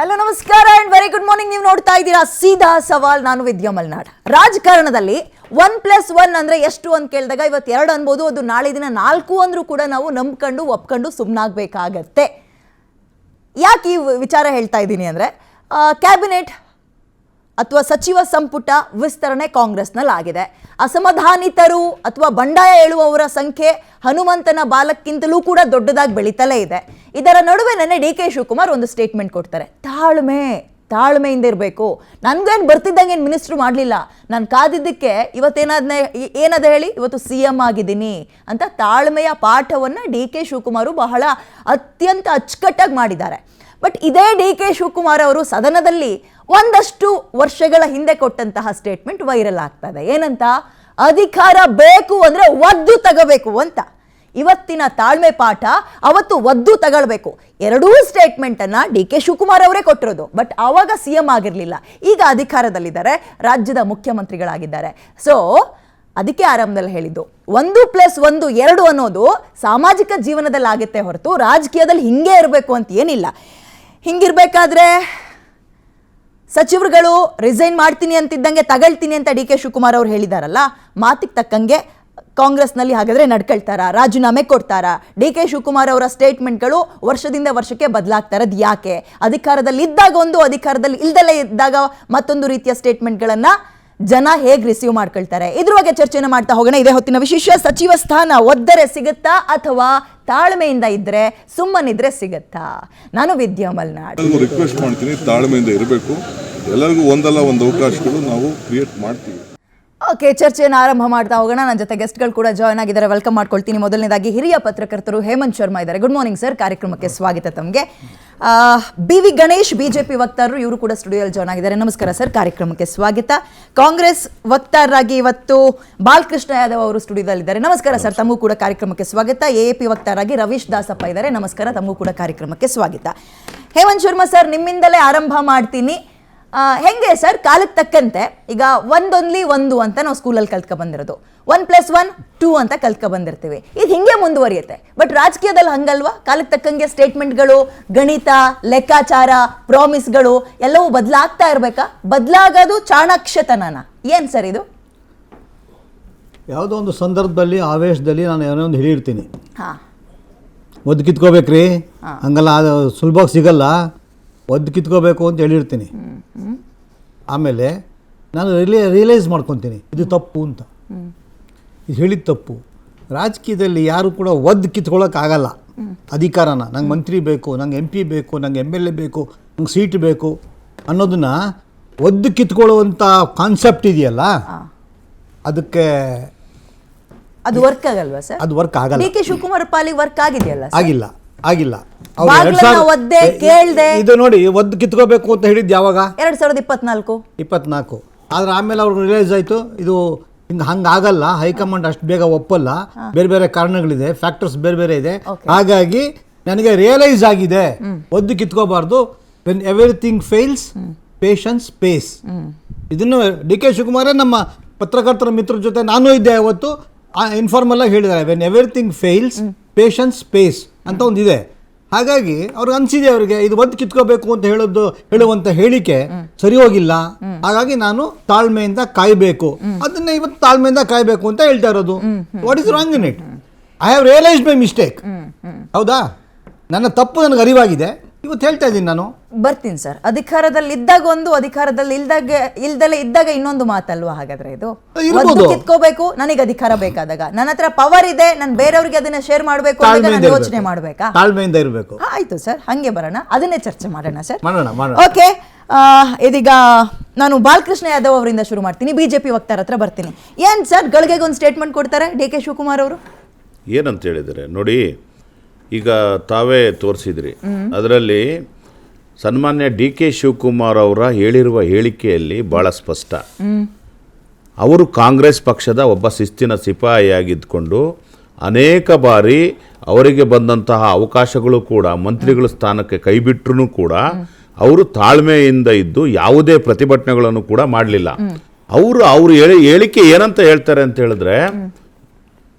Hello ನಮಸ್ಕಾರ and very good morning. ನೀವು ನೋಡ್ತಾ ಇದ್ದೀರಾ ಸೀದಾ ಸವಾಲ್. ನಾನು ವಿದ್ಯಾ ಮಲ್ನಾಡ್. ರಾಜಕಾರಣದಲ್ಲಿ 1+1 ಅಂದ್ರೆ ಎಷ್ಟು ಅಂತ ಕೇಳಿದಾಗ ಇವತ್ತು 2 ಅನ್ಬೋದು, ಅದು ನಾಳೆ ದಿನ 4 ಅಂದ್ರೂ ಕೂಡ ನಾವು ನಂಬ್ಕೊಂಡು ಒಪ್ಕೊಂಡು ಸುಮ್ಮನಾಗಬೇಕಾಗತ್ತೆ. ಯಾಕೆ ಈ ವಿಚಾರ ಹೇಳ್ತಾ ಇದ್ದೀನಿ ಅಂದರೆ, ಕ್ಯಾಬಿನೆಟ್ ಅಥವಾ ಸಚಿವ ಸಂಪುಟ ವಿಸ್ತರಣೆ ಕಾಂಗ್ರೆಸ್ನಲ್ಲಿ ಆಗಿದೆ. ಅಸಮಾಧಾನಿತರು ಅಥವಾ ಬಂಡಾಯ ಹೇಳುವವರ ಸಂಖ್ಯೆ ಹನುಮಂತನ ಬಾಲಕ್ಕಿಂತಲೂ ಕೂಡ ದೊಡ್ಡದಾಗಿ ಬೆಳೀತಲೇ ಇದೆ. ಇದರ ನಡುವೆ ನೆನ್ನೆ ಡಿ ಕೆ ಶಿವಕುಮಾರ್ ಒಂದು ಸ್ಟೇಟ್ಮೆಂಟ್ ಕೊಡ್ತಾರೆ. ತಾಳ್ಮೆಯಿಂದ ಇರಬೇಕು. ನನಗೇನು ಬರ್ತಿದ್ದಂಗೆ ಏನು ಮಿನಿಸ್ಟ್ರು ಮಾಡಲಿಲ್ಲ, ನಾನು ಕಾದಿದ್ದಕ್ಕೆ ಏನದ ಹೇಳಿ ಇವತ್ತು CM ಆಗಿದ್ದೀನಿ ಅಂತ ತಾಳ್ಮೆಯ ಪಾಠವನ್ನು ಡಿ ಕೆ ಶಿವಕುಮಾರು ಬಹಳ ಅತ್ಯಂತ ಅಚ್ಚುಕಟ್ಟಾಗಿ ಮಾಡಿದ್ದಾರೆ. ಬಟ್ ಇದೇ ಡಿ ಕೆ ಶಿವಕುಮಾರ್ ಅವರು ಸದನದಲ್ಲಿ ಒಂದಷ್ಟು ವರ್ಷಗಳ ಹಿಂದೆ ಕೊಟ್ಟಂತಹ ಸ್ಟೇಟ್ಮೆಂಟ್ ವೈರಲ್ ಆಗ್ತದೆ. ಏನಂತ? ಅಧಿಕಾರ ಬೇಕು ಅಂದರೆ ಒದ್ದು ತಗೋಬೇಕು ಅಂತ. ಇವತ್ತಿನ ತಾಳ್ಮೆ ಪಾಠ ಅವತ್ತು ಒದ್ದು ತಗೊಳ್ಬೇಕು. ಎರಡೂ ಸ್ಟೇಟ್ಮೆಂಟನ್ನು ಡಿ ಕೆ ಶಿವಕುಮಾರ್ ಅವರೇ ಕೊಟ್ಟಿರೋದು. ಬಟ್ ಆವಾಗ CM ಆಗಿರಲಿಲ್ಲ, ಈಗ ಅಧಿಕಾರದಲ್ಲಿದ್ದಾರೆ, ರಾಜ್ಯದ ಮುಖ್ಯಮಂತ್ರಿಗಳಾಗಿದ್ದಾರೆ. ಸೊ ಅದಕ್ಕೆ ಆರಂಭದಲ್ಲಿ ಹೇಳಿದ್ದು 1+1 2 ಅನ್ನೋದು ಸಾಮಾಜಿಕ ಜೀವನದಲ್ಲಿ ಆಗುತ್ತೆ ಹೊರತು ರಾಜಕೀಯದಲ್ಲಿ ಹಿಂಗೆ ಇರಬೇಕು ಅಂತ ಏನಿಲ್ಲ. ಹಿಂಗಿರ್ಬೇಕಾದ್ರೆ ಸಚಿವರುಗಳು ರಿಸೈನ್ ಮಾಡ್ತೀನಿ ಅಂತಿದ್ದಂಗೆ ತಗೊಳ್ತೀನಿ ಅಂತ ಡಿ ಕೆ ಶಿವಕುಮಾರ್ ಅವರು ಹೇಳಿದಾರಲ್ಲ, ಮಾತಿಗೆ ತಕ್ಕಂಗೆ ಕಾಂಗ್ರೆಸ್ನಲ್ಲಿ ಹಾಗಾದರೆ ನಡ್ಕೊಳ್ತಾರ, ರಾಜೀನಾಮೆ ಕೊಡ್ತಾರಾ? ಡಿ ಕೆ ಶಿವಕುಮಾರ್ ಅವರ ಸ್ಟೇಟ್ಮೆಂಟ್ಗಳು ವರ್ಷದಿಂದ ವರ್ಷಕ್ಕೆ ಬದಲಾಗ್ತಾ ಇರೋದು ಯಾಕೆ? ಅಧಿಕಾರದಲ್ಲಿ ಇದ್ದಾಗ ಒಂದು, ಅಧಿಕಾರದಲ್ಲಿ ಇಲ್ದಲೇ ಇದ್ದಾಗ ಮತ್ತೊಂದು ರೀತಿಯ ಸ್ಟೇಟ್ಮೆಂಟ್ಗಳನ್ನು ಜನ ಹೇಗೆ ರಿಸೀವ್ ಮಾಡ್ಕೊಳ್ತಾರೆ? ಇದ್ರ ಬಗ್ಗೆ ಚರ್ಚೆನ ಮಾಡ್ತಾ ಹೋಗೋಣ. ಇದೇ ಹೊತ್ತಿನ ವಿಶೇಷ. ಸಚಿವ ಸ್ಥಾನ ಒದ್ದರೆ ಸಿಗುತ್ತಾ ಅಥವಾ ತಾಳ್ಮೆಯಿಂದ ಇದ್ರೆ ಸುಮ್ಮನಿದ್ರೆ ಸಿಗುತ್ತಾ? ನಾನು ವಿದ್ಯಾ ಮಲ್ನಾಡ್. ರಿಕ್ವೆಸ್ಟ್ ಮಾಡ್ತೀನಿ, ತಾಳ್ಮೆಯಿಂದ ಇರಬೇಕು. ಎಲ್ಲರಿಗೂ ಒಂದಲ್ಲ ಒಂದು ಅವಕಾಶಗಳು ನಾವು ಕ್ರಿಯೇಟ್ ಮಾಡ್ತೀವಿ. ಓಕೆ, ಚರ್ಚೆಯನ್ನು ಆರಂಭ ಮಾಡ್ತಾ ಹೋಗೋಣ. ನನ್ನ ಜೊತೆ ಗೆಸ್ಟ್ಗಳು ಕೂಡ ಜಾಯ್ನ್ ಆಗಿದ್ದಾರೆ, ವೆಲ್ಕಮ್ ಮಾಡ್ಕೊಳ್ತೀನಿ. ಮೊದಲನೇದಾಗಿ ಹಿರಿಯ ಪತ್ರಕರ್ತರು ಹೇಮಂತ್ ಶರ್ಮಾ ಇದ್ದಾರೆ. ಗುಡ್ ಮಾರ್ನಿಂಗ್ ಸರ್, ಕಾರ್ಯಕ್ರಮಕ್ಕೆ ಸ್ವಾಗತ ತಮಗೆ. BV ಗಣೇಶ್ ಬಿಜೆಪಿ ವಕ್ತಾರರು, ಇವರು ಕೂಡ ಸ್ಟುಡಿಯೋದಲ್ಲಿ ಜಾಯ್ನ್ ಆಗಿದ್ದಾರೆ. ನಮಸ್ಕಾರ ಸರ್, ಕಾರ್ಯಕ್ರಮಕ್ಕೆ ಸ್ವಾಗತ. ಕಾಂಗ್ರೆಸ್ ವಕ್ತಾರರಾಗಿ ಇವತ್ತು ಬಾಲಕೃಷ್ಣ ಯಾದವ್ ಅವರು ಸ್ಟುಡಿಯೋದಲ್ಲಿದ್ದಾರೆ. ನಮಸ್ಕಾರ ಸರ್, ತಮಗೂ ಕೂಡ ಕಾರ್ಯಕ್ರಮಕ್ಕೆ ಸ್ವಾಗತ. AAP ವಕ್ತಾರರಾಗಿ ರವೀಶ್ ದಾಸಪ್ಪ ಇದ್ದಾರೆ. ನಮಸ್ಕಾರ, ತಮಗೂ ಕೂಡ ಕಾರ್ಯಕ್ರಮಕ್ಕೆ ಸ್ವಾಗತ. ಹೇಮಂತ್ ಶರ್ಮಾ ಸರ್, ನಿಮ್ಮಿಂದಲೇ ಆರಂಭ ಮಾಡ್ತೀನಿ. ಹೆಂಗೆ ಸರ್, ಕಾಲಕ್ಕೆ ತಕ್ಕಂತೆ ಈಗ ಒಂದೊಂದ್ಲಿ ಒಂದು ಅಂತ ನಾವು ಸ್ಕೂಲಲ್ಲಿ ಕಲ್ತ್ಕೊ ಬಂದಿರೋದು, 1+1 2 ಅಂತ ಕಲ್ತ್ಕೊ ಬಂದಿರ್ತೀವಿ. ಇದು ಹಿಂಗೆ ಮುಂದುವರಿಯುತ್ತೆ. ಬಟ್ ರಾಜಕೀಯದಲ್ಲಿ ಹಂಗಲ್ವಾ? ಕಾಲಕ್ಕೆ ತಕ್ಕಂಗೆ ಸ್ಟೇಟ್ಮೆಂಟ್ಗಳು, ಗಣಿತ, ಲೆಕ್ಕಾಚಾರ, ಪ್ರಾಮಿಸ್ಗಳು ಎಲ್ಲವೂ ಬದಲಾಗ್ತಾ ಇರಬೇಕಾ? ಬದಲಾಗೋದು ಚಾಣಾಕ್ಷತನನ? ಏನು ಸರ್ ಇದು? ಯಾವುದೋ ಒಂದು ಸಂದರ್ಭದಲ್ಲಿ, ಆವೇಶದಲ್ಲಿ ನಾನು ಏನೋ ಒಂದು ಹೇಳಿರ್ತೀನಿ, ಹಾಂ ಒದ್ದು ಕಿತ್ಕೋಬೇಕ್ರಿ, ಹಂಗಲ್ಲ, ಅದು ಸುಲಭವಾಗಿ ಸಿಗಲ್ಲ, ಒದ್ದು ಕಿತ್ಕೋಬೇಕು ಅಂತ ಹೇಳಿರ್ತೀನಿ. ಆಮೇಲೆ ನಾನು ರಿಯಲೈಸ್ ಮಾಡ್ಕೊತೀನಿ ಇದು ತಪ್ಪು ಅಂತ. ಇದು ಹೇಳಿದ ತಪ್ಪು. ರಾಜಕೀಯದಲ್ಲಿ ಯಾರು ಕೂಡ ಒದ್ದು ಕಿತ್ಕೊಳ್ಳೋಕ್ಕಾಗಲ್ಲ ಅಧಿಕಾರನ. ನಂಗೆ ಮಂತ್ರಿ ಬೇಕು, ನಂಗೆ MP ಬೇಕು, ನಂಗೆ MLA ಬೇಕು, ನಂಗೆ ಸೀಟ್ ಬೇಕು ಅನ್ನೋದನ್ನ ಒದ್ದು ಕಿತ್ಕೊಳ್ಳುವಂಥ ಕಾನ್ಸೆಪ್ಟ್ ಇದೆಯಲ್ಲ, ಅದಕ್ಕೆ ಅದು ವರ್ಕ್ ಆಗಲ್ವಾ ಸರ್? ಅದು ವರ್ಕ್ ಆಗಲ್ಲ. ಡಿ ಕೆ ಶಿವಕುಮಾರ್ ಪಾಲಿಗೆ ವರ್ಕ್ ಆಗಿದೆಯಲ್ಲ? ಆಗಿಲ್ಲ. ಇದು ನೋಡಿ, ಒದ್ದು ಕಿತ್ಕೋಬೇಕು ಅಂತ ಹೇಳಿದ್ದು ಯಾವಾಗ? 2024. ಆದ್ರೆ ಆಮೇಲೆ ಅವ್ರಿಗೆ ರಿಯಲೈಸ್ ಆಯ್ತು ಇದು ಹಂಗಾಗಲ್ಲ, ಹೈಕಮಾಂಡ್ ಅಷ್ಟು ಬೇಗ ಒಪ್ಪಲ್ಲ, ಬೇರೆ ಬೇರೆ ಕಾರಣಗಳಿದೆ, ಫ್ಯಾಕ್ಟರ್ಸ್ ಬೇರೆ ಬೇರೆ ಇದೆ. ಹಾಗಾಗಿ ನನಗೆ ರಿಯಲೈಸ್ ಆಗಿದೆ, ಒದ್ದು ಕಿತ್ಕೋಬಾರ್ದು. When everything fails, patience pays. ಇದನ್ನು ಡಿ ಕೆ ಶಿವಕುಮಾರೇ ನಮ್ಮ ಪತ್ರಕರ್ತರ ಮಿತ್ರರ ಜೊತೆ ನಾನು ಇದ್ದೆ ಅವತ್ತು, ಇನ್ಫಾರ್ಮಲ್ ಆಗಿ ಹೇಳಿದ್ದಾರೆ. When everything fails, patience pays ಅಂತ ಒಂದಿದೆ. ಹಾಗಾಗಿ ಅವ್ರಿಗೆ ಅನ್ಸಿದೆ, ಅವರಿಗೆ ಇದು ಒದ್ದು ಕಿತ್ಕೋಬೇಕು ಅಂತ ಹೇಳುವಂತ ಹೇಳಿಕೆ ಸರಿ ಹೋಗಿಲ್ಲ. ಹಾಗಾಗಿ ನಾನು ತಾಳ್ಮೆಯಿಂದ ಕಾಯ್ಬೇಕು, ಅದನ್ನ ಇವತ್ತು ತಾಳ್ಮೆಯಿಂದ ಕಾಯ್ಬೇಕು ಅಂತ ಹೇಳ್ತಾ ಇರೋದು. What is wrong in it? I have realised my mistake. ಹೌದಾ? ನನ್ನ ತಪ್ಪು ನನಗೆ ಅರಿವಾಗಿದೆ, ಇವತ್ತು ಹೇಳ್ತಾ ಇದ್ದೀನಿ ನಾನು. ಬರ್ತೀನಿ ಸರ್. ಅಧಿಕಾರದಲ್ಲಿ ಇದ್ದಾಗ ಒಂದು, ಅಧಿಕಾರದಲ್ಲಿ ಇಲ್ದಲೇ ಇದ್ದಾಗ ಇನ್ನೊಂದು ಮಾತಲ್ವಾ ಹಾಗಾದ್ರೆ ಇದು? ಕಿತ್ಕೋಬೇಕು, ನನಗೆ ಅಧಿಕಾರ ಬೇಕಾದಾಗ, ನನ್ನ ಹತ್ರ ಪವರ್ ಇದೆ, ನಾನು ಬೇರೆಯವ್ರಿಗೆ ಅದನ್ನ ಶೇರ್ ಮಾಡಬೇಕು ಅಂತ ಯೋಚನೆ ಮಾಡ್ಬೇಕಾ? ತಾಳ್ಮೆಯಿಂದ ಇರಬೇಕು. ಆಯ್ತು ಸರ್, ಹಂಗೆ ಬರೋಣ, ಅದನ್ನೇ ಚರ್ಚೆ ಮಾಡೋಣ ಸರ್. ಮಾಡೋಣ. ಓಕೆ, ಇದೀಗ ನಾನು ಬಾಲಕೃಷ್ಣ ಯಾದವ್ ಅವರಿಂದ ಶುರು ಮಾಡ್ತೀನಿ. BJP ವಕ್ತಾರ ಹತ್ರ ಬರ್ತೀನಿ. ಏನ್ ಸರ್, ಗಳಿಗೆಗೆ ಒಂದು ಸ್ಟೇಟ್ಮೆಂಟ್ ಕೊಡ್ತಾರೆ ಡಿ ಕೆ ಶಿವಕುಮಾರ್ ಅವರು? ಏನಂತ ಹೇಳಿದರೆ ನೋಡಿ, ಈಗ ತಾವೇ ತೋರಿಸಿದ್ರಿ, ಅದರಲ್ಲಿ ಸನ್ಮಾನ್ಯ ಡಿ ಕೆ ಶಿವಕುಮಾರ್ ಅವರ ಹೇಳಿರುವ ಹೇಳಿಕೆಯಲ್ಲಿ ಭಾಳ ಸ್ಪಷ್ಟ. ಅವರು ಕಾಂಗ್ರೆಸ್ ಪಕ್ಷದ ಒಬ್ಬ ಶಿಸ್ತಿನ ಸಿಪಾಯಿಯಾಗಿದ್ದುಕೊಂಡು ಅನೇಕ ಬಾರಿ ಅವರಿಗೆ ಬಂದಂತಹ ಅವಕಾಶಗಳು ಕೂಡ ಮಂತ್ರಿಗಳ ಸ್ಥಾನಕ್ಕೆ ಕೈಬಿಟ್ರೂ ಕೂಡ ಅವರು ತಾಳ್ಮೆಯಿಂದ ಇದ್ದು ಯಾವುದೇ ಪ್ರತಿಭಟನೆಗಳನ್ನು ಕೂಡ ಮಾಡಲಿಲ್ಲ. ಅವರು ಹೇಳಿಕೆ ಏನಂತ ಹೇಳ್ತಾರೆ ಅಂತ ಹೇಳಿದ್ರೆ,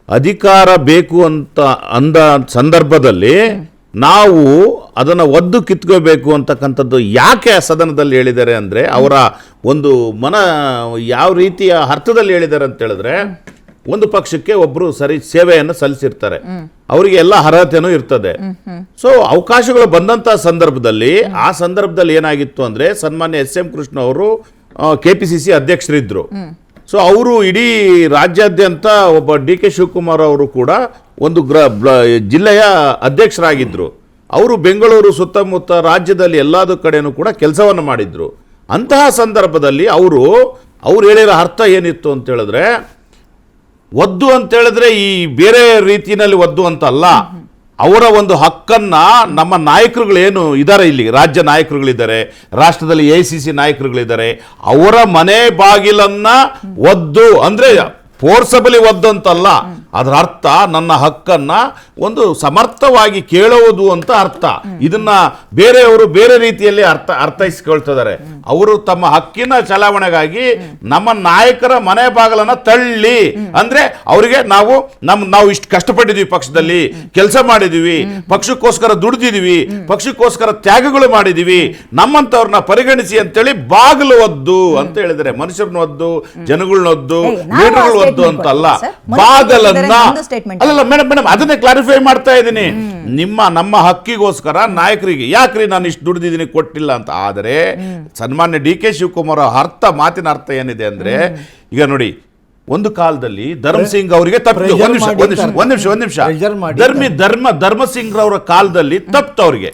ಅಧಿಕಾರ ಬೇಕು ಅಂತ ಅಂದ ಸಂದರ್ಭದಲ್ಲಿ ನಾವು ಅದನ್ನು ಒದ್ದು ಕಿತ್ಕೋಬೇಕು ಅಂತಕ್ಕಂಥದ್ದು ಯಾಕೆ ಸದನದಲ್ಲಿ ಹೇಳಿದ್ದಾರೆ ಅಂದರೆ ಅವರ ಒಂದು ಯಾವ ರೀತಿಯ ಅರ್ಥದಲ್ಲಿ ಹೇಳಿದ್ದಾರೆ ಅಂತ ಹೇಳಿದ್ರೆ, ಒಂದು ಪಕ್ಷಕ್ಕೆ ಒಬ್ಬರು ಸೇವೆಯನ್ನು ಸಲ್ಲಿಸಿರ್ತಾರೆ, ಅವರಿಗೆ ಎಲ್ಲ ಅರ್ಹತೆನೂ ಇರ್ತದೆ. ಸೊ ಅವಕಾಶಗಳು ಬಂದಂಥ ಸಂದರ್ಭದಲ್ಲಿ ಆ ಸಂದರ್ಭದಲ್ಲಿ ಏನಾಗಿತ್ತು ಅಂದರೆ, ಸನ್ಮಾನ್ಯ SM ಕೃಷ್ಣ ಅವರು KPCC ಅಧ್ಯಕ್ಷರಿದ್ದರು. ಸೊ ಅವರು ಇಡೀ ರಾಜ್ಯಾದ್ಯಂತ ಒಬ್ಬ DK ಶಿವಕುಮಾರ್ ಅವರು ಕೂಡ ಒಂದು ಜಿಲ್ಲೆಯ ಅಧ್ಯಕ್ಷರಾಗಿದ್ದರು. ಅವರು ಬೆಂಗಳೂರು ಸುತ್ತಮುತ್ತ ರಾಜ್ಯದಲ್ಲಿ ಎಲ್ಲಾದ ಕಡೆನೂ ಕೂಡ ಕೆಲಸವನ್ನು ಮಾಡಿದ್ರು. ಅಂತಹ ಸಂದರ್ಭದಲ್ಲಿ ಅವರು ಹೇಳಿರೋ ಅರ್ಥ ಏನಿತ್ತು ಅಂತ ಹೇಳಿದ್ರೆ, ಒದ್ದು ಅಂತ ಹೇಳಿದ್ರೆ ಈ ಬೇರೆ ರೀತಿಯಲ್ಲಿ ಒದ್ದು ಅಂತಲ್ಲ, ಅವರ ಒಂದು ಹಕ್ಕನ್ನ ನಮ್ಮ ನಾಯಕರುಗಳೇನು ಇದ್ದಾರೆ, ಇಲ್ಲಿ ರಾಜ್ಯ ನಾಯಕರುಗಳಿದ್ದಾರೆ, ರಾಷ್ಟ್ರದಲ್ಲಿ AICC ನಾಯಕರುಗಳಿದ್ದಾರೆ, ಅವರ ಮನೆ ಬಾಗಿಲನ್ನ ಒದ್ದು ಅಂದ್ರೆ ಫೋರ್ಸಬಲಿ ಒದ್ದು ಅಂತಲ್ಲ, ಅದರ ಅರ್ಥ ನನ್ನ ಹಕ್ಕನ್ನ ಒಂದು ಸಮರ್ಥವಾಗಿ ಕೇಳುವುದು ಅಂತ ಅರ್ಥ. ಇದನ್ನ ಬೇರೆಯವರು ಬೇರೆ ರೀತಿಯಲ್ಲಿ ಅರ್ಥೈಸಿಕೊಳ್ತಿದ್ದಾರೆ. ಅವರು ತಮ್ಮ ಹಕ್ಕಿನ ಚಲಾವಣೆಗಾಗಿ ನಮ್ಮ ನಾಯಕರ ಮನೆ ಬಾಗಿಲನ್ನ ತಳ್ಳಿ, ಅಂದ್ರೆ ಅವರಿಗೆ ನಾವು ಇಷ್ಟು ಕಷ್ಟಪಟ್ಟಿದ್ವಿ, ಪಕ್ಷದಲ್ಲಿ ಕೆಲಸ ಮಾಡಿದೀವಿ, ಪಕ್ಷಕ್ಕೋಸ್ಕರ ದುಡಿದಿದೀವಿ, ಪಕ್ಷಕ್ಕೋಸ್ಕರ ತ್ಯಾಗಗಳು ಮಾಡಿದೀವಿ, ನಮ್ಮಂತವ್ರನ್ನ ಪರಿಗಣಿಸಿ ಅಂತೇಳಿ ಬಾಗಿಲು ಒದ್ದು ಅಂತ ಹೇಳಿದರೆ, ಮನುಷ್ಯರನ್ನ ಒದ್ದು, ಜನಗಳನ್ನ ಒದ್ದು, ಲೀಡರ್ಗಳು ಒದ್ದು ಅಂತಲ್ಲ, ಬಾಗಲನ್ನ ಅಲ್ಲ ಮೇಡಮ್ ಅದನ್ನೇ ಕ್ಲಾರಿಫೈ ಮಾಡ್ತಾ ಇದ್ದೀನಿ. ನಮ್ಮ ಹಕ್ಕಿಗೋಸ್ಕರ ನಾಯಕರಿಗೆ ಯಾಕ್ರಿ ನಾನು ಇಷ್ಟು ದುಡಿದಿದ್ದೀನಿ ಕೊಟ್ಟಿಲ್ಲ ಅಂತ. ಆದರೆ ಸನ್ಮಾನ್ಯ DK ಶಿವಕುಮಾರ್ ಮಾತಿನ ಅರ್ಥ ಏನಿದೆ ಅಂದ್ರೆ, ಈಗ ನೋಡಿ, ಒಂದು ಕಾಲದಲ್ಲಿ ಧರ್ಮಸಿಂಗ್ ಅವರಿಗೆ ತಪ್ಪಿತು. ಒಂದ್ ನಿಮಿಷ ಧರ್ಮಸಿಂಗ್ ಅವರ ಕಾಲದಲ್ಲಿ ತಪ್ಪಿತು. ಅವರಿಗೆ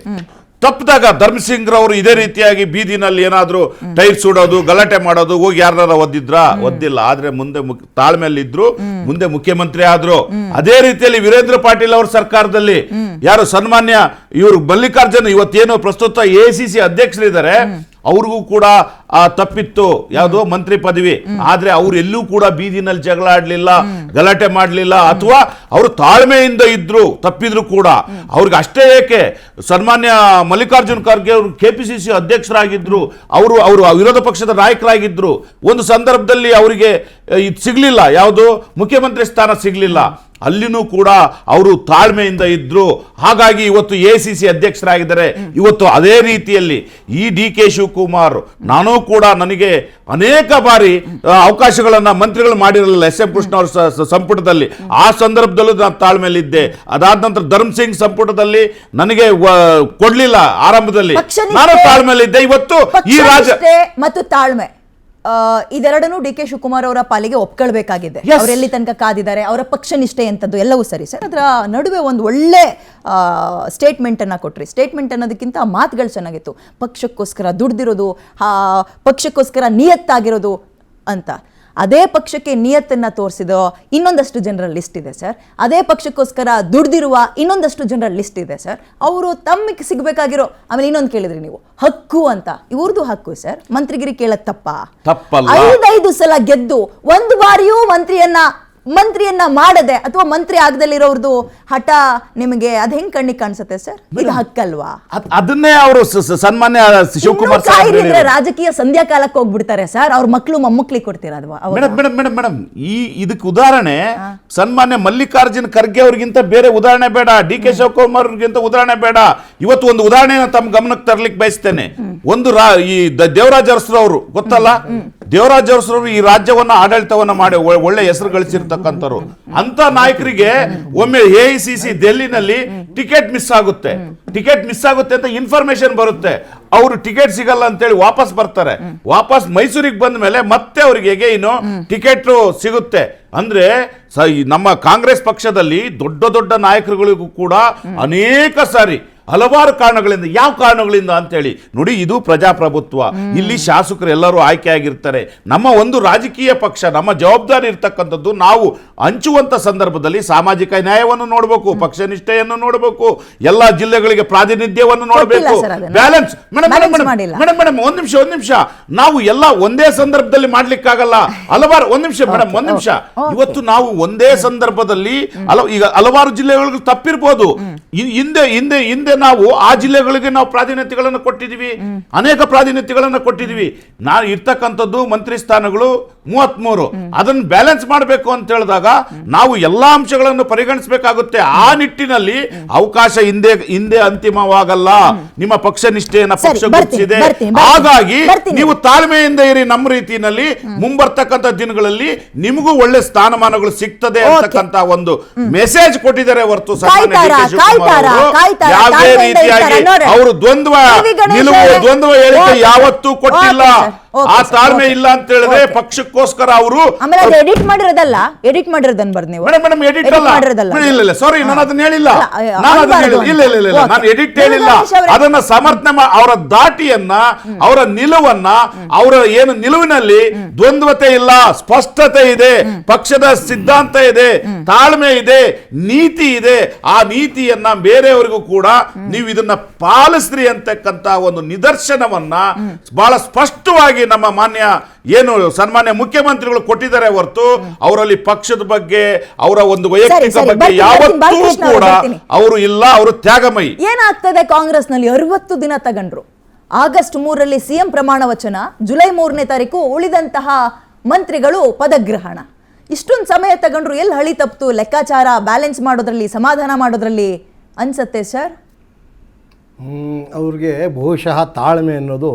ತಪ್ಪಿದಾಗ ಧರ್ಮಸಿಂಗ್ ರವರು ಇದೇ ರೀತಿಯಾಗಿ ಬೀದಿನಲ್ಲಿ ಏನಾದ್ರು ಟೈರ್ ಸುಡೋದು, ಗಲಾಟೆ ಮಾಡೋದು, ಹೋಗಿ ಯಾರ ಒದ್ದಿಲ್ಲ. ಆದ್ರೆ ಮುಂದೆ ತಾಳ್ಮೆಯಲ್ಲಿದ್ರು, ಮುಂದೆ ಮುಖ್ಯಮಂತ್ರಿ ಆದ್ರು. ಅದೇ ರೀತಿಯಲ್ಲಿ ವೀರೇಂದ್ರ ಪಾಟೀಲ್ ಅವರ ಸರ್ಕಾರದಲ್ಲಿ ಯಾರು ಸನ್ಮಾನ್ಯ ಇವರು ಮಲ್ಲಿಕಾರ್ಜುನ್ ಇವತ್ತೇನು ಪ್ರಸ್ತುತ AICC ಅಧ್ಯಕ್ಷರಿದ್ದಾರೆ, ಅವ್ರಿಗೂ ಕೂಡ ತಪ್ಪಿತ್ತು ಯಾವುದು ಮಂತ್ರಿ ಪದವಿ. ಆದ್ರೆ ಅವ್ರು ಎಲ್ಲೂ ಕೂಡ ಬೀದಿನಲ್ಲಿ ಜಗಳ ಆಡ್ಲಿಲ್ಲ, ಗಲಾಟೆ ಮಾಡಲಿಲ್ಲ, ಅಥವಾ ಅವರು ತಾಳ್ಮೆಯಿಂದ ಇದ್ರು. ತಪ್ಪಿದ್ರು ಕೂಡ ಅವ್ರಿಗೆ ಅಷ್ಟೇ ಏಕೆ, ಸನ್ಮಾನ್ಯ ಮಲ್ಲಿಕಾರ್ಜುನ್ ಖರ್ಗೆ ಅವರು KPCC ಅಧ್ಯಕ್ಷರಾಗಿದ್ರು, ಅವರು ವಿರೋಧ ಪಕ್ಷದ ನಾಯಕರಾಗಿದ್ರು. ಒಂದು ಸಂದರ್ಭದಲ್ಲಿ ಅವರಿಗೆ ಇದು ಸಿಗ್ಲಿಲ್ಲ, ಯಾವುದು ಮುಖ್ಯಮಂತ್ರಿ ಸ್ಥಾನ ಸಿಗ್ಲಿಲ್ಲ, ಅಲ್ಲಿನೂ ಕೂಡ ಅವರು ತಾಳ್ಮೆಯಿಂದ ಇದ್ರು. ಹಾಗಾಗಿ ಇವತ್ತು AICC ಅಧ್ಯಕ್ಷರಾಗಿದ್ದಾರೆ. ಇವತ್ತು ಅದೇ ರೀತಿಯಲ್ಲಿ ಈ DK ಶಿವಕುಮಾರ್, ನಾನು ಕೂಡ ನನಗೆ ಅನೇಕ ಬಾರಿ ಅವಕಾಶಗಳನ್ನ ಮಂತ್ರಿಗಳು ಮಾಡಿರಲಿಲ್ಲ SM ಕೃಷ್ಣ ಅವರ ಸಂಪುಟದಲ್ಲಿ. ಆ ಸಂದರ್ಭದಲ್ಲೂ ನಾನು ತಾಳ್ಮೆಯಲ್ಲಿದ್ದೆ. ಅದಾದ ನಂತರ ಧರ್ಮಸಿಂಗ್ ಸಂಪುಟದಲ್ಲಿ ನನಗೆ ಕೊಡ್ಲಿಲ್ಲ ಆರಂಭದಲ್ಲಿ, ನಾನು ತಾಳ್ಮೆಯಲ್ಲಿದ್ದೆ. ಇವತ್ತು ಈ ರಾಜ್ಯ ಮತ್ತು ತಾಳ್ಮೆ ಇದೆರಡನ್ನು DK ಶಿವಕುಮಾರ್ ಅವರ ಪಾಲಿಗೆ ಒಪ್ಕೊಳ್ಬೇಕಾಗಿದೆ. ಅವರೆಲ್ಲಿ ತನಕ ಕಾದಿದ್ದಾರೆ, ಅವರ ಪಕ್ಷ ನಿಷ್ಠೆ ಎಂತದ್ದು ಎಲ್ಲವೂ ಸರಿ ಸರ್. ಅದರ ನಡುವೆ ಒಂದು ಒಳ್ಳೆ ಸ್ಟೇಟ್ಮೆಂಟ್ ಅನ್ನ ಕೊಟ್ರಿ. ಸ್ಟೇಟ್ಮೆಂಟ್ ಅನ್ನೋದಕ್ಕಿಂತ ಮಾತುಗಳು ಚೆನ್ನಾಗಿತ್ತು. ಪಕ್ಷಕ್ಕೋಸ್ಕರ ದುಡ್ದಿರೋದು, ಪಕ್ಷಕ್ಕೋಸ್ಕರ ನಿಯತ್ತಾಗಿರೋದು ಅಂತ. ಅದೇ ಪಕ್ಷಕ್ಕೆ ನಿಯತ್ತನ್ನ ತೋರಿಸಿದ ಇನ್ನೊಂದಷ್ಟು ಜನರ ಲಿಸ್ಟ್ ಇದೆ ಸರ್. ಅದೇ ಪಕ್ಷಕ್ಕೋಸ್ಕರ ದುಡ್ದಿರುವ ಇನ್ನೊಂದಷ್ಟು ಜನರ ಲಿಸ್ಟ್ ಇದೆ ಸರ್. ಅವರು ತಮಗೆ ಸಿಗಬೇಕಾಗಿರೋ, ಆಮೇಲೆ ಇನ್ನೊಂದು ಕೇಳಿದ್ರಿ ನೀವು, ಹಕ್ಕು ಅಂತ. ಇವ್ರದ್ದು ಹಕ್ಕು ಸರ್, ಮಂತ್ರಿಗಿರಿ ಕೇಳದ್ ತಪ್ಪಲ್ಲ. 5 ಸಲ ಗೆದ್ದು ಒಂದು ಬಾರಿಯೂ ಮಂತ್ರಿಯನ್ನ ಮಾಡದೆ ಅಥವಾ ಮಂತ್ರಿ ಆಗದಲ್ಲಿರೋರ್ದು ಹಠ ನಿಮಗೆ ಅದ್ ಹೆಂಗ್ ಕಣ್ಣಿಗೆ ಕಾಣಿಸುತ್ತೆ ಸರ್? ಇದು ಹಕ್ಕಲ್ವಾ? ಅದನ್ನೇ ಅವರು ಸನ್ಮಾನ್ಯ ಶಿವಕುಮಾರ್ ರಾಜಕೀಯ ಸಂಧ್ಯಾ ಕಾಲಕ್ಕೆ ಹೋಗ್ಬಿಡ್ತಾರೆ ಸರ್. ಅವ್ರ ಮಕ್ಕಳು ಮೊಮ್ಮಕ್ಳಿಗೆ ಕೊಡ್ತೀರಾ? ಮೇಡಮ್ ಇದಕ್ಕೆ ಉದಾಹರಣೆ ಸನ್ಮಾನ್ಯ ಮಲ್ಲಿಕಾರ್ಜುನ್ ಖರ್ಗೆ ಅವ್ರಿಗಿಂತ ಬೇರೆ ಉದಾಹರಣೆ ಬೇಡ, DK ಶಿವಕುಮಾರ್ ಅವ್ರಿಗಿಂತ ಉದಾಹರಣೆ ಬೇಡ. ಇವತ್ತು ಒಂದು ಉದಾಹರಣೆನ ತಮ್ಮ ಗಮನಕ್ಕೆ ತರ್ಲಿಕ್ಕೆ ಬಯಸ್ತೇನೆ. ಒಂದು ಈ ದೇವರಾಜ ಅರಸರವರು ಗೊತ್ತಲ್ಲ, ದೇವರಾಜ ಅರಸರವರು ಈ ರಾಜ್ಯವನ್ನ ಆಡಳಿತವನ್ನ ಮಾಡಿ ಒಳ್ಳೆ ಹೆಸರು ಗಳಿಸಿರ್ತಕ್ಕಂಥವ್ರು. ಅಂತ ನಾಯಕರಿಗೆ ಒಮ್ಮೆ AICC ಡೆಲ್ಲಿನಲ್ಲಿ ಟಿಕೆಟ್ ಮಿಸ್ ಆಗುತ್ತೆ ಅಂತ ಇನ್ಫಾರ್ಮೇಶನ್ ಬರುತ್ತೆ. ಅವರು ಟಿಕೆಟ್ ಸಿಗಲ್ಲ ಅಂತೇಳಿ ವಾಪಸ್ ಬರ್ತಾರೆ. ವಾಪಸ್ ಮೈಸೂರಿಗೆ ಬಂದ ಮೇಲೆ ಮತ್ತೆ ಅವರಿಗೆ ಏನು ಟಿಕೆಟ್ ಸಿಗುತ್ತೆ. ಅಂದ್ರೆ ನಮ್ಮ ಕಾಂಗ್ರೆಸ್ ಪಕ್ಷದಲ್ಲಿ ದೊಡ್ಡ ನಾಯಕರುಗಳಿಗೂ ಕೂಡ ಅನೇಕ ಸಾರಿ ಹಲವಾರು ಕಾರಣಗಳಿಂದ, ಯಾವ ಕಾರಣಗಳಿಂದ ಅಂತೇಳಿ ನೋಡಿ, ಇದು ಪ್ರಜಾಪ್ರಭುತ್ವ. ಇಲ್ಲಿ ಶಾಸಕರು ಎಲ್ಲರೂ ಆಯ್ಕೆಯಾಗಿರ್ತಾರೆ. ನಮ್ಮ ಒಂದು ರಾಜಕೀಯ ಪಕ್ಷ, ನಮ್ಮ ಜವಾಬ್ದಾರಿ ಇರ್ತಕ್ಕಂಥದ್ದು ನಾವು ಹಂಚುವಂತ ಸಂದರ್ಭದಲ್ಲಿ ಸಾಮಾಜಿಕ ನ್ಯಾಯವನ್ನು ನೋಡಬೇಕು, ಪಕ್ಷ ನಿಷ್ಠೆಯನ್ನು ನೋಡಬೇಕು, ಎಲ್ಲಾ ಜಿಲ್ಲೆಗಳಿಗೆ ಪ್ರಾತಿನಿಧ್ಯವನ್ನು ನೋಡಬೇಕು, ಬ್ಯಾಲೆನ್ಸ್. ಮೇಡಮ್ ಒಂದ್ ನಿಮಿಷ, ನಾವು ಎಲ್ಲ ಒಂದೇ ಸಂದರ್ಭದಲ್ಲಿ ಮಾಡ್ಲಿಕ್ಕಾಗಲ್ಲ. ಹಲವಾರು ಒಂದ್ ನಿಮಿಷ ಇವತ್ತು ನಾವು ಒಂದೇ ಸಂದರ್ಭದಲ್ಲಿ ಈಗ ಹಲವಾರು ಜಿಲ್ಲೆಗಳಿಗೆ ತಪ್ಪಿರ್ಬೋದು. ಹಿಂದೆ ನಾವು ಆ ಜಿಲ್ಲೆಗಳಿಗೆ ನಾವು ಪ್ರಾತಿನಿಧ್ಯಗಳನ್ನು ಕೊಟ್ಟಿದ್ದೀವಿ, ಅನೇಕ ಪ್ರಾತಿನಿಧ್ಯಗಳನ್ನು ಕೊಟ್ಟಿದ್ದೀವಿ. ನಾನು ಇರ್ತಕ್ಕಂಥದ್ದು ಮಂತ್ರಿ ಸ್ಥಾನಗಳು 33. ಅದನ್ನ ಬ್ಯಾಲೆನ್ಸ್ ಮಾಡಬೇಕು ಅಂತ ಹೇಳಿದಾಗ ನಾವು ಎಲ್ಲಾ ಅಂಶಗಳನ್ನು ಪರಿಗಣಿಸಬೇಕಾಗುತ್ತೆ. ಆ ನಿಟ್ಟಿನಲ್ಲಿ ಅವಕಾಶ ಹಿಂದೆ ಅಂತಿಮವಾಗಲ್ಲ. ನಿಮ್ಮ ಪಕ್ಷ ನಿಷ್ಠೆಯನ್ನ ಸರಿ, ಪಕ್ಷ ಬರ್ತೀನಿ, ಗುರುತಿಸಿದೆ. ಬರ್ತೀನಿ. ಹಾಗಾಗಿ ಬರ್ತೀನಿ. ನೀವು ತಾಳ್ಮೆಯಿಂದ ಇರಿ. ನಮ್ಮ ರೀತಿಯಲ್ಲಿ ಮುಂಬರ್ತಕ್ಕಂಥ ದಿನಗಳಲ್ಲಿ ನಿಮಗೂ ಒಳ್ಳೆ ಸ್ಥಾನಮಾನಗಳು ಸಿಗ್ತದೆ ಅಂತಕ್ಕಂತ ಒಂದು ಮೆಸೇಜ್ ಕೊಟ್ಟಿದ್ದಾರೆ ಹೊರತು ಯಾವುದೇ ರೀತಿಯಾಗಿ ಅವರು ದ್ವಂದ್ವ ಹೇಳಿಕೆ ಯಾವತ್ತೂ ಕೊಟ್ಟಿಲ್ಲ. ಆ ತಾಳ್ಮೆ ಇಲ್ಲ ಅಂತ ಹೇಳಿದ್ರೆ ಪಕ್ಷಕ್ಕೋಸ್ಕರ ಅವರು ಆಮೇಲೆ ಅದು ಎಡಿಟ್ ಮಾಡಿರೋದಲ್ಲ, ಎಡಿಟ್ ಮಾಡಿರೋದನ್ನ ಬರ್ದು ನೀವು ಮೇಡಮ್ ಎಡಿಟ್ ಇಲ್ಲ ಸಾರಿ, ನಾನು ಅದನ್ನ ಹೇಳಿಲ್ಲ. ನಾನು ಎಡಿಟ್ ಹೇಳಿಲ್ಲ. ಅದನ್ನ ಸಮರ್ಥನೆ ಅವರ ದಾಟಿಯನ್ನ, ಅವರ ನಿಲುವನ್ನ, ಅವರ ಏನು ನಿಲುವಿನಲ್ಲಿ ದ್ವಂದ್ವತೆ ಇಲ್ಲ, ಸ್ಪಷ್ಟತೆ ಇದೆ, ಪಕ್ಷದ ಸಿದ್ಧಾಂತ ಇದೆ, ತಾಳ್ಮೆ ಇದೆ, ನೀತಿ ಇದೆ. ಆ ನೀತಿಯನ್ನ ಬೇರೆಯವರಿಗೂ ಕೂಡ ನೀವು ಇದನ್ನ ಪಾಲಿಸ್ರಿ ಅಂತಕ್ಕಂತ ಒಂದು ನಿದರ್ಶನವನ್ನ ಬಹಳ ಸ್ಪಷ್ಟವಾಗಿ ನಮ್ಮ ಮಾನ್ಯ ಸನ್ಮಾನ್ಯ ಮುಖ್ಯಮಂತ್ರಿಗಳು ಕೊಟ್ಟಿದ್ದಾರೆ ಹೊರತು ಅವರಲ್ಲಿ ಪಕ್ಷದ ಬಗ್ಗೆ, ಅವರ ಒಂದು ವೈಯಕ್ತಿಕ ಬಗ್ಗೆ ಯಾವತ್ತೂ ಕೂಡ ಅವರು ಇಲ್ಲ. ಅವರು ತ್ಯಾಗಮಯಿ. ಏನಾಗ್ತದೆ ಕಾಂಗ್ರೆಸ್ ನಲ್ಲಿ 60 ದಿನ ತಗೊಂಡ್ರು. ಆಗಸ್ಟ್ 3ರಲ್ಲಿ ಸಿಎಂ ಪ್ರಮಾಣ ವಚನ, ಜುಲೈ 3ನೇ ತಾರೀಕು ಉಳಿದಂತಹ ಮಂತ್ರಿಗಳು ಪದಗ್ರಹಣ. ಇಷ್ಟೊಂದು ಸಮಯ ತಗೊಂಡ್ರು. ಎಲ್ಲಿ ಹಳಿ ತಪ್ಪಿತು? ಲೆಕ್ಕಾಚಾರ ಬ್ಯಾಲೆನ್ಸ್ ಮಾಡೋದ್ರಲ್ಲಿ, ಸಮಾಧಾನ ಮಾಡೋದ್ರಲ್ಲಿ ಅನ್ಸತ್ತೆ ಸರ್. ಅವ್ರಿಗೆ ಬಹುಶಃ ತಾಳ್ಮೆ ಅನ್ನೋದು,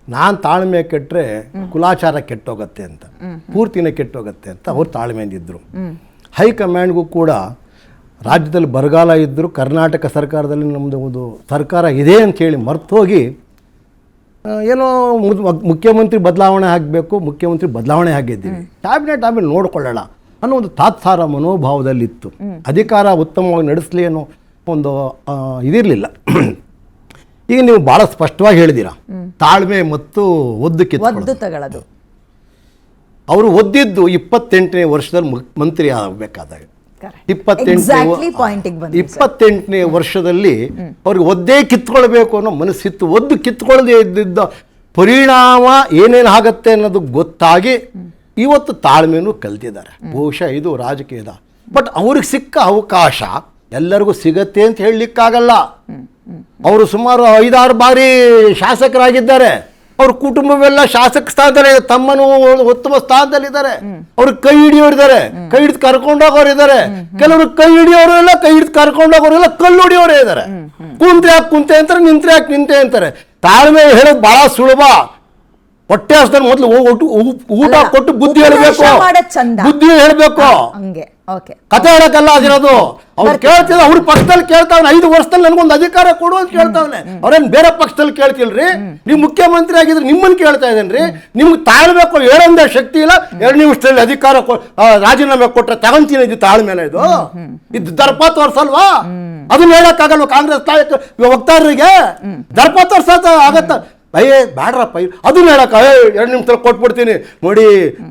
ನಾನು ತಾಳ್ಮೆ ಕೆಟ್ಟರೆ ಕುಲಾಚಾರ ಕೆಟ್ಟೋಗತ್ತೆ ಅಂತ, ಪೂರ್ತಿನೇ ಕೆಟ್ಟೋಗತ್ತೆ ಅಂತ ಅವ್ರು ತಾಳ್ಮೆಯಿಂದಿದ್ದರು. ಹೈಕಮಾಂಡ್ಗೂ ಕೂಡ ರಾಜ್ಯದಲ್ಲಿ ಬರಗಾಲ ಇದ್ದರು, ಕರ್ನಾಟಕ ಸರ್ಕಾರದಲ್ಲಿ ನಮ್ಮದು ಒಂದು ಸರ್ಕಾರ ಇದೆ ಅಂಥೇಳಿ ಮರ್ತೋಗಿ ಏನೋ ಮುಖ್ಯಮಂತ್ರಿ ಬದಲಾವಣೆ ಆಗಬೇಕು, ಮುಖ್ಯಮಂತ್ರಿ ಬದಲಾವಣೆ ಆಗಿದ್ದೀವಿ, ಕ್ಯಾಬಿನೆಟ್ ಆಮೇಲೆ ನೋಡ್ಕೊಳ್ಳೋಣ ಅನ್ನೋ ಒಂದು ತಾತ್ಸಾರ ಮನೋಭಾವದಲ್ಲಿತ್ತು. ಅಧಿಕಾರ ಉತ್ತಮವಾಗಿ ನಡೆಸಲಿ ಅನ್ನೋ ಒಂದು ಇದಿರಲಿಲ್ಲ. ಈಗ ನೀವು ಭಾಳ ಸ್ಪಷ್ಟವಾಗಿ ಹೇಳಿದ್ದೀರಾ, ತಾಳ್ಮೆ ಮತ್ತು ಒದ್ದು ತಗೊಳ್ಳೋದು. ಅವರು ಒದ್ದಿದ್ದು 28ನೇ ವರ್ಷದಲ್ಲಿ ಮಂತ್ರಿ ಆಗಬೇಕಾದಾಗ, 28ನೇ ವರ್ಷದಲ್ಲಿ ಅವ್ರಿಗೆ ಒದ್ದೇ ಕಿತ್ಕೊಳ್ಬೇಕು ಅನ್ನೋ ಮನಸ್ಸಿತ್ತು. ಒದ್ದು ಕಿತ್ಕೊಳ್ಳದೆ ಇದ್ದಿದ್ದ ಪರಿಣಾಮ ಏನೇನು ಆಗತ್ತೆ ಅನ್ನೋದು ಗೊತ್ತಾಗಿ ಇವತ್ತು ತಾಳ್ಮೆನೂ ಕಲ್ತಿದ್ದಾರೆ. ಬಹುಶಃ ಇದು ರಾಜಕೀಯದ. ಬಟ್ ಅವ್ರಿಗೆ ಸಿಕ್ಕ ಅವಕಾಶ ಎಲ್ಲರಿಗೂ ಸಿಗತ್ತೆ ಅಂತ ಹೇಳಲಿಕ್ಕಾಗಲ್ಲ. ಅವರು ಸುಮಾರು 5-6 ಬಾರಿ ಶಾಸಕರಾಗಿದ್ದಾರೆ. ಅವ್ರ ಕುಟುಂಬವೆಲ್ಲ ಶಾಸಕ ಸ್ಥಾನದಲ್ಲಿ, ತಮ್ಮನು ಉತ್ತಮ ಸ್ಥಾನದಲ್ಲಿದ್ದಾರೆ. ಅವ್ರು ಕೈ ಹಿಡಿಯೋರಿದ್ದಾರೆ, ಕೈ ಹಿಡಿದು ಕರ್ಕೊಂಡೋಗೋರು ಇದ್ದಾರೆ. ಕೆಲವರು ಕೈ ಹಿಡಿಯೋರು ಇಲ್ಲ, ಕೈ ಹಿಡಿದು ಕರ್ಕೊಂಡೋಗೋರು ಇಲ್ಲ, ಕಲ್ಲು ಹೊಡಿಯೋರೇ ಇದ್ದಾರೆ. ಕುಂತ್ರೆ ಯಾಕೆ ಕುಂತೆ ಅಂತಾರೆ, ನಿಂತ್ರೆ ಯಾಕೆ ನಿಂತೆ ಅಂತಾರೆ. ತಾಳ್ಮೆ ಹೇಳೋದು ಬಹಳ ಸುಲಭ. ಹೊಟ್ಟೆ ಹಸ್ತಾನೆ ಮೊದಲು ಊಟ ಕೊಟ್ಟು ಬುದ್ಧಿ ಹೇಳಬೇಕು, ಬುದ್ಧಿ ಹೇಳಬೇಕು, ಕತೆ ಹೇಳಕ್ಕಲ್ಲ ಆಗಿರೋದು. ಅವ್ರು ಕೇಳ್ತಿದ್ರು, ಅವ್ರ ಪಕ್ಷದಲ್ಲಿ ಕೇಳ್ತಾವನೆ, 5 ವರ್ಷದಲ್ಲಿ ನನಗೊಂದು ಅಧಿಕಾರ ಕೊಡು ಅಂತ ಕೇಳ್ತಾವನೆ. ಅವ್ರೇನು ಬೇರೆ ಪಕ್ಷದಲ್ಲಿ ಕೇಳ್ತಿಲ್ರಿ. ನೀವು ಮುಖ್ಯಮಂತ್ರಿ ಆಗಿದ್ರೆ ನಿಮ್ಮನ್ನು ಕೇಳ್ತಾ ಇದ್ದೇನ್ರಿ. ನಿಮ್ಗೆ ತಾಳ್ಬೇಕು, ಹೇಳಂದ ಶಕ್ತಿ ಇಲ್ಲ. 2 ನಿಮಿಷದಲ್ಲಿ ಅಧಿಕಾರ ರಾಜೀನಾಮೆ ಕೊಟ್ರೆ ತಗೊಂತೀನಿ. ಇದು ತಾಳ್ಮೆನ? ಇದು ದರ್ಪ ತೋರ್ಸಲ್ವಾ? ಅದನ್ನ ಹೇಳಕ್ಕಾಗಲ್ವ ಕಾಂಗ್ರೆಸ್ ವಕ್ತಾರರಿಗೆ? ದರ್ಪ ತೋರ್ಸ ಆಗತ್ತ? ಬ್ಯಾಡ್ರಪ್ಪ, ಅದನ್ನ ಹೇಳಕ್ಕ 2 ನಿಮಿಷದಲ್ಲಿ ಕೊಟ್ಬಿಡ್ತೀನಿ. ನೋಡಿ,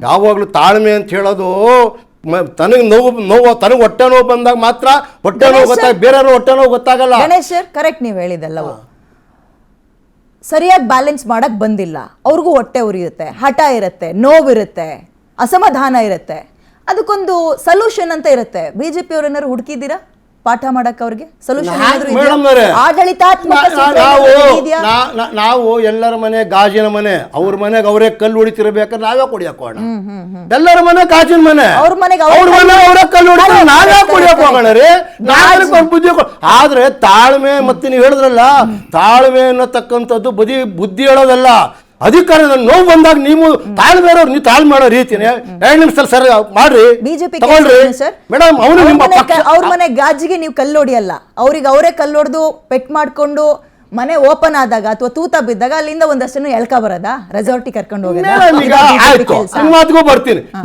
ಯಾವಾಗಲೂ ತಾಳ್ಮೆ ಅಂತ ಹೇಳೋದು ತನಗೆ ನೋವು ತನಗೆ ಹೊಟ್ಟೆ ನೋವು ಬಂದಾಗ ಮಾತ್ರ ಹೊಟ್ಟೆ ನೋವು ಗೊತ್ತಾಗ, ಬೇರೆಯವ್ರ ಹೊಟ್ಟೆ ನೋವು ಗೊತ್ತಾಗಲ್ಲ. ಗಣೇಶ್ ಸರ್, ಕರೆಕ್ಟ್ ನೀವು ಹೇಳಿದೆಲ್ಲವೂ. ಸರಿಯಾಗಿ ಬ್ಯಾಲೆನ್ಸ್ ಮಾಡಕ್ ಬಂದಿಲ್ಲ. ಅವ್ರಿಗೂ ಹೊಟ್ಟೆ ಉರಿಯುತ್ತೆ, ಹಠ ಇರುತ್ತೆ, ನೋವಿರುತ್ತೆ, ಅಸಮಾಧಾನ ಇರುತ್ತೆ. ಅದಕ್ಕೊಂದು ಸೊಲ್ಯೂಷನ್ ಅಂತ ಇರುತ್ತೆ. ಬಿಜೆಪಿ ಅವ್ರನ್ನಾರು ಹುಡುಕಿದ್ದೀರಾ ಪಾಠ ಮಾಡಕ್? ಅವ್ರಿಗೆ ಸೊಲ್ಯೂಷನ್ ನಾವು ಎಲ್ಲರ ಮನೆ ಗಾಜಿನ ಮನೆ, ಅವ್ರ ಮನೆಗೆ ಅವರೇ ಕಲ್ಲು ಹೊಡಿತಿರ್ಬೇಕಾದ್ರೆ ನಾವೇ ಕುಡಿಯಕ್ ಹೋಗೋಣ? ಎಲ್ಲರ ಮನೆ ಗಾಜಿನ ಮನೆ, ಅವ್ರ ಮನೆ ಅವರೇ ಕಲ್ಲು ಹೊಡಿತಾರೆ, ನಾವೇ ಕುಡಿಯಕ್ ಹೋಗೋಣ ರೀ? ಬುದ್ಧಿ. ಆದ್ರೆ ತಾಳ್ಮೆ, ಮತ್ತೆ ನೀವು ಹೇಳಿದ್ರಲ್ಲ, ತಾಳ್ಮೆ ಅನ್ನತಕ್ಕಂಥದ್ದು ಬುದ್ಧಿ ಹೇಳೋದಲ್ಲ. ಅಧಿಕಾರ ನೋವು ಬಂದಾಗ ನೀವು ತಾಳ್ಮೆ ನೀವು ತಾಳ್ಮೆ ಮಾಡೋ ರೀತಿನೇ 2 ನಿಮಿಷದಲ್ಲಿ ಸರ್ ಮಾಡ್ರಿ, ತಗೊಳ್ರಿ ಮೇಡಮ್. ಅವನು ಅವ್ರ ಮನೆ ಗಾಜಿಗೆ ನೀವು ಕಲ್ಲೊಡಿಯಲ್ಲ, ಅವ್ರಿಗೆ ಅವರೇ ಕಲ್ಲೊಡ್ದು ಪೆಟ್ ಮಾಡ್ಕೊಂಡು ಮನೆ ಓಪನ್ ಆದಾಗ ಅಥವಾ ತೂತ ಬಿದ್ದಾಗ ಅಲ್ಲಿಂದ ಒಂದಷ್ಟನ್ನು ಎಳ್ಕ ಬರೋದಾ? ರೆಸಾರ್ಟಿಗೆ ಕರ್ಕೊಂಡು ಹೋಗೋದು?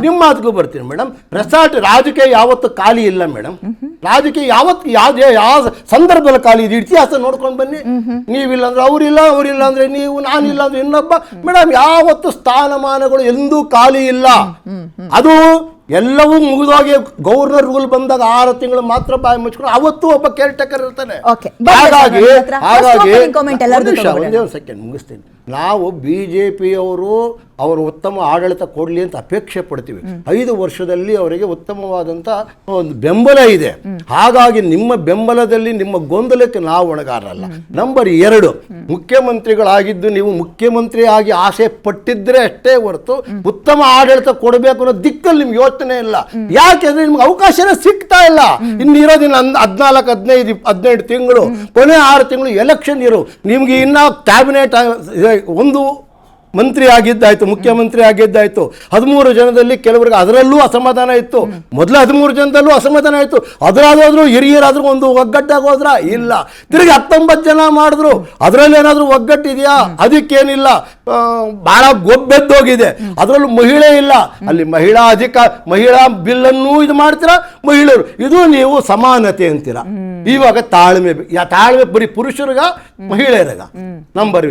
ನಿಮ್ಮ ಮಾತಿಗೂ ಬರ್ತೀನಿ ಮೇಡಮ್. ರೆಸಾರ್ಟ್ ರಾಜಕೀಯ ಯಾವತ್ತು ಖಾಲಿ ಇಲ್ಲ ಮೇಡಮ್. ರಾಜಕೀಯ ಯಾವತ್ತು ಯಾವ ಸಂದರ್ಭದಲ್ಲಿ ಖಾಲಿ ಇದೆ? ಇತಿಹಾಸ ನೋಡ್ಕೊಂಡು ಬನ್ನಿ. ನೀವಿಲ್ಲ ಅಂದ್ರೆ ಅವರಿಲ್ಲ, ಅವರಿಲ್ಲ ಅಂದ್ರೆ ನೀವು, ನಾನಿಲ್ಲ ಅಂದ್ರೆ ಇನ್ನೊಬ್ಬ. ಮೇಡಮ್, ಯಾವತ್ತು ಸ್ಥಾನಮಾನಗಳು ಎಂದೂ ಖಾಲಿ ಇಲ್ಲ. ಅದು ಎಲ್ಲವೂ ಮುಗಿದೋಗಿ ಗವರ್ನರ್ ರೂಲ್ ಬಂದಾಗ 6 ತಿಂಗಳು ಮಾತ್ರ ಬಾಯಿ ಮುಚ್ಕೊಂಡು ಅವತ್ತು ಒಬ್ಬ ಕೇರ್ ಟೇಕರ್ ಇರ್ತಾನೆ. Okay. ಬನ್ನಿ ಸರ್, ಹಾಗಾಗಿ ನನ್ನ ಹತ್ರ first ಹಾಗಾಗಿ opening comment ಎಲ್ಲರದ್ದು ತಗೊಳ್ಳಿ. ಒಂದೇ ಒಂದು ಸೆಕೆಂಡ್ ಮುಗಿಸ್ತೀನಿ. ನಾವು BJPಯವರು ಅವರು ಉತ್ತಮ ಆಡಳಿತ ಕೊಡಲಿ ಅಂತ ಅಪೇಕ್ಷೆ ಪಡ್ತೀವಿ. 5 ವರ್ಷದಲ್ಲಿ ಅವರಿಗೆ ಉತ್ತಮವಾದಂಥ ಒಂದು ಬೆಂಬಲ ಇದೆ. ಹಾಗಾಗಿ ನಿಮ್ಮ ಬೆಂಬಲದಲ್ಲಿ ನಿಮ್ಮ ಗೊಂದಲಕ್ಕೆ ನಾವು ಒಣಗಾರಲ್ಲ. ನಂಬರ್ 2, ಮುಖ್ಯಮಂತ್ರಿಗಳಾಗಿದ್ದು ನೀವು ಮುಖ್ಯಮಂತ್ರಿ ಆಗಿ ಆಸೆ ಪಟ್ಟಿದ್ರೆ ಅಷ್ಟೇ ಹೊರತು ಉತ್ತಮ ಆಡಳಿತ ಕೊಡಬೇಕು ಅನ್ನೋ ದಿಕ್ಕಲ್ಲಿ ನಿಮ್ಗೆ ಯೋಚನೆ ಇಲ್ಲ. ಯಾಕೆಂದ್ರೆ ನಿಮ್ಗೆ ಅವಕಾಶನೇ ಸಿಗ್ತಾ ಇಲ್ಲ. ಇನ್ನಿರೋದಿನ 14, 15, 17 ತಿಂಗಳು, ಕೊನೆ 6 ತಿಂಗಳು ಎಲೆಕ್ಷನ್ ಇರು. ನಿಮ್ಗೆ ಇನ್ನ ಕ್ಯಾಬಿನೆಟ್ ಒಂದು ಮಂತ್ರಿ ಆಗಿದ್ದಾಯ್ತು, ಮುಖ್ಯಮಂತ್ರಿ ಆಗಿದ್ದಾಯ್ತು. 13 ಜನದಲ್ಲಿ ಕೆಲವರಿಗೆ ಅದರಲ್ಲೂ ಅಸಮಾಧಾನ ಇತ್ತು. ಮೊದಲು 13 ಜನದಲ್ಲೂ ಅಸಮಾಧಾನ ಇತ್ತು. ಅದರಾದ್ರೂ ಹಿರಿಯರಾದ್ರೂ ಒಂದು ಒಗ್ಗಟ್ಟಾಗೋದ್ರ ಇಲ್ಲ. ತಿರುಗಿ 19 ಜನ ಮಾಡಿದ್ರು. ಅದರಲ್ಲಿ ಏನಾದ್ರೂ ಒಗ್ಗಟ್ಟಿದೆಯಾ? ಅದಕ್ಕೇನಿಲ್ಲ. ಬಹಳ ಗೊಬ್ಬೆದ್ದೋಗಿದೆ. ಅದರಲ್ಲೂ ಮಹಿಳೆ ಇಲ್ಲ. ಅಲ್ಲಿ ಮಹಿಳಾ ಬಿಲ್ಲನ್ನು ಇದು ಮಾಡ್ತೀರಾ ಮಹಿಳೆಯರು. ಇದು ನೀವು ಸಮಾನತೆ ಅಂತೀರಾ. ಇವಾಗ ತಾಳ್ಮೆ ಬರೀ ಪುರುಷರಿಗ ಮಹಿಳೆಯರಿಗ. ನಂಬರ್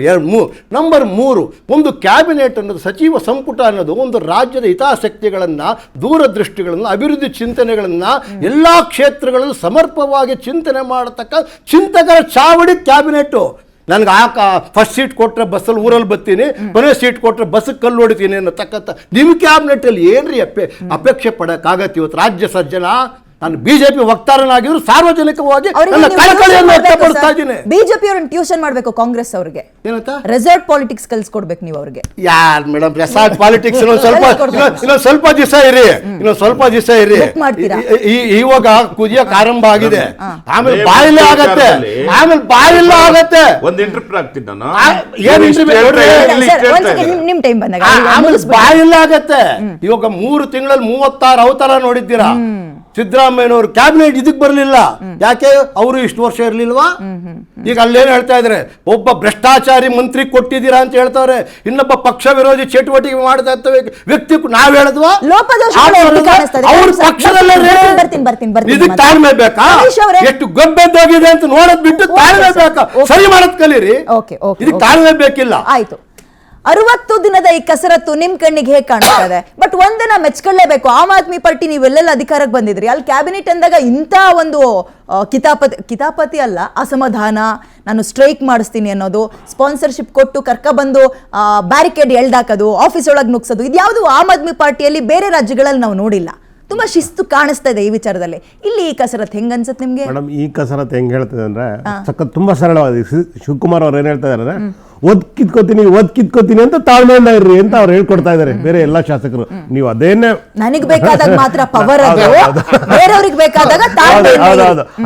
3 ಒಂದು ಕ್ಯಾಬಿನೆಟ್ ಅನ್ನೋದು, ಸಚಿವ ಸಂಪುಟ ಅನ್ನೋದು ಒಂದು ರಾಜ್ಯದ ಹಿತಾಸಕ್ತಿಗಳನ್ನು, ದೂರದೃಷ್ಟಿಗಳನ್ನು, ಅಭಿವೃದ್ಧಿ ಚಿಂತನೆಗಳನ್ನು ಎಲ್ಲ ಕ್ಷೇತ್ರಗಳಲ್ಲೂ ಸಮರ್ಪವಾಗಿ ಚಿಂತನೆ ಮಾಡತಕ್ಕ ಚಿಂತಕರ ಚಾವಡಿ ಕ್ಯಾಬಿನೆಟ್ಟು. ನನಗೆ ಫಸ್ಟ್ ಸೀಟ್ ಕೊಟ್ಟರೆ ಬಸ್ಸಲ್ಲಿ ಊರಲ್ಲಿ ಬರ್ತೀನಿ, ಕೊನೆ ಸೀಟ್ ಕೊಟ್ಟರೆ ಬಸ್ಸಿಗೆ ಕಲ್ಲು ಹೊಡಿತೀನಿ ಅನ್ನತಕ್ಕಂಥ ನಿಮ್ಮ ಕ್ಯಾಬಿನೆಟ್ಟಲ್ಲಿ ಏನ್ರಿ ಅಪೇಕ್ಷೆ ಪಡೋಕ್ಕಾಗತ್ತೆ? ಇವತ್ತು ರಾಜ್ಯ ಸಜ್ಜನ ನಾನು ಬಿಜೆಪಿ ವಕ್ತಾರನಾಗಿದ್ರು ಸಾರ್ವಜನಿಕವಾಗಿ ನನ್ನ ಕಳಕಳಿಯನ್ನು ವ್ಯಕ್ತಪಡಿಸ್ತಾ ಇದ್ದೀನಿ. ಬಿಜೆಪಿ ಅವ್ರನ್ನ ಟ್ಯೂಷನ್ ಮಾಡಬೇಕು ಕಾಂಗ್ರೆಸ್ ಅವ್ರಿಗೆ. ಏನಂತ ರೆಸಾರ್ಟ್ ಪಾಲಿಟಿಕ್ಸ್ ಕಲಿಸ್ಕೊಡ್ಬೇಕು ನೀವು ಅವ್ರಿಗೆ. ಯಾರ್ ಮೇಡಮ್ ರೆಸಾರ್ಟ್ ಪಾಲಿಟಿಕ್ಸ್ ಇನ್ನೊಂದು ಸ್ವಲ್ಪ ದಿವಸ ಇರಿ. ಇವಾಗ ಕುದಿಯಕ್ಕೆ ಆರಂಭ ಆಗಿದೆ. ಆಮೇಲೆ ಬಾಯಿಲೆ ಆಗತ್ತೆ. ಒಂದು ಇಂಟರ್ಪ್ರಿಟ್ ಆಗ್ತೀನಿ ನಾನು. ಏನ್ ನಿಮ್ ಟೈಮ್ ಬಂದಾಗ ಆಮೇಲೆ ಬಾಯಿಲ್ಲ ಆಗತ್ತೆ. ಇವಾಗ 3 ತಿಂಗಳಲ್ಲಿ 36 ಅವತಾರ ನೋಡಿದ್ದೀರಾ. ಸಿದ್ದರಾಮಯ್ಯನವರು ಕ್ಯಾಬಿನೆಟ್ ಇದಕ್ಕೆ ಬರಲಿಲ್ಲ. ಯಾಕೆ? ಅವರು ಇಷ್ಟು ವರ್ಷ ಇರಲಿಲ್ವಾ? ಈಗ ಅಲ್ಲೇನು ಹೇಳ್ತಾ ಇದ್ದಾರೆ, ಒಬ್ಬ ಭ್ರಷ್ಟಾಚಾರಿ ಮಂತ್ರಿ ಕೊಟ್ಟಿದ್ದೀರಾ ಅಂತ ಹೇಳ್ತಾವ್ರೆ. ಇನ್ನೊಬ್ಬ ಪಕ್ಷ ವಿರೋಧಿ ಚಟುವಟಿಕೆ ಮಾಡ್ತಾ ಇರ್ತವೆ ವ್ಯಕ್ತಿ ನಾವ್ ಹೇಳಿದ್ವಾ? ಅವ್ರ ಪಕ್ಷದಲ್ಲೇ ಇದಕ್ಕೆ ತಾಳ್ಮೆ ಬೇಕಾ? ಎಷ್ಟು ಗೊಬ್ಬೆದ್ದೋಗಿದೆ ಅಂತ ನೋಡೋದ್ ಬಿಟ್ಟು ತಾಳ್ಮೆ ಬೇಕಾ? ಸರಿ ಮಾಡೋದ್ ಕಲೀರಿ. ಇದಕ್ಕೆ ತಾಳ್ಮೆ ಬೇಕಿಲ್ಲ. ಆಯ್ತು. 60 ದಿನದ ಈ ಕಸರತ್ತು ನಿಮ್ ಕಣ್ಣಿಗೆ ಹೇಗೆ ಕಾಣ್ತಾ ಇದೆ? ಬಟ್ ಒಂದನ್ನ ಮೆಚ್ಕೊಳ್ಳೇಬೇಕು, ಆಮ್ ಆದ್ಮಿ ಪಾರ್ಟಿ ನೀವೆಲ್ಲೆಲ್ಲ ಅಧಿಕಾರಕ್ಕೆ ಬಂದಿದ್ರಿ, ಅಲ್ಲಿ ಕ್ಯಾಬಿನೆಟ್ ಅಂದಾಗ ಇಂಥ ಒಂದು ಕಿತಾಪತಿ ಅಲ್ಲ, ಅಸಮಾಧಾನ, ನಾನು ಸ್ಟ್ರೈಕ್ ಮಾಡಿಸ್ತೀನಿ ಅನ್ನೋದು, ಸ್ಪಾನ್ಸರ್ಶಿಪ್ ಕೊಟ್ಟು ಕರ್ಕೊಬಂದು ಬ್ಯಾರಿಕೇಡ್ ಎಳ್ದಾಕೋದು, ಆಫೀಸ್ ಒಳಗೆ ನುಗ್ಸೋದು, ಇದ್ಯಾವುದು ಆಮ್ ಆದ್ಮಿ ಪಾರ್ಟಿಯಲ್ಲಿ ಬೇರೆ ರಾಜ್ಯಗಳಲ್ಲಿ ನಾವು ನೋಡಿಲ್ಲ. ತುಂಬಾ ಶಿಸ್ತು ಕಾಣಿಸ್ತಾ ಇದೆ ಈ ವಿಚಾರದಲ್ಲಿ. ಇಲ್ಲಿ ಈ ಕಸರತ್ ಹೆಂಗ್ ಅನ್ಸುತ್ತೆ ನಿಮ್ಗೆ? ಮೇಡಮ್, ಈ ಕಸರತ್ ಹೆಂಗ್ ಹೇಳ್ತದೆ ಅಂದ್ರೆ ತುಂಬಾ ಸರಳವಾದ. ಶಿವಕುಮಾರ್ ಅವ್ರು ಏನ್ ಹೇಳ್ತಾ ಇದಾರೆ, ಒದ್ ಕಿತ್ಕೋತೀನಿ ಅಂತ ತಾಳ್ಮೆಯಿಂದ ಇರ್ರಿ ಅಂತ ಅವ್ರು ಹೇಳ್ಕೊಡ್ತಾ ಇದಾರೆ ಬೇರೆ ಎಲ್ಲಾ ಶಾಸಕರು. ನೀವು ಅದೇನೆ ನನಗ್ ಬೇಕಾದಾಗ ಮಾತ್ರ ಪವರ್ ಅದು, ಬೇರೆಯವ್ರಿಗೆ ಬೇಕಾದಾಗ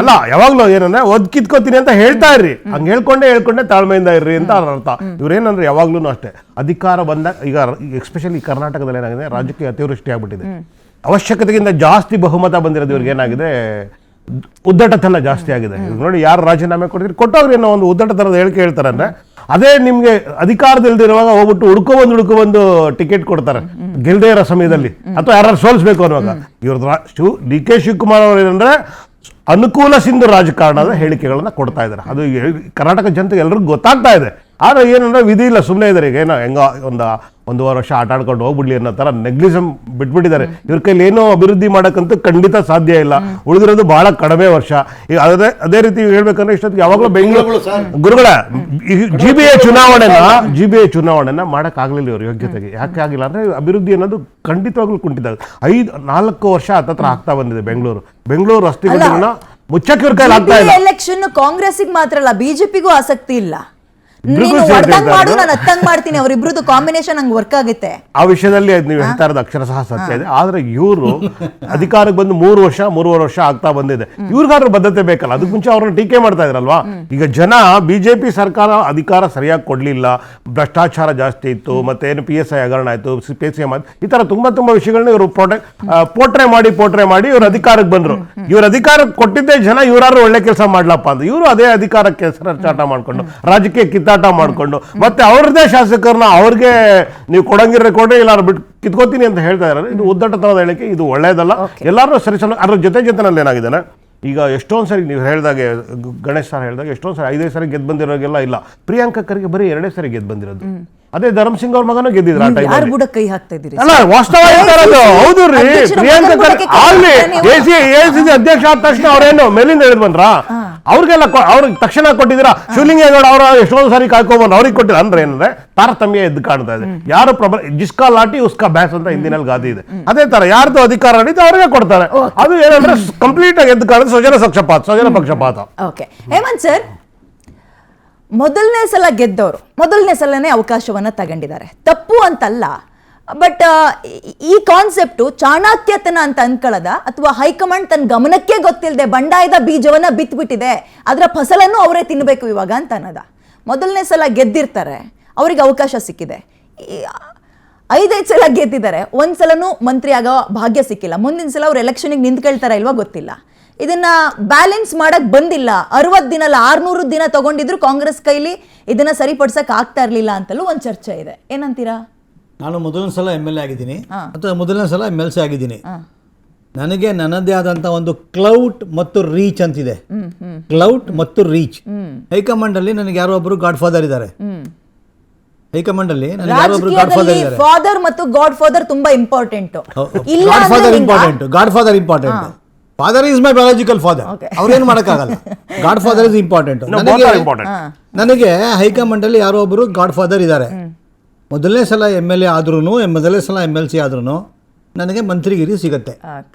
ಅಲ್ಲ, ಯಾವಾಗ್ಲೂ ಏನಂದ್ರೆ ಒದ್ ಕಿತ್ಕೋತೀನಿ ಅಂತ ಹೇಳ್ತಾ ಇರ್ರಿ. ಹಂಗ ಹೇಳ್ಕೊಂಡೆ ತಾಳ್ಮೆಯಿಂದ ಇರ್ರಿ ಅಂತ ಅರ್ಥ. ಇವ್ರೇನಂದ್ರೆ ಯಾವಾಗ್ಲೂ ಅಷ್ಟೇ ಅಧಿಕಾರ ಬಂದಾಗ, ಈಗ ಎಸ್ಪೆಷಲಿ ಕರ್ನಾಟಕದಲ್ಲಿ ಏನಾಗಿದೆ, ರಾಜ್ಯಕ್ಕೆ ಅತಿವೃಷ್ಟಿ ಆಗ್ಬಿಟ್ಟಿದೆ. ಅವಶ್ಯಕತೆಗಿಂತ ಜಾಸ್ತಿ ಬಹುಮತ ಬಂದಿರೋದು ಇವ್ರಿಗೆ ಏನಾಗಿದೆ, ಉದ್ದಟತನ ಜಾಸ್ತಿ ಆಗಿದೆ. ನೋಡಿ, ಯಾರು ರಾಜೀನಾಮೆ ಕೊಡ್ತೀರಿ ಕೊಟ್ಟವ್ರು ಏನೋ ಒಂದು ಉದ್ದಟತನದ ಹೇಳಿಕೆ ಹೇಳ್ತಾರೆ ಅಂದ್ರೆ, ಅದೇ ನಿಮ್ಗೆ ಅಧಿಕಾರದಲ್ಲಿರುವಾಗ ಹೋಗ್ಬಿಟ್ಟು ಹುಡ್ಕೊಬಂದು ಟಿಕೆಟ್ ಕೊಡ್ತಾರೆ ಗೆಲ್ದೇ ಇರೋ ಸಮಯದಲ್ಲಿ, ಅಥವಾ ಯಾರು ಸೋಲಿಸ್ಬೇಕು ಅನ್ನುವಾಗ. ಇವ್ರದ್ದು DK ಶಿವಕುಮಾರ್ ಅವರು ಏನಂದ್ರೆ ಅನುಕೂಲ ಸಿಂಧು ರಾಜಕಾರಣದ ಹೇಳಿಕೆಗಳನ್ನ ಕೊಡ್ತಾ ಇದ್ದಾರೆ. ಅದು ಕರ್ನಾಟಕ ಜನತೆಗೆ ಎಲ್ರಿಗೂ ಗೊತ್ತಾಗ್ತಾ ಇದೆ. ಆದ್ರೆ ಏನಂದ್ರೆ ವಿಧಿ ಇಲ್ಲ, ಸುಮ್ಮನೆ ಇದ್ದಾರೆ. ಈಗ ಏನೋ ಹೆಂಗ ಒಂದೂವರೆ ವರ್ಷ ಆಟ ಆಡ್ಕೊಂಡು ಹೋಗ್ಬಿಡ್ಲಿ ಅನ್ನೋ ತರ ನೆಗ್ಲಿಸಮ್ ಬಿಟ್ಬಿಟ್ಟಿದ್ದಾರೆ. ಇವ್ರ ಕೈಲಿ ಏನೋ ಅಭಿವೃದ್ಧಿ ಮಾಡಕ್ಕಂತೂ ಖಂಡಿತ ಸಾಧ್ಯ ಇಲ್ಲ. ಉಳಿದಿರೋದು ಬಹಳ ಕಡಿಮೆ ವರ್ಷ. ಈಗ ಅದೇ ರೀತಿ ಹೇಳ್ಬೇಕಂದ್ರೆ ಇಷ್ಟೊತ್ತಿಗೆ ಯಾವಾಗಲೂ ಬೆಂಗಳೂರು ಗುರುಗಳ GBA ಚುನಾವಣೆನ ಮಾಡಕ್ ಆಗ್ಲಿಲ್ಲ ಇವ್ರ ಯೋಗ್ಯತೆಗೆ. ಯಾಕೆ ಆಗಿಲ್ಲ ಅಂದ್ರೆ ಅಭಿವೃದ್ಧಿ ಅನ್ನೋದು ಖಂಡಿತವಾಗ್ಲೂ ಕುಂಠಿತ. 4 ವರ್ಷ ಹತ್ತತ್ರ ಆಗ್ತಾ ಬಂದಿದೆ ಬೆಂಗಳೂರು ರಸ್ತೆಗಳನ್ನ ಮುಚ್ಚಕ್ಕೆ ಇವ್ರ ಕೈಲಿ ಆಗ್ತಾ ಇಲ್ಲ. ಎಲೆಕ್ಷನ್ ಕಾಂಗ್ರೆಸ್ಗೆ ಮಾತ್ರ ಅಲ್ಲ, ಬಿಜೆಪಿಗೂ ಆಸಕ್ತಿ ಇಲ್ಲ. ನೀನು ಮಾಡು, ನಾನು ಅತ್ತಂಗ್ ಮಾಡ್ತೀನಿ, ಅವರಿಬ್ರದ್ದು ಕಾಂಬಿನೇಷನ್ ಹಂಗೆ ವರ್ಕ್ ಆಗುತ್ತೆ. ಆ ವಿಷಯದಲ್ಲಿ ನೀವು ಹೇಳ್ತಾ ಇರೋದು ಅಕ್ಷರಶಃ ಸತ್ಯ ಇದೆ. ಆದ್ರೆ ಇವರು ಅಧಿಕಾರಕ್ಕೆ ಬಂದು 3 ವರ್ಷ ಆಗ್ತಾ ಬಂದಿದೆ. ಇವ್ರಿಗಾದ್ರೂ ಬದ್ಧತೆ ಬೇಕಲ್ಲ. ಅದಕ್ಕೆ ಮುಂಚೆ ಅವ್ರನ್ನ ಟೀಕೆ ಮಾಡ್ತಾ ಇದ್ರಲ್ವಾ. ಈಗ ಜನ ಬಿಜೆಪಿ ಸರ್ಕಾರ ಅಧಿಕಾರ ಸರಿಯಾಗಿ ಕೊಡ್ಲಿಲ್ಲ, ಭ್ರಷ್ಟಾಚಾರ ಜಾಸ್ತಿ ಇತ್ತು, ಮತ್ತೆ ಏನು PSI ಹಗರಣ ಆಯ್ತು, PCM ಆಯ್ತು, ಈ ತರ ತುಂಬಾ ವಿಷಯಗಳನ್ನ ಇವರು ಪೋಟ್ರೆ ಮಾಡಿ ಇವ್ರ ಅಧಿಕಾರಕ್ಕೆ ಬಂದ್ರು. ಇವ್ರ ಅಧಿಕಾರಕ್ಕೆ ಕೊಟ್ಟಿದ್ದೇ ಜನ ಇವ್ರಾರು ಒಳ್ಳೆ ಕೆಲಸ ಮಾಡ್ಲಪ್ಪ ಅಂತ ಇವರು ಅದೇ ಅಧಿಕಾರಕ್ಕೆ ಚಾಟ ಮಾಡ್ಕೊಂಡು, ರಾಜಕೀಯ ಕಿತ್ತಾಟ ಮಾಡ್ಕೊಂಡು, ಮತ್ತೆ ಅವ್ರದೇ ಶಾಸಕರನ್ನ ಅವ್ರಿಗೆ ನೀವು ಕೊಡಂಗಿದ್ರೆ ಎಲ್ಲಾರು ಬಿಟ್ಟು ಕಿತ್ಕೋತೀನಿ ಅಂತ ಹೇಳ್ತಾ ಇದ್ದಾರೆ. ಇದು ಉದ್ದಟತನದ ಹೇಳಿಕೆ, ಇದು ಒಳ್ಳೇದಲ್ಲ. ಎಲ್ಲಾರು ಸರಿಸಲು ಅದ್ರ ಜೊತೆನಲ್ಲಿ ಏನಾಗಿದೆ, ಈಗ ಎಷ್ಟೊಂದು ಸರಿ ನೀವು ಹೇಳಿದಾಗೆ, ಗಣೇಶ್ ಸರ್ ಹೇಳಿದಾಗ ಎಷ್ಟೊಂದು ಸರಿ 5 ಸರಿ ಗೆದ್ದು ಬಂದಿರೋಗೆಲ್ಲ ಇಲ್ಲ. ಪ್ರಿಯಾಂಕಾ ಖರ್ಗೆ ಬರೀ 2 ಸರಿ ಗೆದ್ದು ಬಂದಿರೋದು. ಅದೇ ಧರ್ಮ್ ಸಿಂಗ್ ಅವ್ರ ಮಗನೂ ಗೆದ್ದಿದ್ರು ಆ ಯಾರು ಟೈಮಲ್ಲಿ. ಬುಡ ಕೈ ಹಾಕ್ತಾ ಇದ್ದೀರಿ ಅಲ್ಲ ವಾಸ್ತವ ಹೇಳ್ತಾರದು, ಹೌದು ರೀ. ಅಧ್ಯಕ್ಷರ ಪ್ರಿಯಾಂಕ ಮಗನ ಬುಡಕ್ಕೆ ಕೈ ಆಗ್ಲಿ ಹಾಕ್ತಾರೆ ನೀವು. ಎಸಿಸಿ ಅಧ್ಯಕ್ಷ ಆದ ತಕ್ಷಣ ಅವ್ರೇನು ಮೇಲಿಂದ ಹೇಳಿದ್ ಬಂದ್ರ ಅವ್ರಿಗೆಲ್ಲ ಅವ್ರಿಗೆ ತಕ್ಷಣ ಕೊಟ್ಟಿದ್ದೀರಾ? ಶಿವಲಿಂಗೇಗೌಡ ಅವರ ಎಷ್ಟೊಂದು ಸಾರಿ ಕಾಯ್ಕೊಂಡ್ಬಂದು ಅವ್ರಿಗೆ ಕೊಟ್ಟಿಲ್ಲ. ಅಂದ್ರೆ ಏನಂದ್ರೆ ತಾರತಮ್ಯ ಎದ್ದು ಕಾಣ್ತಾ ಇದೆ. ಯಾರು ಜಿಸ್ಕಾ ಲಾಟಿ ಉಸ್ಕಾ ಬ್ಯಾಸ್ ಅಂತ ಹಿಂದಿನಲ್ಲಿ ಗಾದೆ ಇದೆ. ಅದೇ ತರ ಯಾರ್ದು ಅಧಿಕಾರ ನಡೀತು ಅವ್ರಿಗೆ ಕೊಡ್ತಾರೆ. ಅದು ಏನಂದ್ರೆ ಕಂಪ್ಲೀಟ್ ಆಗಿ ಎದ್ದು ಕಾಣುತ್ತೆ ಸ್ವಜನ ಪಕ್ಷಪಾತ. ಓಕೆ ಹೇಮಂತ್ ಸರ್, ಮೊದಲನೇ ಸಲ ಗೆದ್ದವರು ಮೊದಲನೇ ಸಲನೇ ಅವಕಾಶವನ್ನ ತಗೊಂಡಿದ್ದಾರೆ, ತಪ್ಪು ಅಂತಲ್ಲ. ಬಟ್ ಈ ಕಾನ್ಸೆಪ್ಟು ಚಾಣಾಕ್ಯತನ ಅಂತ ಅನ್ಕೊಳ್ಳದ ಅಥವಾ ಹೈಕಮಾಂಡ್ ತನ್ನ ಗಮನಕ್ಕೆ ಗೊತ್ತಿಲ್ಲದೆ ಬಂಡಾಯದ ಬೀಜವನ್ನ ಬಿತ್ಬಿಟ್ಟಿದೆ, ಅದರ ಫಸಲನ್ನು ಅವರೇ ತಿನ್ನಬೇಕು ಇವಾಗ ಅಂತ ಅನ್ನೋದ. ಮೊದಲನೇ ಸಲ ಗೆದ್ದಿರ್ತಾರೆ, ಅವರಿಗೆ ಅವಕಾಶ ಸಿಕ್ಕಿದೆ. 5 ಸಲ ಗೆದ್ದಿದ್ದಾರೆ, ಒಂದ್ಸಲನೂ ಮಂತ್ರಿ ಆಗೋ ಭಾಗ್ಯ ಸಿಕ್ಕಿಲ್ಲ. ಮುಂದಿನ ಸಲ ಅವ್ರು ಎಲೆಕ್ಷನ್ಗೆ ನಿಂತ್ಕೊಳ್ತಾರ ಇಲ್ವಾ ಗೊತ್ತಿಲ್ಲ. ಇದನ್ನ ಬ್ಯಾಲೆನ್ಸ್ ಮಾಡಕ್ ಬಂದಿಲ್ಲ. 60 ದಿನ ಅಲ್ಲ 600 ದಿನ ತಗೊಂಡಿದ್ರು ಕಾಂಗ್ರೆಸ್ ಕೈಲಿ ಇದನ್ನ ಸರಿಪಡಿಸಕ್ ಆಗ್ತಾ ಇರ್ಲಿಲ್ಲ ಅಂತಲೂ ಒಂದು ಚರ್ಚೆ ಇದೆ. ಏನಂತೀರಾ? ನಾನು ಮೊದಲನೇ ಸಲ MLA ಆಗಿದ್ದೀನಿ ಅಥವಾ ಮೊದಲನೇ ಸಲ MLC ಆಗಿದ್ದೀನಿ. ನನಗೆ ನನ್ನದೇ ಆದಂಥ ಒಂದು ಕ್ಲೌಟ್ ಮತ್ತು ರೀಚ್ ಅಂತಿದೆ. ಕ್ಲೌಟ್ ಮತ್ತು ರೀಚ್. ಹೈಕಮಾಂಡ್ ಅಲ್ಲಿ ನನಗೆ ಯಾರೋ ಒಬ್ರು ಗಾಡ್ ಫಾದರ್ ಇದ್ದಾರೆ. ಹೈಕಮಾಂಡ್ ಅಲ್ಲಿ ನನಗೆ ಯಾರೋ ಒಬ್ರು ಗಾಡ್ ಫಾದರ್ ಇದ್ದಾರೆ. ಫಾದರ್ ಮತ್ತು ಗಾಡ್ ಫಾದರ್ ತುಂಬಾ important. God father important. God father important. Father is my biological father. ಅವ್ರೇನು ಮಾಡೋಕ್ಕಾಗಲ್ಲ. God father is important. ನನಗೆ ಹೈಕಮಾಂಡ್ ಅಲ್ಲಿ ಯಾರೋ ಒಬ್ರು ಗಾಡ್ ಫಾದರ್ ಇದ್ದಾರೆ. ಮೊದಲನೇ ಸಲ MLA ಆದ್ರೂ ಮೊದಲನೇ ಸಲ MLC ಆದ್ರೂ ನನಗೆ ಮಂತ್ರಿಗಿರಿ ಸಿಗುತ್ತೆ.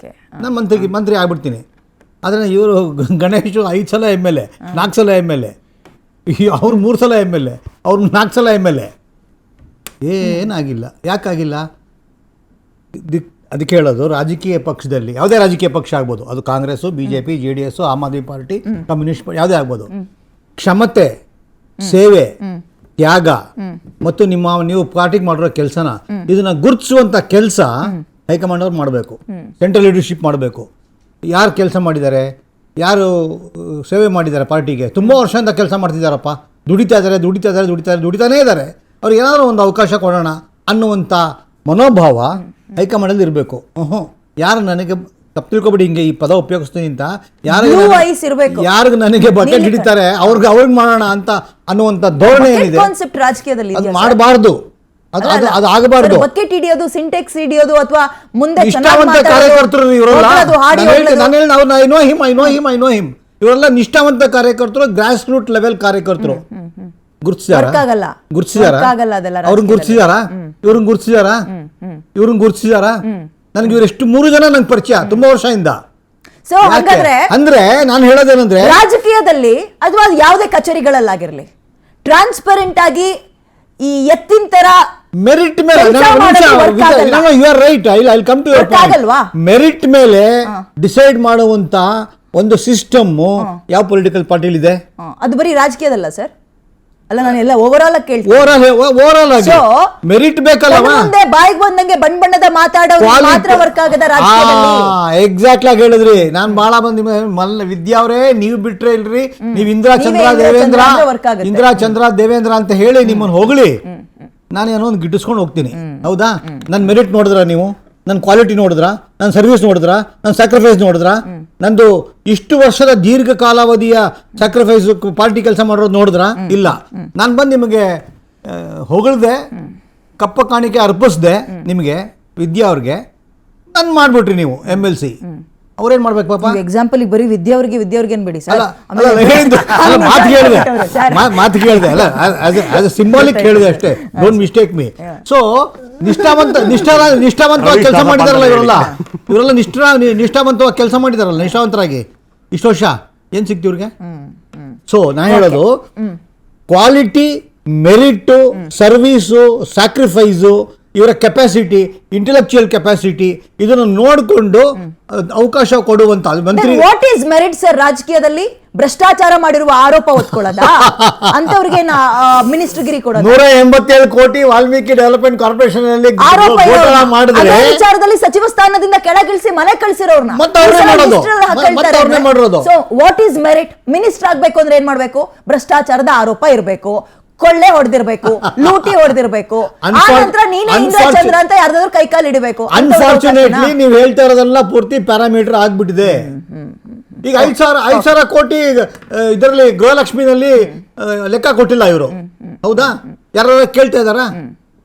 ನಾನು ಮಂತ್ರಿ ಆಗ್ಬಿಡ್ತೀನಿ. ಆದರೆ ಇವರು ಗಣೇಶು 5 ಸಲ MLA, 4 ಸಲ MLA, ಅವ್ರು 3 ಸಲ MLA, ಅವ್ರು 4 ಸಲ MLA. ಏನಾಗಿಲ್ಲ. ಯಾಕಾಗಿಲ್ಲ? ಅದಕ್ಕೆ ಹೇಳೋದು, ರಾಜಕೀಯ ಪಕ್ಷದಲ್ಲಿ ಯಾವುದೇ ರಾಜಕೀಯ ಪಕ್ಷ ಆಗ್ಬೋದು, ಅದು Congress, BJP, JDS, Aam Aadmi party, communist party, ಯಾವುದೇ ಆಗ್ಬೋದು, ಕ್ಷಮತೆ, ಸೇವೆ, ತ್ಯಾಗ ಮತ್ತು ನೀವು ಪಾರ್ಟಿಗೆ ಮಾಡಿರೋ ಕೆಲಸನ ಇದನ್ನ ಗುರುತಿಸುವಂಥ ಕೆಲಸ ಹೈಕಮಾಂಡ್ ಅವ್ರು ಮಾಡಬೇಕು. ಸೆಂಟ್ರಲ್ ಲೀಡರ್ಶಿಪ್ ಮಾಡಬೇಕು. ಯಾರು ಕೆಲಸ ಮಾಡಿದ್ದಾರೆ, ಯಾರು ಸೇವೆ ಮಾಡಿದ್ದಾರೆ ಪಾರ್ಟಿಗೆ, ತುಂಬ ವರ್ಷದಿಂದ ಕೆಲಸ ಮಾಡ್ತಿದ್ದಾರಪ್ಪ, ದುಡಿತಾನೇ ಇದ್ದಾರೆ, ಅವ್ರಿಗೆ ಏನಾದರೂ ಒಂದು ಅವಕಾಶ ಕೊಡೋಣ ಅನ್ನುವಂಥ ಮನೋಭಾವ ಹೈಕಮಾಂಡಲ್ಲಿ ಇರಬೇಕು. ಯಾರು ನನಗೆ ತಪ್ಪು ತಿಳ್ಕೊಬೇಡಿ, ಹಿಂಗೆ ಈ ಪದ ಉಪಯೋಗಿಸ್ತೀನಿ ಅಂತ, ಯಾರಿಗೆ ನನಗೆ ಬಕೆಟ್ ಹಿಡಿತಾರೆ ಅವ್ರಿಗೆ ಮಾಡೋಣ ಅಂತ ಅನ್ನುವಂಥ ಧೋರಣೆ ಏನಿದೆ ರಾಜಕೀಯದಲ್ಲಿ ಅದು ಮಾಡಬಾರ್ದು. ಅದು ಆಗಬಾರ್ದು. ಬಕೆಟ್ ಹಿಡಿಯೋದು, ಸಿಂಟೆಕ್ಸ್ ಹಿಡಿಯೋದು ಅಥವಾ ಮುಂದೆ ನಿಷ್ಠಾವಂತ ಕಾರ್ಯಕರ್ತರು ಇವರೆಲ್ಲ. ಇವರೆಲ್ಲ ನಿಷ್ಠಾವಂತ ಕಾರ್ಯಕರ್ತರು, ಗ್ರಾಸ್ ರೂಟ್ ಲೆವೆಲ್ ಕಾರ್ಯಕರ್ತರು. ಗುರ್ತಿಸಿದಾರ? ಅವ್ರನ್ನ ಗುರ್ತಿಸಿದಾರ? ನನಗೆ ಇವರೆಷ್ಟು 3 ಜನ ನಂಗೆ ಪರಿಚಯ ತುಂಬಾ ವರ್ಷದಿಂದ. ಅಂದ್ರೆ ನಾನು ಹೇಳೋದೇನಂದ್ರೆ, ರಾಜಕೀಯದಲ್ಲಿ ಅಥವಾ ಯಾವುದೇ ಕಚೇರಿಗಳಲ್ಲಾಗಿರ್ಲಿ ಟ್ರಾನ್ಸ್ಪರೆಂಟ್ ಆಗಿ ಈ ಎತ್ತಿನ ತರ ಮೆರಿಟ್ ಮೇಲೆ ಮೆರಿಟ್ ಮೇಲೆ ಡಿಸೈಡ್ ಮಾಡುವಂತ ಒಂದು ಸಿಸ್ಟಮ್ ಯಾವ ಪೊಲಿಟಿಕಲ್ ಪಾರ್ಟಿಲಿದೆ? ಅದು ಬರೀ ರಾಜಕೀಯದಲ್ಲ ಸರ್. ಅಲ್ಲ, ನಾನು ಎಲ್ಲ ಓವರ್ ಕೇಳ್ತೀನಿ. ಓವರ್ ಆಗಿ ಮೆರಿಟ್ ಬೇಕಲ್ಲ. ಬಾಯಿಗೆ ಬಂದಂಗೆ ಬಣ್ಣದ ಮಾತಾಡೋದು ಮಾತ್ರ ವರ್ಕ್ ಆಗದ ರಾಜಕೀಯದಲ್ಲಿ. ಎಕ್ಸಾಕ್ಟ್ ಆಗಿ ಹೇಳಿದ್ರಿ. ನಾನು ಬಹಳ ಮಂದಿ ವಿದ್ಯಾ ಅವರೇ, ನೀವು ಬಿಟ್ರೆ ಇಲ್ರಿ, ನೀವು ಇಂದಿರಾ ಚಂದ್ರ ದೇವೇಂದ್ರ ಅಂತ ಹೇಳಿ ನಿಮ್ಮನ್ನು ಹೊಗಳಿ ನಾನೇನೋ ಒಂದು ಗಿಟ್ಟಿಸ್ಕೊಂಡು ಹೋಗ್ತೀನಿ. ಹೌದಾ? ನನ್ನ ಮೆರಿಟ್ ನೋಡಿದ್ರ ನೀವು? ನನ್ನ ಕ್ವಾಲಿಟಿ ನೋಡಿದ್ರ? ನನ್ನ ಸರ್ವಿಸ್ ನೋಡಿದ್ರ? ನನ್ನ ಸ್ಯಾಕ್ರಿಫೈಸ್ ನೋಡಿದ್ರ? ನಂದು ಇಷ್ಟು ವರ್ಷದ ದೀರ್ಘ ಕಾಲಾವಧಿಯ ಸ್ಯಾಕ್ರಿಫೈಸ್ ಪಾರ್ಟಿ ಕೆಲಸ ಮಾಡೋದು ನೋಡಿದ್ರ? ಇಲ್ಲ. ನಾನು ಬಂದು ನಿಮಗೆ ಹೊಗಳ್ದೆ, ಕಪ್ಪ ಕಾಣಿಕೆ ಅರ್ಪಿಸ್ದೆ ನಿಮಗೆ, ವಿದ್ಯಾ ಅವ್ರಿಗೆ, ನಾನು ಮಾಡ್ಬಿಟ್ರಿ ನೀವು MLC. ಅವ್ರೇನ್ ಮಾಡ್ಬೇಕು ಪಾಪ? ಎಕ್ಸಾಂಪಲ್ ಬರೀ ವಿದ್ಯಾವ್ರಿಗೆ ಅನ್ಬೇಡಿ ಸರ್. ಮಾತು ಕೇಳಿದೆ ಅಲ್ಲ, ಆಸ್ ಎ ಸಿಂಬಾಲಿಕ್ ಹೇಳಿದೆ ಅಷ್ಟೇ. Don't mistake me. ಸೊ ನಿಷ್ಠಾವಂತವಾಗಿ ಕೆಲಸ ಮಾಡಿದಾರಲ್ಲ ಇವರೆಲ್ಲ ನಿಷ್ಠಾವಂತವಾಗಿ ಕೆಲಸ ಮಾಡಿದಾರಲ್ಲ, ನಿಷ್ಠಾವಂತರಾಗಿ ಇಷ್ಟು ವರ್ಷ ಏನ್ ಸಿಕ್ತಿ ಇವ್ರಿಗೆ? ಸೊ ನಾ ಹೇಳೋದು, ಕ್ವಾಲಿಟಿ, ಮೆರಿಟು, ಸರ್ವೀಸು, ಸ್ಯಾಕ್ರಿಫೈಸು, ಇವರ ಕೆಪಾಸಿಟಿ, ಇಂಟೆಲೆಕ್ಚುಯಲ್ ಕೆಪಾಸಿಟಿ, ಇದನ್ನು ನೋಡಿಕೊಂಡು ಅವಕಾಶ ಕೊಡುವಂತ ಮಂತ್ರಿ. What is merit sir? ರಾಜಕೀಯದಲ್ಲಿ ಭ್ರಷ್ಟಾಚಾರ ಮಾಡಿರುವ ಆರೋಪ ಹೊತ್ಕೊಳ್ಳೋದಾ? ಅಂತವ್ರಿಗೆ ಮಿನಿಸ್ಟರ್ಗಿರಿ ಕೊಡೋದು? 187 ಕೋಟಿ ವಾಲ್ಮೀಕಿ ಡೆವಲಪ್ಮೆಂಟ್ ಕಾರ್ಪೊರೇಷನ್ ಅಲ್ಲಿ ಮಾಡಿದ್ರೆ ವಿಚಾರದಲ್ಲಿ ಸಚಿವ ಸ್ಥಾನದಿಂದ ಕೆಳಗಿಳಿಸಿ ಮನೆ ಕಳಿಸಿರೋರ್ನ ಮಾಡಿರೋದು. So what is merit? Minister ಆಗ್ಬೇಕು ಅಂದ್ರೆ ಏನ್ ಮಾಡ್ಬೇಕು? ಭ್ರಷ್ಟಾಚಾರದ ಆರೋಪ ಇರಬೇಕು, ಕೊಳ್ಳೆ ಹೊಡೆದಿರ್ಬೇಕು, ಲೂಟಿ ಹೊಡೆದಿರ್ಬೇಕು, ಆನಂತರ ನೀನೇ ಇಂದ್ರ ಚಂದ್ರ ಅಂತ ಯಾರ್ದಾದ್ರು ಕೈಕಾಲು ಇಡಬೇಕು. ಅನ್ಫಾರ್ಚುನೇಟ್ಲಿ ನೀವು ಹೇಳ್ತಾ ಇರೋದೆಲ್ಲ ಪೂರ್ತಿ ಪ್ಯಾರಾಮೀಟರ್ ಆಗ್ಬಿಟ್ಟಿದೆ. ಈಗ 5,000 ಕೋಟಿ ಇದರಲ್ಲಿ ಗೃಹಲಕ್ಷ್ಮಿನಲ್ಲಿ ಲೆಕ್ಕ ಕೊಟ್ಟಿಲ್ಲ ಇವರು. ಹೌದಾ? ಯಾರು ಕೇಳ್ತಾ ಇದಾರಾ?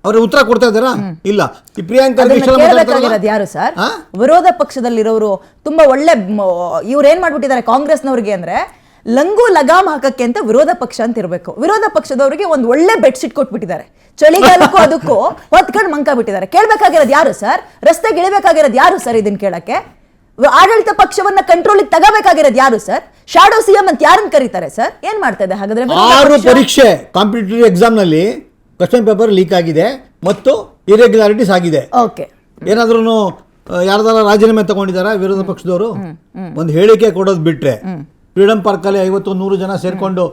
ಅವ್ರಿಗೆ ಉತ್ತರ ಕೊಡ್ತಾ ಇದ್ದಾರಾ? ಇಲ್ಲ. ಈ ಪ್ರಿಯಾಂಕಾ ಅದನ್ನ ಇಷ್ಟೆಲ್ಲ ಕೇಳಬೇಕಾಗಿರೋದು ಮಾತಾಡ್ತಾರಲ್ಲ? ಯಾರು ಸರ್? ಆ? ವಿರೋಧ ಪಕ್ಷದಲ್ಲಿರೋರು ತುಂಬಾ ಒಳ್ಳೆ ಇವ್ರು ಏನ್ ಮಾಡ್ಬಿಟ್ಟಿದ್ದಾರೆ ಕಾಂಗ್ರೆಸ್ನವ್ರಿಗೆ ಅಂದ್ರೆ ಲಂಗು ಲಗಾಮ್ ಹಾಕಕ್ಕೆ ಅಂತ ವಿರೋಧ ಪಕ್ಷ ಅಂತ ಇರಬೇಕು. ವಿರೋಧ ಪಕ್ಷದವರಿಗೆ ಒಂದು ಒಳ್ಳೆ ಬೆಡ್ಶೀಟ್ ಕೊಟ್ಬಿಟ್ಟಿದ್ದಾರೆ. ಚಳಿಗಾಲಕ್ಕೂ ಅದಕ್ಕೂ ಹೊತ್ಕೊಂಡು ಮಂಕ ಬಿಟ್ಟಿದ್ದಾರೆ. ಕೇಳ್ಬೇಕಾಗಿರೋದು ಯಾರು ಸರ್? ರಸ್ತೆಗೆ ಇಳಿಬೇಕಾಗಿರೋದು ಯಾರು ಸರ್? ಇದನ್ನ ಕೇಳಕ್ಕೆ ಆಡಳಿತ ಪಕ್ಷವನ್ನ ಕಂಟ್ರೋಲಿಗೆ ತಗೋಬೇಕಾಗಿರೋದು ಯಾರು ಸರ್? ಶಾಡೋ ಸಿಎಂ ಅಂತ ಯಾರನ್ನ ಕರೀತಾರೆ ಸರ್? ಏನ್ ಮಾಡ್ತಾ ಇದೆ ಹಾಗಾದ್ರೆ ವಿರೋಧ 6 ಪಕ್ಷ? ಪರೀಕ್ಷೆ ಕಾಂಪಿಟೇಟಿವ್ ಎಕ್ಸಾಮ್ ನಲ್ಲಿ ಕ್ವಶನ್ ಪೇಪರ್ ಲೀಕ್ ಆಗಿದೆ ಮತ್ತು ಇರೆಗ್ಯುಲಾರಿಟೀಸ್ ಆಗಿದೆ. ಓಕೆ, ಏನಾದ್ರೂ ಯಾರ್ದಾರ ರಾಜೀನಾಮೆ ತಗೊಂಡಿದಾರ ವಿರೋಧ ಪಕ್ಷದವರು? ಒಂದು ಹೇಳಿಕೆ ಕೊಡೋದು ಬಿಟ್ರೆ, ಫ್ರೀಡಂ ಪಾರ್ಕ್ ಅಲ್ಲಿ 50-100 ಜನ ಸೇರ್ಕೊಂಡು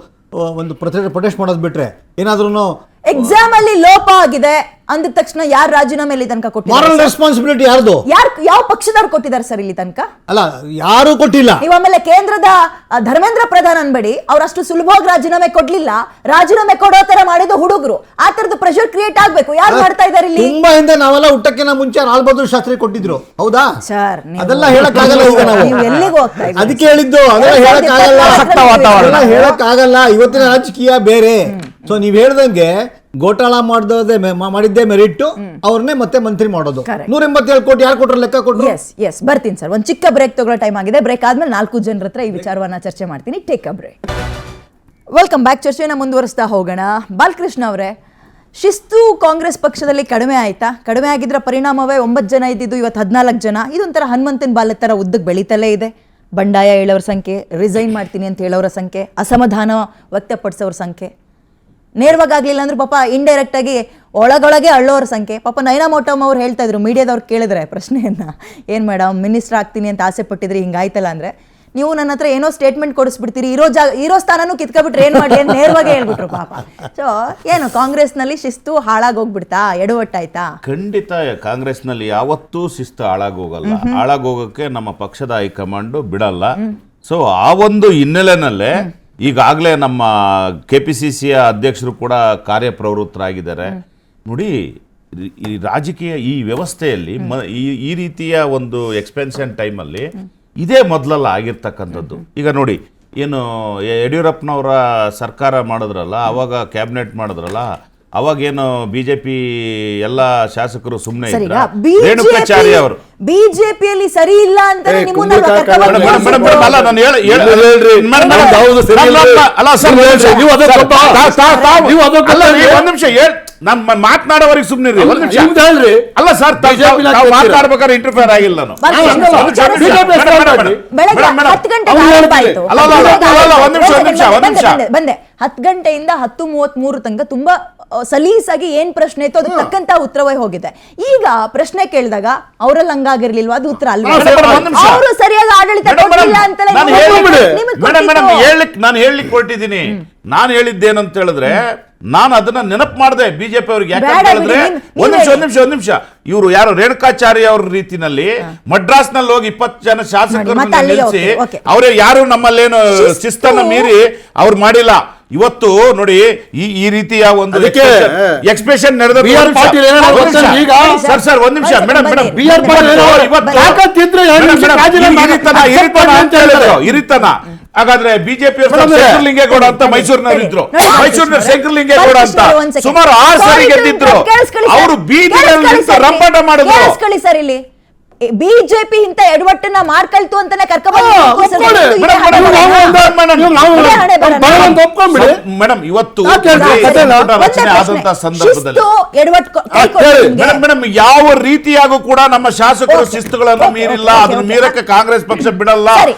ಒಂದು ಪ್ರೊಟೆಸ್ಟ್ ಮಾಡೋದು ಬಿಟ್ರೆ ಏನಾದ್ರೂ ಎಕ್ಸಾಮ್ ಅಲ್ಲಿ ಲೋಪ ಆಗಿದೆ ಅಂದ ತಕ್ಷಣ ಯಾರು ರಾಜೀನಾಮೆ ಇಲ್ಲಿ ತನಕ ಕೊಟ್ಟಿದ್ದಾರೆ? ಮಾರಲ್ ರೆಸ್ಪಾನ್ಸಿಬಿಲಿಟಿ ಯಾರ್ದು? ಯಾವ ಪಕ್ಷದವ್ರು ಕೊಟ್ಟಿದ್ದಾರೆ ಸರ್ ಇಲ್ಲಿ ತನಕ? ಅಲ್ಲ, ಯಾರು ಕೊಟ್ಟಿಲ್ಲ. ನೀವು ಆಮೇಲೆ ಕೇಂದ್ರದ ಧರ್ಮೇಂದ್ರ ಪ್ರಧಾನ್ ಅನ್ಬೇಡಿ, ಅವ್ರು ಅಷ್ಟು ಸುಲಭವಾಗಿ ರಾಜೀನಾಮೆ ಕೊಡ್ಲಿಲ್ಲ. ರಾಜೀನಾಮೆ ಕೊಡೋ ತರ ಮಾಡಿದ ಹುಡುಗರು. ಆ ತರದ ಪ್ರೆಷರ್ ಕ್ರಿಯೇಟ್ ಆಗ್ಬೇಕು. ಯಾರು ಮಾಡ್ತಾ ಇದಾರೆ ಇಲ್ಲಿ? ತುಂಬಾ ಹಿಂದೆ ನಾವೆಲ್ಲ ಹುಟ್ಟಕ್ಕಿಂತ ಮುಂಚೆ ಲಾಲ್ ಬಹದ್ದೂರ್ ಶಾಸ್ತ್ರಿ ಕೊಟ್ಟಿದ್ರು, ಹೌದಾ ಸರ್? ಅದೆಲ್ಲ ಹೇಳಕ್ಕಾಗಲ್ಲ ಈಗ ನಾವು. ನೀವು ಎಲ್ಲಿಗೆ ಹೋಗ್ತಾ ಇದ್ದೀರಿ? ಅದಕ್ಕೆ ಹೇಳಿದ್ದು ಅದೆಲ್ಲ ಹೇಳಕ್ಕಾಗಲ್ಲ. ವಾತಾವರಣ. ಅದೆಲ್ಲ ಹೇಳಕ್ಕಾಗಲ್ಲ. ಇವತ್ತಿನ ರಾಜಕೀಯ ಬೇರೆ. ಸೊ ನೀವ್ ಹೇಳ್ದಂಗೆ ಗೋಟಾಳ ಮಾಡಿದ್ದೇ ಮೆರಿಟ್, ಅವ್ರನ್ನೇ ಮತ್ತೆ ಮಂತ್ರಿ ಮಾಡೋದು. 187 ಕೋಟಿ ಯಾರು ಕೊಟ್ರು ಲೆಕ್ಕ ಕೊಟ್ರು? ಎಸ್ ಬರ್ತೀನಿ ಸರ್. ಒಂದು ಚಿಕ್ಕ ಬ್ರೇಕ್ ತಗೊಳ್ಳೋ ಟೈಮ್ ಆಗಿದೆ. ಬ್ರೇಕ್ ಆದ್ಮೇಲೆ 4 ಜನರ ಹತ್ರ ಈ ವಿಚಾರವನ್ನ ಚರ್ಚೆ ಮಾಡ್ತೀನಿ. Take a break. Welcome back. ಚರ್ಚೆನ ಮುಂದುವರಿಸ್ತಾ ಹೋಗೋಣ. ಬಾಲಕೃಷ್ಣ ಅವರೇ, ಶಿಸ್ತು ಕಾಂಗ್ರೆಸ್ ಪಕ್ಷದಲ್ಲಿ ಕಡಿಮೆ ಆಯ್ತಾ? ಕಡಿಮೆ ಆಗಿದ್ರ ಪರಿಣಾಮವೇ 9 ಜನ ಇದ್ದಿದ್ದು ಇವತ್ತು 14 ಜನ. ಇದೊಂಥರ ಹನುಮಂತನ ಬಾಲ ತರ ಉದ್ದಕ್ಕೆ ಬೆಳೀತಲೇ ಇದೆ. ಬಂಡಾಯ ಹೇಳೋರ ಸಂಖ್ಯೆ, ರಿಸೈನ್ ಮಾಡ್ತೀನಿ ಅಂತ ಹೇಳೋರ ಸಂಖ್ಯೆ, ಅಸಮಾಧಾನ ವ್ಯಕ್ತಪಡಿಸೋರ ಸಂಖ್ಯೆ, ನೇರವಾಗಿ ಆಗ್ಲಿಲ್ಲ ಅಂದ್ರೆ ಪಾಪ ಇಂಡೈರೆಕ್ಟ್ ಆಗಿ ಒಳಗೊಳಗೆ ಅಳ್ಳೋರ ಸಂಖ್ಯೆ. ಪಾಪ ನೈನಾ ಮೋಟಮ್ ಅವ್ರು ಹೇಳ್ತಾ ಇದ್ರು, ಮೀಡಿಯಾದವ್ರು ಕೇಳಿದ್ರೆ ಪ್ರಶ್ನೆಯನ್ನ, ಏನ್ ಮೇಡಮ್ ಮಿನಿಸ್ಟರ್ ಆಗ್ತೀನಿ ಅಂತ ಆಸೆ ಪಟ್ಟಿದ್ರಿ, ಹಿಂಗಾಯ್ತಲ್ಲ ಅಂದ್ರೆ ನೀವು ನನ್ನ ಹತ್ರ ಏನೋ ಸ್ಟೇಟ್ಮೆಂಟ್ ಕೊಡಿಸ್ಬಿಡ್ತೀರಿ, ಇರೋ ಸ್ಥಾನನೂ ಕಿತ್ಕೊಬಿಟ್ರೆ ಏನ್ ಮಾಡಿ ಅಂತ ನೇರವಾಗಿ ಹೇಳ್ಬಿಟ್ರು ಪಾಪ. ಸೊ ಏನು ಕಾಂಗ್ರೆಸ್ನಲ್ಲಿ ಶಿಸ್ತು ಹಾಳಾಗೋಗ್ಬಿಡ್ತಾ? ಎಡವಟ್ಟಾಯ್ತಾ? ಖಂಡಿತ ಕಾಂಗ್ರೆಸ್ನಲ್ಲಿ ಯಾವತ್ತೂ ಶಿಸ್ತು ಹಾಳಾಗೋಗಲ್ಲ. ಹಾಳಾಗೋಗಕ್ಕೆ ನಮ್ಮ ಪಕ್ಷದ ಹೈಕಮಾಂಡ್ ಬಿಡಲ್ಲ. ಸೊ ಆ ಒಂದು ಹಿನ್ನೆಲೆನಲ್ಲೇ ಈಗಾಗಲೇ ನಮ್ಮ KPCCಯ ಅಧ್ಯಕ್ಷರು ಕೂಡ ಕಾರ್ಯಪ್ರವೃತ್ತರಾಗಿದ್ದಾರೆ. ನೋಡಿ, ಈ ರಾಜಕೀಯ ಈ ವ್ಯವಸ್ಥೆಯಲ್ಲಿ ಈ ರೀತಿಯ ಒಂದು ಎಕ್ಸ್ಪೆನ್ಷನ್ ಟೈಮಲ್ಲಿ ಇದೇ ಮೊದಲಲ್ಲ ಆಗಿರ್ತಕ್ಕಂಥದ್ದು. ಈಗ ನೋಡಿ, ಏನು ಯಡಿಯೂರಪ್ಪನವರ ಸರ್ಕಾರ ಮಾಡಿದ್ರಲ್ಲ, ಅವಾಗ ಕ್ಯಾಬಿನೆಟ್ ಮಾಡಿದ್ರಲ್ಲ, ಅವಾಗೇನು ಬಿಜೆಪಿ ಎಲ್ಲ ಶಾಸಕರು ಸುಮ್ಮನೆ ರೇಣುಕಾಚಾರ್ಯ ಅವರು ಬಿಜೆಪಿಯಲ್ಲಿ ಸರಿ ಇಲ್ಲ ಅಂತ ನಾನು ಮಾತನಾಡೋವರೆಗೆ ಸುಮ್ಮನೆ ಅಲ್ಲ ಸರ್, ಮಾತಾಡ್ಬೇಕಾದ್ರೆ ಇಂಟರ್ಫಿಯರ್ ಆಗಿಲ್ಲ ನಾನು. ಬಂದೆ 10 ಗಂಟೆಯಿಂದ 10:33 ತನಕ ತುಂಬಾ ಸಲೀಸಾಗಿ ಏನ್ ಪ್ರಶ್ನೆ ಇತ್ತು ಅದಕ್ಕೆ ತಕ್ಕಂತ ಉತ್ತರವೇ ಹೋಗಿದೆ. ಈಗ ಪ್ರಶ್ನೆ ಕೇಳಿದಾಗ ಅವರಲ್ಲಿ ಹಂಗಾಗಿರ್ಲಿಲ್ವಾ? ಅದು ಉತ್ತರ ಅಲ್ವಾ? ಅವರು ಸರಿಯಾಗಿ ಆಡಳಿತ ಕೊಟ್ಟಿಲ್ಲ ಅಂತ ನಾನು ಹೇಳಲಿಕ್ಕೆ ಹೊರಟಿದ್ದೀನಿ. ನಾನು ಹೇಳಿದ್ದೇನಂತ ಹೇಳಿದ್ರೆ, ನಾನು ಅದನ್ನ ನೆನಪು ಮಾಡಿದೆ ಬಿಜೆಪಿ ಅವ್ರಿಗೆ. ಯಾಕಂತ ಹೇಳಿದ್ರೆ ಒಂದ್ ನಿಮಿಷ ಇವರು ಯಾರು ರೇಣುಕಾಚಾರ್ಯ ಅವ್ರ ರೀತಿನಲ್ಲಿ ಮಡ್ರಾಸ್ ನಲ್ಲಿ ಹೋಗಿ 20 ಜನ ಶಾಸಕರನ್ನ ನಿಲ್ಲಿಸಿ ಅವರೇ ಯಾರು ನಮ್ಮಲ್ಲೇನು ಶಿಸ್ತನ್ನ ಮೀರಿ ಅವ್ರು ಮಾಡಿಲ್ಲ. ಇವತ್ತು ನೋಡಿ ಈ ರೀತಿಯ ಒಂದು ಎಕ್ಸ್ಪ್ರೆಷನ್ ನಡೆದ ಸರ್ ಒಂದ್ ನಿಮಿಷ ಮೇಡಮ್ ಇರಿತನ. ಹಾಗಾದ್ರೆ ಬಿಜೆಪಿ ಶಂಕರಲಿಂಗೇಗೌಡ ಅಂತ ಮೈಸೂರಿನಲ್ಲಿ ಇದ್ರು, ಮೈಸೂರಿನ ಶಂಕರಲಿಂಗೇಗೌಡ ಅಂತ ಸುಮಾರು 6 ಸಾರಿ ಗೆದ್ದಿದ್ರು. ಅವರು ಬೀದಿಯಲ್ಲಿ ರಂಪಾಟ ಮಾಡಿದ್ರು. ಸರ್ ಇಲ್ಲಿ ಬಿಜೆಪಿ ಇಂತ ಎಡವಟ್ಟನ್ನ ಮಾಡ್ಕಳ್ತು ಅಂತಾನೆ ಮೇಡಮ್ ಇವತ್ತು ರಚನೆ ಆದಂತ ಸಂದರ್ಭದಲ್ಲಿ ಮೇಡಮ್ ಯಾವ ರೀತಿಯಾಗೂ ಕೂಡ ನಮ್ಮ ಶಾಸಕರು ಶಿಸ್ತುಗಳನ್ನು ಮೀರಿಲ್ಲ. ಅದನ್ನು ಮೀರಕ್ಕೆ ಕಾಂಗ್ರೆಸ್ ಪಕ್ಷ ಬಿಡಲ್ಲ.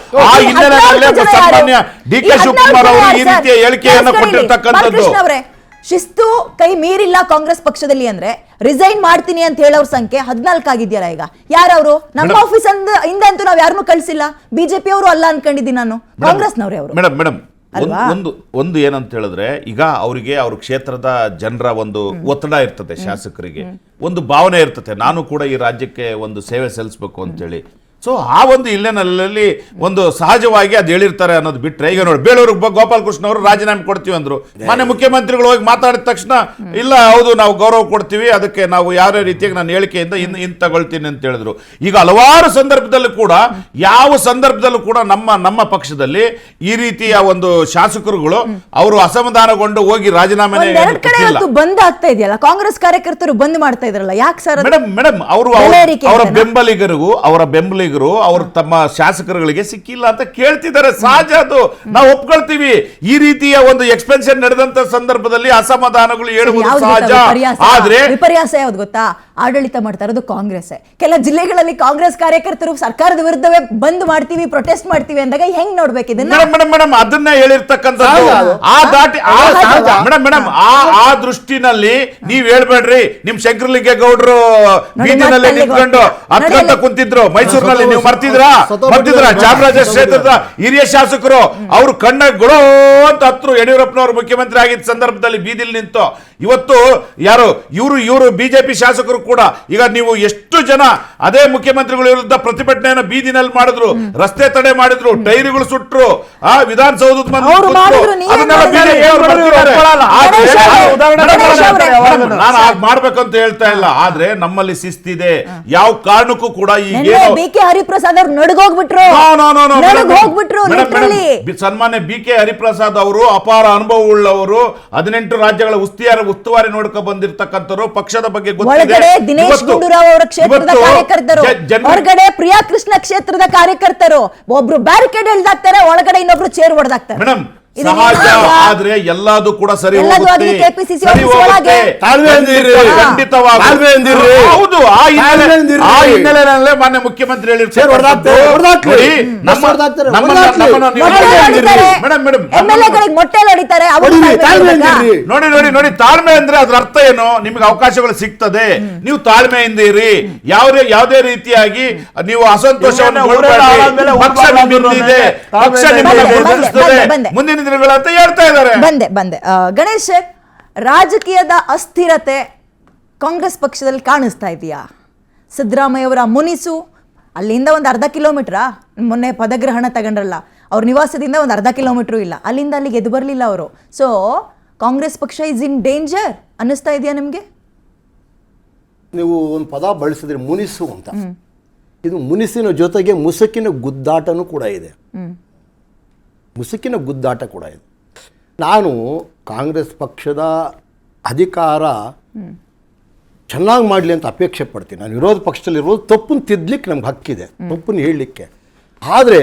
ಆ ಹಿನ್ನೆಲೆಯಲ್ಲೇ ಸನ್ಮಾನ್ಯ DK ಶಿವಕುಮಾರ್ ಅವರು ಈ ರೀತಿಯ ಹೇಳಿಕೆಯನ್ನು ಕೊಟ್ಟಿರ್ತಕ್ಕಂಥದ್ದು. ಶಿಸ್ತು ಕೈ ಮೀರಿಲ್ಲ ಕಾಂಗ್ರೆಸ್ ಪಕ್ಷದಲ್ಲಿ ಅಂದ್ರೆ ರಿಸೈನ್ ಮಾಡ್ತೀನಿ ಅಂತ ಹೇಳೋರ್ ಸಂಖ್ಯೆ 14 ಆಗಿದೆಯಲ್ಲ. ಈಗ ಯಾರವರು? ನಮ್ಮ ಆಫೀಸ್ ಇಂದಂತೂ ನಾವ್ ಯಾರನ್ನೂ ಕಳ್ಸಿಲ್ಲ. ಬಿಜೆಪಿ ಅವರು ಅಲ್ಲ ಅನ್ಕೊಂಡಿದ್ದೀನಿ ನಾನು, ಕಾಂಗ್ರೆಸ್ನವ್ರೆ ಅವರು. ಮೇಡಮ್ ಒಂದು ಏನಂತ ಹೇಳಿದ್ರೆ, ಈಗ ಅವರಿಗೆ ಅವ್ರ ಕ್ಷೇತ್ರದ ಜನರ ಒಂದು ಒತ್ತಡ ಇರ್ತದೆ, ಶಾಸಕರಿಗೆ ಒಂದು ಭಾವನೆ ಇರ್ತದೆ, ನಾನು ಕೂಡ ಈ ರಾಜ್ಯಕ್ಕೆ ಒಂದು ಸೇವೆ ಸಲ್ಲಿಸಬೇಕು ಅಂತೇಳಿ. ಸೊ ಆ ಒಂದು ಹಿನ್ನೆಲೆಯಲ್ಲಿ ಒಂದು ಸಹಜವಾಗಿ ಅದು ಹೇಳಿರ್ತಾರೆ ಅನ್ನೋದು ಬಿಟ್ರೆ, ಈಗ ನೋಡಿ ಬೇಳೂರು ಗೋಪಾಲ್ ಕೃಷ್ಣ ಅವರು ರಾಜೀನಾಮೆ ಕೊಡ್ತೀವಿ ಅಂದ್ರು, ಮಾನ್ಯ ಮುಖ್ಯಮಂತ್ರಿಗಳು ಹೋಗಿ ಮಾತಾಡಿದ ತಕ್ಷಣ ಇಲ್ಲ ಹೌದು ನಾವು ಗೌರವ ಕೊಡ್ತೀವಿ, ಅದಕ್ಕೆ ನಾವು ಯಾವ ರೀತಿಯಾಗಿ ನಾನು ಹೇಳಿಕೆಯಿಂದ ಇನ್ ತಗೊಳ್ತೀನಿ ಅಂತ ಹೇಳಿದ್ರು. ಈಗ ಹಲವಾರು ಸಂದರ್ಭದಲ್ಲೂ ಕೂಡ ಯಾವ ಸಂದರ್ಭದಲ್ಲೂ ಕೂಡ ನಮ್ಮ ಪಕ್ಷದಲ್ಲಿ ಈ ರೀತಿಯ ಒಂದು ಶಾಸಕರುಗಳು ಅವರು ಅಸಮಾಧಾನಗೊಂಡು ಹೋಗಿ ರಾಜೀನಾಮೆ ಒಂದೆರಡು ಕಡೆ ಇವತ್ತು ಬಂದ್ ಆಗ್ತಾ ಇದೆಯಲ್ಲ, ಕಾಂಗ್ರೆಸ್ ಕಾರ್ಯಕರ್ತರು ಬಂದ್ ಮಾಡ್ತಾ ಇದ್ರಲ್ಲ, ಯಾಕೆ ಸರ್? ಮೇಡಮ್ ಅವರು ಅವರ ಬೆಂಬಲಿಗರು ಅವರು ತಮ್ಮ ಶಾಸಕರುಗಳಿಗೆ ಸಿಕ್ಕಿಲ್ಲ ಅಂತ ಕೇಳ್ತಿದ್ದಾರೆ, ಸಹಜ, ಅದು ನಾವು ಒಪ್ಕೊಳ್ತೀವಿ. ಈ ರೀತಿಯ ಒಂದು ಎಕ್ಸ್ಪೆನ್ಷನ್ ನಡೆದಂತ ಸಂದರ್ಭದಲ್ಲಿ ಅಸಮಾಧಾನಗಳು ಹೇಳುವುದು ಸಹಜ. ಆದ್ರೆ ವಿಪರ್ಯಾಸ ಯಾವ್ದು ಗೊತ್ತಾ? ಆಡಳಿತ ಮಾಡ್ತಾ ಇರೋದು ಕಾಂಗ್ರೆಸ್. ಕೆಲ ಜಿಲ್ಲೆಗಳಲ್ಲಿ ಕಾಂಗ್ರೆಸ್ ಕಾರ್ಯಕರ್ತರು ಸರ್ಕಾರದ ವಿರುದ್ಧವೇ ಬಂದ್ ಮಾಡ್ತೀವಿ, ಪ್ರೊಟೆಸ್ಟ್ ಮಾಡ್ತೀವಿ ಅಂದಾಗ ಹೆಂಗ್ ನೋಡ್ಬೇಕು ಇದನ್ನ? ಮೇಡಮ್ ಅದನ್ನ ಹೇಳಿರ್ತಕ್ಕಂಥದ್ದು ಮೇಡಮ್ ಆ ದೃಷ್ಟಿನಲ್ಲಿ ನೀವ್ ಹೇಳ್ಬೇಡ್ರಿ. ನಿಮ್ ಶಂಕರಲಿಂಗೇಗೌಡರು ಬೀದಿನಲ್ಲಿ ನಿಂತ್ಕೊಂಡು ಹತ್ಕೊಂತ ಕುಂತಿದ್ರು ಮೈಸೂರಿನಲ್ಲಿ, ನೀವು ಮರ್ತಿದ್ರ ಚಾಮರಾಜ ಕ್ಷೇತ್ರದ ಹಿರಿಯ ಶಾಸಕರು ಅವರು ಕಣ್ಣಗಳು ಅಂತ ಹತ್ರು. ಯಡಿಯೂರಪ್ಪನವರು ಮುಖ್ಯಮಂತ್ರಿ ಆಗಿದ್ದ ಸಂದರ್ಭದಲ್ಲಿ ಬೀದಿಲಿ ನಿಂತು ಇವತ್ತು ಇವರು ಬಿಜೆಪಿ ಶಾಸಕರು ಕೂಡ ಈಗ ನೀವು ಎಷ್ಟು ಜನ ಅದೇ ಮುಖ್ಯಮಂತ್ರಿಗಳ ವಿರುದ್ಧ ಪ್ರತಿಭಟನೆಯನ್ನು ಬೀದಿನಲ್ಲಿ ಮಾಡಿದ್ರು, ರಸ್ತೆ ತಡೆ ಮಾಡಿದ್ರು, ಟೈರ್ಗಳು ಸುಟ್ರು, ಆ ವಿಧಾನಸೌಧದ ನಾನು ಹಾಗೆ ಮಾಡ್ಬೇಕಂತ ಹೇಳ್ತಾ ಇಲ್ಲ, ಆದ್ರೆ ನಮ್ಮಲ್ಲಿ ಶಿಸ್ತಿದೆ. ಯಾವ ಕಾರಣಕ್ಕೂ ಕೂಡ ಬಿ.ಕೆ. ಹರಿಪ್ರಸಾದ್ ಅವ್ರು ನಡುಗೋಗ್ಬಿಟ್ರು. ಸನ್ಮಾನ್ಯ ಬಿ.ಕೆ. ಹರಿಪ್ರಸಾದ್ ಅವರು ಅಪಾರ ಅನುಭವ ಉಳ್ಳವರು, 18 ರಾಜ್ಯಗಳ ಉಸ್ತುವಾರಿ ನೋಡ್ಕೊ ಬಂದಿರ್ತಕ್ಕಂಥವ್ರು, ಪಕ್ಷದ ಬಗ್ಗೆ ಒಳಗಡೆ ದಿನೇಶ್ ಗುಂಡೂರಾವ್ ಅವರ ಕ್ಷೇತ್ರದ ಕಾರ್ಯಕರ್ತರು, ಹೊರಗಡೆ ಪ್ರಿಯಾ ಕೃಷ್ಣ ಕ್ಷೇತ್ರದ ಕಾರ್ಯಕರ್ತರು. ಒಬ್ರು ಬ್ಯಾರಿಕೇಡ್ ಎಳ್ದಾಕ್ತಾರೆ, ಒಳಗಡೆ ಇನ್ನೊಬ್ರು ಚೇರ್ ಹೊಡೆದಾಕ್ತಾರೆ. ಮೇಡಮ್ ಸಹಜ, ಆದ್ರೆ ಎಲ್ಲದೂ ಕೂಡ ಸರಿ ಹೋಗುತ್ತೆ. ಹೌದು, ಆ ಹಿನ್ನೆಲೆಯಲ್ಲೇ ಮಾನ್ಯ ಮುಖ್ಯಮಂತ್ರಿ ಹೇಳಿರ್ತಾರೆ. ನೋಡಿ ತಾಳ್ಮೆ ಅಂದ್ರೆ ಅದ್ರ ಅರ್ಥ ಏನು? ನಿಮ್ಗೆ ಅವಕಾಶಗಳು ಸಿಗ್ತದೆ, ನೀವು ತಾಳ್ಮೆಯಿಂದ ಇರಿ. ಯಾವುದೇ ರೀತಿಯಾಗಿ ನೀವು ಅಸಂತೋಷವನ್ನು ಪಕ್ಷ ನಿಮ್ಮಲ್ಲಿದೆ, ಪಕ್ಷ ನಿಮ್ಮನ್ನು ಬೆಂಬಲಿಸುತ್ತದೆ, ಮುಂದಿನ ದಿನಗಳಂತ ಹೇಳ್ತಾ ಇದ್ದಾರೆ. ಬಂದೆ ಗಣೇಶ್, ರಾಜಕೀಯದ ಅಸ್ಥಿರತೆ ಕಾಂಗ್ರೆಸ್ ಪಕ್ಷದಲ್ಲಿ ಕಾಣಿಸ್ತಾ ಇದೆಯಾ? ಸಿದ್ದರಾಮಯ್ಯ ಅವರ ಮುನಿಸು ಅಲ್ಲಿಂದ ಒಂದು ಅರ್ಧ ಕಿಲೋಮೀಟ್ರಾ, ಮೊನ್ನೆ ಪದಗ್ರಹಣ ತಗೊಂಡ್ರಲ್ಲ, ಅವ್ರ ನಿವಾಸದಿಂದ ಒಂದು ಅರ್ಧ ಕಿಲೋಮೀಟ್ರು ಇಲ್ಲ, ಅಲ್ಲಿಂದ ಅಲ್ಲಿಗೆ ಎದ್ದು ಬರಲಿಲ್ಲ ಅವರು. ಸೊ ಕಾಂಗ್ರೆಸ್ ಪಕ್ಷ ಇಸ್ ಇನ್ ಡೇಂಜರ್ ಅನ್ನಿಸ್ತಾ ಇದೆಯಾ ನಿಮಗೆ? ನೀವು ಒಂದು ಪದ ಬಳಸಿದ್ರೆ ಮುನಿಸು ಅಂತ. ಇದು ಮುನಿಸಿನ ಜೊತೆಗೆ ಮುಸುಕಿನ ಗುದ್ದಾಟನೂ ಕೂಡ ಇದೆ. ಮುಸುಕಿನ ಗುದ್ದಾಟ ಕೂಡ ಇದೆ. ನಾನು ಕಾಂಗ್ರೆಸ್ ಪಕ್ಷದ ಅಧಿಕಾರ ಚೆನ್ನಾಗಿ ಮಾಡಲಿ ಅಂತ ಅಪೇಕ್ಷೆ ಪಡ್ತೀನಿ. ನಾನು ವಿರೋಧ ಪಕ್ಷದಲ್ಲಿರೋದು ತಪ್ಪನ್ನು ತಿದ್ದಲಿಕ್ಕೆ ನಮ್ಗೆ ಹಕ್ಕಿದೆ, ತಪ್ಪನ್ನು ಹೇಳಲಿಕ್ಕೆ. ಆದರೆ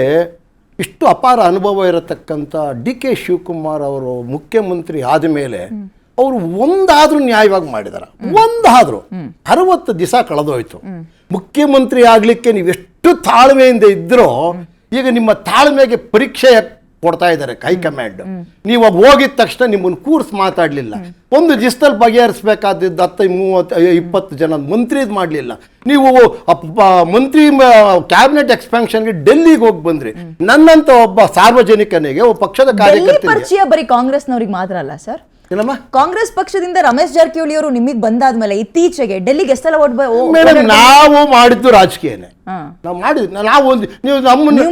ಇಷ್ಟು ಅಪಾರ ಅನುಭವ ಇರತಕ್ಕಂಥ ಡಿ.ಕೆ. ಶಿವಕುಮಾರ್ ಅವರು ಮುಖ್ಯಮಂತ್ರಿ ಆದ ಮೇಲೆ ಅವರು ಒಂದಾದರೂ ನ್ಯಾಯವಾಗಿ ಮಾಡಿದಾರೆ. ಒಂದಾದರೂ 60 ದಿವಸ ಕಳೆದೋಯ್ತು. ಮುಖ್ಯಮಂತ್ರಿ ಆಗಲಿಕ್ಕೆ ನೀವೆಷ್ಟು ತಾಳ್ಮೆಯಿಂದ ಇದ್ದರೋ ಈಗ ನಿಮ್ಮ ತಾಳ್ಮೆಗೆ ಪರೀಕ್ಷೆ ಕೊಡ್ತಾ ಇದ್ದಾರೆ ಹೈಕಮಾಂಡ್. ನೀವು ಹೋಗಿದ ತಕ್ಷಣ ನಿಮ್ಮನ್ನು ಕೂರ್ಸ್ ಮಾತಾಡಲಿಲ್ಲ. ಒಂದು ದಿವಸದಲ್ಲಿ ಬಗೆಹರಿಸಬೇಕಾದದ್ದು 10-20 ಜನ ಮಂತ್ರಿದ್ ಮಾಡಲಿಲ್ಲ. ನೀವು ಮಂತ್ರಿ ಕ್ಯಾಬಿನೆಟ್ ಎಕ್ಸ್ಪಾನ್ಷನ್ಗೆ ಡೆಲ್ಲಿಗೆ ಹೋಗಿ ಬಂದ್ರಿ. ನನ್ನಂತ ಒಬ್ಬ ಸಾರ್ವಜನಿಕನಿಗೆ ಒಬ್ಬ ಪಕ್ಷದ ಕಾರ್ಯಕರ್ತರಿಗೆ ಬರೀ ಕಾಂಗ್ರೆಸ್ನವ್ರಿಗೆ ಮಾತ್ರ ಅಲ್ಲ ಸರ್, ಕಾಂಗ್ರೆಸ್ ಪಕ್ಷದಿಂದ ರಮೇಶ್ ಜಾರಕಿಹೊಳಿ ಅವರು ನಿಮಗೆ ಬಂದಾದ್ಮೇಲೆ ಇತ್ತೀಚೆಗೆ ಡೆಲ್ಲಿಗೆ ಎಷ್ಟೆಲ್ಲ ಮೇಡಮ್ ನಾವು ಮಾಡಿದ್ದು ರಾಜಕೀಯನೇ. ನಾವು ಮಾಡಿದ್ವಿ. ನಾವು ನೀವು ನಮ್ಮನ್ನು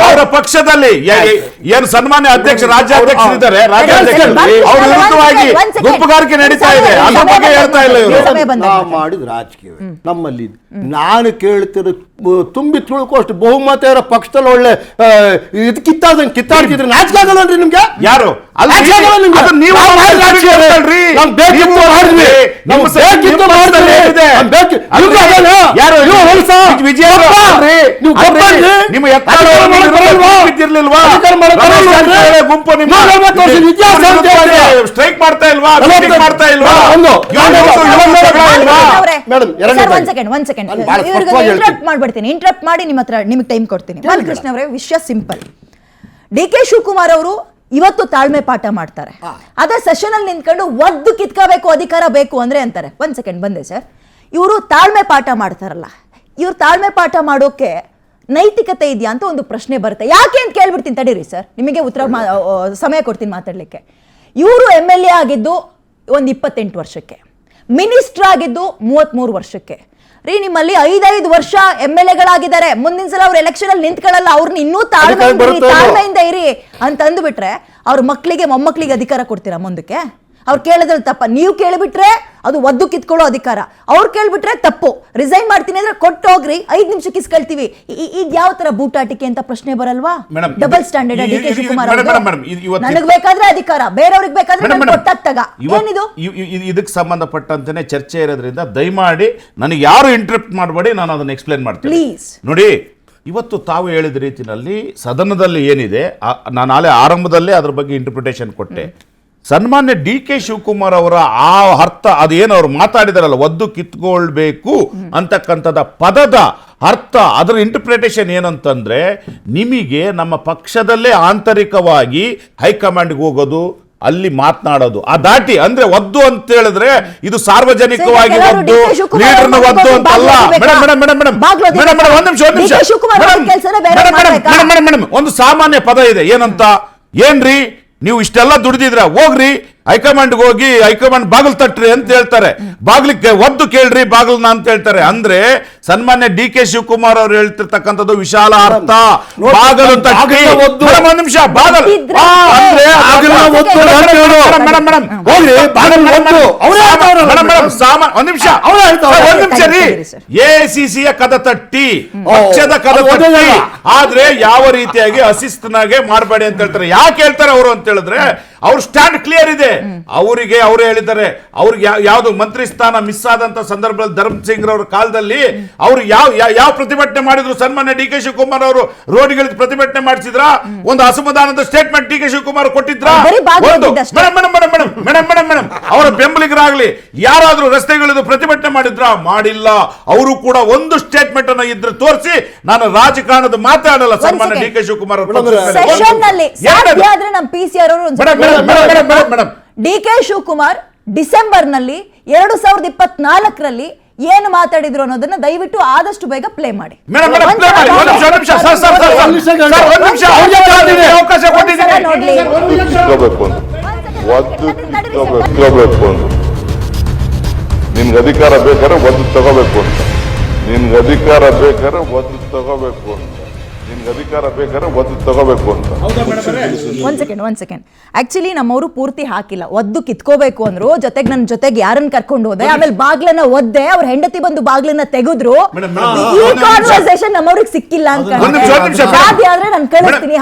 ಅವರ ಪಕ್ಷದಲ್ಲಿ ಏನು ಸನ್ಮಾನ್ಯ ಅಧ್ಯಕ್ಷ ರಾಜ್ಯಾಧ್ಯಕ್ಷರಿದ್ದಾರೆ, ಅವ್ರ ವಿರುದ್ಧವಾಗಿ ಗುಂಪುಗಾರಿಕೆ ನಡೀತಾ ಇದೆ, ಅದ್ರ ಬಗ್ಗೆ ಹೇಳ್ತಾ ಇಲ್ಲ ಇವರು. ನಾವು ಮಾಡಿದ ರಾಜಕೀಯ ನಮ್ಮಲ್ಲಿ. ನಾನು ಕೇಳ್ತಿರೋ ತುಂಬಿ ತುಳ್ಕೋಷ್ಟು ಬಹುಮತ ಇರೋ ಪಕ್ಷದಲ್ಲಿ ಒಳ್ಳೆ ಇದು ಕಿತ್ತಾಡ್ತಿದ್ರೆ ನಾಚಿಕೆ ಆಗಲ್ಲನ್ರಿ ನಿಮ್ಗೆ? ಯಾರು ಸ್ಟ್ರೈಕ್ ಮಾಡ್ತಾ ಇಲ್ವಾ? ಇಂಟರಪ್ಟ್ ಮಾಡಿ ನಿಮಗೆ ಟೈಮ್ ಕೊಡ್ತೀನಿ. ಬಾಲಕೃಷ್ಣ ಅವರೇ, ವಿಷಯ ಸಿಂಪಲ್. ಡಿ.ಕೆ. ಶಿವಕುಮಾರ್ ಅವರು ಇವತ್ತು ತಾಳ್ಮೆ ಪಾಠ ಮಾಡ್ತಾರೆ. ಅದೇ ಸೆಷನ್ ಅಲ್ಲಿ ನಿಂತ್ಕೊಂಡು ಒದ್ದು ಕಿತ್ಕೋಬೇಕು, ಅಧಿಕಾರ ಬೇಕು ಅಂದ್ರೆ ಅಂತಾರೆ. ಒಂದ್ ಸೆಕೆಂಡ್ ಬಂದೆ ಸರ್. ಇವರು ತಾಳ್ಮೆ ಪಾಠ ಮಾಡ್ತಾರಲ್ಲ, ಇವ್ರು ತಾಳ್ಮೆ ಪಾಠ ಮಾಡೋಕೆ ನೈತಿಕತೆ ಇದೆಯಾ ಅಂತ ಒಂದು ಪ್ರಶ್ನೆ ಬರುತ್ತೆ. ಯಾಕೆ ಅಂತ ಕೇಳ್ಬಿಡ್ತೀನಿ, ತಡೀರಿ ಸರ್, ನಿಮಗೆ ಉತ್ತರ ಸಮಯ ಕೊಡ್ತೀನಿ ಮಾತಾಡ್ಲಿಕ್ಕೆ. ಇವರು MLA ಆಗಿದ್ದು ಒಂದು 28 ವರ್ಷಕ್ಕೆ, ಮಿನಿಸ್ಟರ್ ಆಗಿದ್ದು 33 ವರ್ಷಕ್ಕೆ. ರೀ, ನಿಮ್ಮಲ್ಲಿ 5 ವರ್ಷ MLA-ಗಳಾಗಿದ್ದಾರೆ. ಮುಂದಿನ ಸಲ ಅವ್ರು ಎಲೆಕ್ಷನ್ ಅಲ್ಲಿ ನಿಂತ್ಕೊಳ್ಳಲ್ಲ, ಅವ್ರನ್ನ ಇನ್ನೂ ತಾಳ್ಮೆಯಿಂದ ಇರಿ ಅಂತ ಅಂದ್ಬಿಟ್ರೆ ಅವ್ರ ಮಕ್ಕಳಿಗೆ ಮೊಮ್ಮಕ್ಕಳಿಗೆ ಅಧಿಕಾರ ಕೊಡ್ತೀರಾ ಮುಂದಕ್ಕೆ? ಅವ್ರು ಕೇಳಿದ್ರಲ್ಲಿ ತಪ್ಪ, ನೀವು ಕೇಳಿಬಿಟ್ರೆ ಅದು ಒದ್ದು ಕಿತ್ಕೊಳ್ಳೋ ಅಧಿಕಾರ, ಅವ್ರು ಕೇಳ್ಬಿಟ್ರೆ ತಪ್ಪು. ರಿಸೈನ್ ಮಾಡ್ತೀನಿ ಅಂದ್ರೆ ಕೊಟ್ಟು ಹೋಗ್ರಿ, 5 ನಿಮಿಷಕ್ಕೆ ಇಸ್ಕೊಳ್ತೀವಿ. ಈಗ ಯಾವ ತರ ಬೂಟಾಟಿಕೆ ಅಂತ ಪ್ರಶ್ನೆ ಬರಲ್ವಾ? ಡಬಲ್ ಸ್ಟ್ಯಾಂಡರ್ಡ್ DK ಶಿವಕುಮಾರ್ ನನಗ್ ಬೇಕಾದ್ರೆ ಅಧಿಕಾರ, ಬೇರೆಯವ್ರಿಗೆ ಬೇಕಾದ್ರೆ ಕೊಟ್ಟಾಗ ಏನಿದು? ಇದಕ್ಕೆ ಸಂಬಂಧಪಟ್ಟಂತೆ ಚರ್ಚೆ ಇರೋದ್ರಿಂದ ದಯಮಾಡಿ ನನಗೆ ಯಾರು ಇಂಟರಪ್ಟ್ ಮಾಡಬೇಡಿ, ನಾನು ಅದನ್ನ ಎಕ್ಸ್ಪ್ಲೇನ್ ಮಾಡ್ತೀನಿ ಪ್ಲೀಸ್. ನೋಡಿ, ಇವತ್ತು ತಾವು ಹೇಳಿದ ರೀತಿಯಲ್ಲಿ ಸದನದಲ್ಲಿ ಏನಿದೆ, ನಾನು ನಾಳೆ ಆರಂಭದಲ್ಲೇ ಅದ್ರ ಬಗ್ಗೆ ಇಂಟರ್ಪ್ರಿಟೇಷನ್ ಕೊಟ್ಟೆ. ಸನ್ಮಾನ್ಯ DK ಶಿವಕುಮಾರ್ ಅವರ ಆ ಅರ್ಥ, ಅದೇನು ಅವ್ರು ಮಾತಾಡಿದಾರಲ್ಲ, ಒದ್ದು ಕಿತ್ಕೊಳ್ಬೇಕು ಅಂತಕ್ಕಂಥದ ಪದದ ಅರ್ಥ, ಅದರ ಇಂಟರ್ಪ್ರಿಟೇಷನ್ ಏನಂತಂದ್ರೆ, ನಿಮಗೆ ನಮ್ಮ ಪಕ್ಷದಲ್ಲೇ ಆಂತರಿಕವಾಗಿ ಹೈಕಮಾಂಡ್ಗೆ ಹೋಗೋದು, ಅಲ್ಲಿ ಮಾತನಾಡೋದು, ಆ ದಾಟಿ ಅಂದ್ರೆ ಒದ್ದು ಅಂತ ಹೇಳಿದ್ರೆ ಇದು ಸಾರ್ವಜನಿಕವಾಗಿ ಒದ್ದು, ಲೀಡರ್ನ ಒದ್ದು ಅಂತಲ್ಲ. ಒಂದು ಸಾಮಾನ್ಯ ಪದ ಇದೆ, ಏನಂತ, ಏನ್ರಿ ನೀವು ಇಷ್ಟೆಲ್ಲ ದುಡಿದಿದ್ರ, ಹೋಗ್ರಿ ಹೈಕಮಾಂಡ್ಗೆ ಹೋಗಿ ಹೈಕಮಾಂಡ್ ಬಾಗಿಲು ತಟ್ರಿ ಅಂತ ಹೇಳ್ತಾರೆ, ಬಾಗಿಲಿಗೆ ಒದ್ದು ಕೇಳ್ರಿ ಬಾಗಿಲ್ನ ಅಂತ ಹೇಳ್ತಾರೆ. ಅಂದ್ರೆ ಸನ್ಮಾನ್ಯ DK ಶಿವಕುಮಾರ್ ಅವರು ಹೇಳ್ತಿರ್ತಕ್ಕಂಥದ್ದು ವಿಶಾಲ ಅರ್ಥ. ಬಾಗಿಲು ತಟ್ಟಿ, ಒಂದ್ ನಿಮಿಷ, ಬಾಗಿಲು AICC ಕದ ತಟ್ಟಿ, ಪಕ್ಷದ ಕದ ತಟ್ಟಿ, ಆದ್ರೆ ಯಾವ ರೀತಿಯಾಗಿ ಅಶಿಸ್ತನಾಗೆ ಮಾಡಬೇಡಿ ಅಂತ ಹೇಳ್ತಾರೆ. ಯಾಕೆ ಹೇಳ್ತಾರೆ ಅವರು ಅಂತ ಹೇಳಿದ್ರೆ, ಅವ್ರ ಸ್ಟ್ಯಾಂಡ್ ಕ್ಲಿಯರ್ ಇದೆ. ಅವರಿಗೆ ಅವರೇ ಹೇಳಿದ್ದಾರೆ, ಅವ್ರಿಗೆ ಯಾವ್ದು ಮಂತ್ರಿ ಸ್ಥಾನ ಮಿಸ್ ಆದಂತ ಸಂದರ್ಭದಲ್ಲಿ ಧರ್ಮ ಸಿಂಗ್ ಅವರ ಕಾಲದಲ್ಲಿ ಅವ್ರು ಯಾವ ಪ್ರತಿಭಟನೆ ಮಾಡಿದ್ರು? ಸನ್ಮಾನ್ಯ DK ಶಿವಕುಮಾರ್ ಅವರು ರೋಡ್ಗಳಿಗೆ ಪ್ರತಿಭಟನೆ ಮಾಡಿಸಿದ್ರ? ಒಂದು ಅಸಮಾಧಾನದ ಸ್ಟೇಟ್ಮೆಂಟ್ DK ಶಿವಕುಮಾರ್ ಕೊಟ್ಟಿದ್ರ? ಮೇಡಮ್, ಅವರ ಬೆಂಬಲಿಗರಾಗ್ಲಿ ಯಾರಾದ್ರೂ ರಸ್ತೆಗಳಿದ್ದು ಪ್ರತಿಭಟನೆ ಮಾಡಿದ್ರ? ಮಾಡಿಲ್ಲ. ಅವರು ಕೂಡ ಒಂದು ಸ್ಟೇಟ್ಮೆಂಟ್ ಅನ್ನ ಇದ್ರೆ ತೋರಿಸಿ, ನಾನು ರಾಜಕಾರಣದ ಮಾತಾಡಲ್ಲ ಸನ್ಮಾನ್ಯ DK Shivakumar DK Shivakumar December ನಲ್ಲಿ 2024ರಲ್ಲಿ ಏನು ಮಾತಾಡಿದ್ರು ಅನ್ನೋದನ್ನ ದಯವಿಟ್ಟು ಆದಷ್ಟು ಬೇಗ ಪ್ಲೇ ಮಾಡಿ. ನಿನ್ಗೆ ಅಧಿಕಾರ ಬೇಕಾದ್ರೆ ಒದ್ದು ತಗೋಬೇಕು ಅಂತ, ನಿನ್ಗೆ ಅಧಿಕಾರ ಬೇಕಾದ್ರೆ ಒದ್ದು ತಗೋಬೇಕು ಅಂತ, ನಿನ್ಗೆ ಅಧಿಕಾರ ಬೇಕಾದ್ರೆ ಒದ್ದು ತಗೋಬೇಕು ಅಂತ. ಒಂದ್ ಸೆಕೆಂಡ್ ಆಕ್ಚುಲಿ ನಮ್ಮವರು ಪೂರ್ತಿ ಹಾಕಿಲ್ಲ, ಒದ್ದು ಕಿತ್ಕೋಬೇಕು ಅಂದ್ರು, ಜೊತೆಗೆ ನನ್ನ ಜೊತೆಗೆ ಯಾರನ್ನ ಕರ್ಕೊಂಡು ಹೋದೆ, ಆಮೇಲೆ ಬಾಗ್ಲನ್ನ ಒದ್ದೆ, ಅವ್ರ ಹೆಂಡತಿ ಬಂದು ಬಾಗ್ಲನ್ನ ತೆಗೆದ್ರು. ಈ ಕಾನ್ವರ್ಸೇಷನ್ ನಮ್ಮವ್ರಿಗೆ ಸಿಕ್ಕಿಲ್ಲ ಅಂತ ಸಾಧ್ಯ ಆದ್ರೆ ನಾನು ಕಳಿಸ್ತೀನಿ,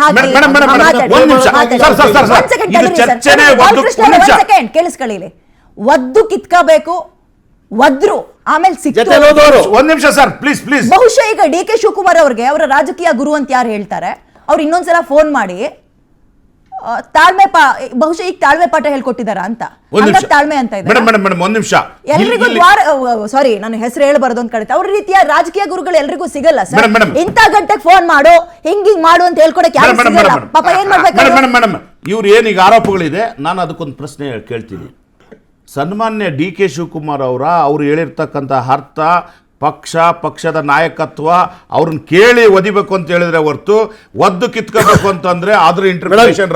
ಕೇಳಿಸ್ಕೊಳ್ಳಿ. ಒದ್ದು ಕಿತ್ಕೋಬೇಕು, ಒದ್ರು, ಆಮೇಲೆ ಸಿಕ್ತು. ಒಂದ್ ನಿಮಿಷ ಸರ್, ಪ್ಲೀಸ್ ಪ್ಲೀಸ್. ಬಹುಶಃ ಈಗ DK ಶಿವಕುಮಾರ್ ಅವ್ರಿಗೆ ಅವರ ರಾಜಕೀಯ ಗುರು ಅಂತ ಯಾರು ಹೇಳ್ತಾರೆ, ಅವ್ರು ಇನ್ನೊಂದ್ಸಲ ಫೋನ್ ಮಾಡಿ ಬಹುಶಃ ಈಗ ತಾಳ್ಮೆ ಪಾಠ ಹೇಳ್ಕೊಟ್ಟಿದಾರ ಅಂತ, ತಾಳ್ಮೆ ಅಂತ ಇದೆ. ಒಂದ್ ನಿಮಿಷ, ಎಲ್ರಿಗೂ ಸಾರಿ ನನ್ನ ಹೆಸರು ಹೇಳ್ಬಾರ್ದು ಅಂತ ಕರೀತಾರೆ. ಅವ್ರ ರೀತಿಯ ರಾಜಕೀಯ ಗುರುಗಳು ಎಲ್ರಿಗೂ ಸಿಗಲ್ಲ ಸರ್. ಇಂಥ ಗಂಟೆಗೆ ಫೋನ್ ಮಾಡು, ಹಿಂಗ್ ಮಾಡು ಅಂತ ಹೇಳ್ಕೊಡಕ್ಕೆ ಯಾರು ಸಿಗಲ್ಲ. ಪಾಪ ಏನ್ ಮಾಡ್ಬೇಕು? ಇವ್ರು ಏನೀಗ ಆರೋಪಗಳಿದೆ, ನಾನು ಅದಕ್ಕೊಂದು ಪ್ರಶ್ನೆ ಕೇಳ್ತೀನಿ. ಸನ್ಮಾನ್ಯ DK ಶಿವಕುಮಾರ್ ಅವ್ರು ಹೇಳಿರ್ತಕ್ಕಂಥ ಅರ್ಥ, ಪಕ್ಷದ ನಾಯಕತ್ವ, ಅವ್ರನ್ನ ಕೇಳಿ ಒದಿಬೇಕು ಅಂತ ಹೇಳಿದ್ರೆ ಹೊರತು ಒದ್ದು ಕಿತ್ಕೋಬೇಕು ಅಂತಂದ್ರೆ ಅದ್ರ ಇಂಟರ್ಪ್ರಿಟೇಷನ್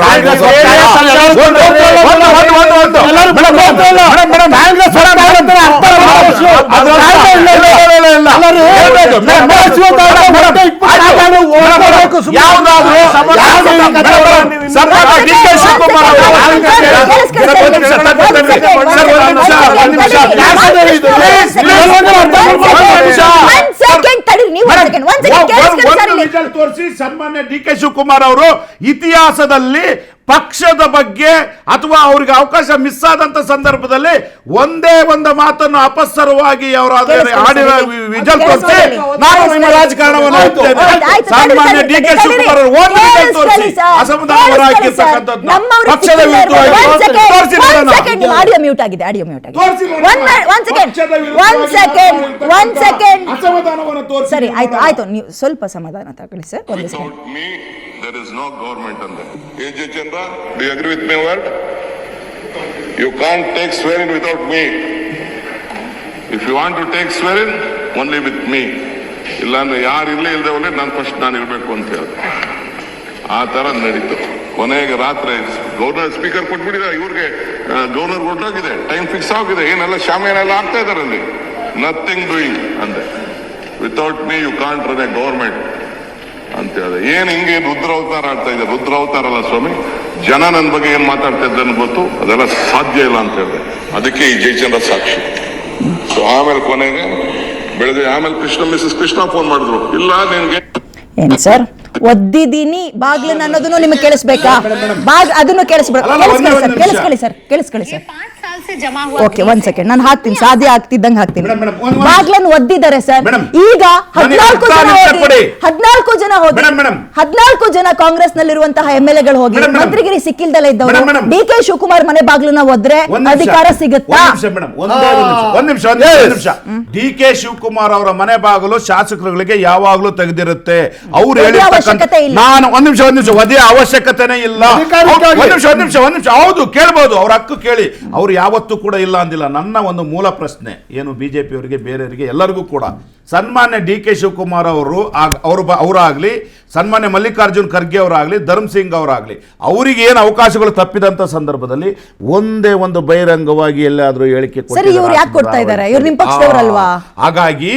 ತೋರಿಸಿ. ಸನ್ಮಾನ್ಯ DK ಶಿವಕುಮಾರ್ ಅವರು ಇತಿಹಾಸದಲ್ಲಿ ಪಕ್ಷದ ಬಗ್ಗೆ ಅಥವಾ ಅವ್ರಿಗೆ ಅವಕಾಶ ಮಿಸ್ ಆದಂತ ಸಂದರ್ಭದಲ್ಲಿ ಒಂದೇ ಒಂದು ಮಾತನ್ನು ಅಪಸ್ಸರವಾಗಿ ಅವರು ಆಡಿದ ವಿಜಲ್ ತೋರಿಸಿ, ನಾನು ನಿಮ್ಮ ರಾಜಕಾರಣವನ್ನು ಸನ್ಮಾನ್ಯ DK ಶಿವಕುಮಾರ್ ಅವರು ತೋರಿಸಿ ಅಸಮಾಧಾನವಾಗಿರ್ತಕ್ಕಂಥದ್ದು ಪಕ್ಷದ ಸರಿ, ಆಯ್ತು, ನೀವು ಸ್ವಲ್ಪ ಸಮಾಧಾನ ತಗೊಳ್ಳಿ ಸರ್. ಒಂದು second. There is no government on that. A.J. Chandra, do you agree with my word? You can't take swearing without me. If you want to take swearing, only with me. ಇಲ್ಲಾಂದ್ರೆ ಯಾರು ಇಲ್ಲೇ ಇಲ್ಲದೆ ಒಳ್ಳೆ ನಾನು first ನಾನು ಇರಬೇಕು ಅಂತ ಹೇಳಿದೆ. ಆ ತರ ನಡೀತು. ಕೊನೆಗೆ ರಾತ್ರಿ ಗವರ್ನರ್ ಸ್ಪೀಕರ್ ಕೊಟ್ಬಿಟ್ಟಿದ್ದಾರೆ ಇವ್ರಿಗೆ, ಗವರ್ನರ್ ಹೊರಟೋಗಿದೆ, ಟೈಮ್ ಫಿಕ್ಸ್ ಆಗಿದೆ, ಏನೆಲ್ಲ ಶಾಮಿಯಾನೆಲ್ಲ ಆಗ್ತಾ ಇದಾರೆ ಅಲ್ಲಿ, ನಥಿಂಗ್ ಡೂಯಿಂಗ್ ಅಂದೆ. Without me you can't run a government ಅಂತ ಹೇಳಿದೆ. ಏನ್ ಹಿಂಗೆ ರುದ್ರಾವತಾರ ಆಡ್ತಾ ಇದೆ? ರುದ್ರಾವತಾರ ಅಲ್ಲ ಸ್ವಾಮಿ, ಜನ ನನ್ನ ಬಗ್ಗೆ ಏನ್ ಮಾತಾಡ್ತಾ ಇದ್ದನ್ನು ಗೊತ್ತು, ಅದೆಲ್ಲ ಸಾಧ್ಯ ಇಲ್ಲ ಅಂತ ಹೇಳಿದೆ. ಅದಕ್ಕೆ ಈ ಜಯಚಂದ್ರ ಸಾಕ್ಷಿ. ಸೊ ಆಮೇಲೆ ಕೊನೆಗೆ ಬೆಳೆದ್ರೆ ಆಮೇಲೆ ಮಿಸಸ್ ಕೃಷ್ಣ ಫೋನ್ ಮಾಡಿದ್ರು, ಇಲ್ಲ ನಿನ್ಗೆ ಏನ್ ಸರ್ ಒದ್ದಿದ್ದೀನಿ ಬಾಗ್ಲನ್ನ ಅನ್ನೋದನ್ನು ನಿಮಗೆ ಕೇಳಿಸ್ಬೇಕಾ? ಅದನ್ನು ಕೇಳಿಸ್ಕೊಳ್ಳಿ ಸರ್. ಓಕೆ, ಒಂದ್ ಸೆಕೆಂಡ್, ನಾನು ಹಾಕ್ತೀನಿ, ಸಾಧ್ಯ ಆಗ್ತಿದ್ದಂಗೆ ಹಾಕ್ತೀನಿ. ಬಾಗ್ಲನ್ನು ಒದ್ದಿದ್ದಾರೆ ಸರ್. ಈಗ 14 ಜನ ಕಾಂಗ್ರೆಸ್ ನಲ್ಲಿರುವಂತಹ MLA-ಗಳು ಹೋಗಿ ಮಂತ್ರಿಗಿರಿ ಸಿಕ್ಕಿಲ್ದಲ್ಲೇ ಇದ್ದವರು DK ಶಿವಕುಮಾರ್ ಮನೆ ಬಾಗ್ಲನ್ನ ಒದ್ರೆ ಅಧಿಕಾರ ಸಿಗುತ್ತಾ? ಒಂದ್ ನಿಮಿಷ. DK ಶಿವಕುಮಾರ್ ಅವರ ಮನೆ ಬಾಗಿಲು ಶಾಸಕರುಗಳಿಗೆ ಯಾವಾಗ್ಲೂ ತೆಗೆದಿರುತ್ತೆ. ಅವ್ರು ನಾನು ಒಂದ್ ನಿಮಿಷ ಒದೆಯ ಅವಶ್ಯಕತೆನೇ ಇಲ್ಲ. ಒಂದ್ ನಿಮಿಷ ಹೌದು, ಕೇಳ್ಬೋದು, ಅವ್ರ ಹಕ್ಕು ಕೇಳಿ. ಅವ್ರು ಯಾವತ್ತೂ ಕೂಡ ಇಲ್ಲ ಅಂದಿಲ್ಲ. ನನ್ನ ಒಂದು ಮೂಲ ಪ್ರಶ್ನೆ ಏನು, ಬಿಜೆಪಿಯವರಿಗೆ ಬೇರೆಯವರಿಗೆ ಎಲ್ಲರಿಗೂ ಕೂಡ, ಸನ್ಮಾನ್ಯ DK ಶಿವಕುಮಾರ್ ಅವರಾಗ್ಲಿ, ಸನ್ಮಾನ್ಯ ಮಲ್ಲಿಕಾರ್ಜುನ್ ಖರ್ಗೆ ಅವರಾಗ್ಲಿ, ಧರ್ಮ್ ಸಿಂಗ್ ಅವರಾಗ್ಲಿ, ಅವರಿಗೆ ಏನು ಅವಕಾಶಗಳು ತಪ್ಪಿದಂತ ಸಂದರ್ಭದಲ್ಲಿ ಒಂದೇ ಒಂದು ಬಹಿರಂಗವಾಗಿ ಎಲ್ಲಾದ್ರೂ ಹೇಳಿಕೆ ಹಾಗಾಗಿ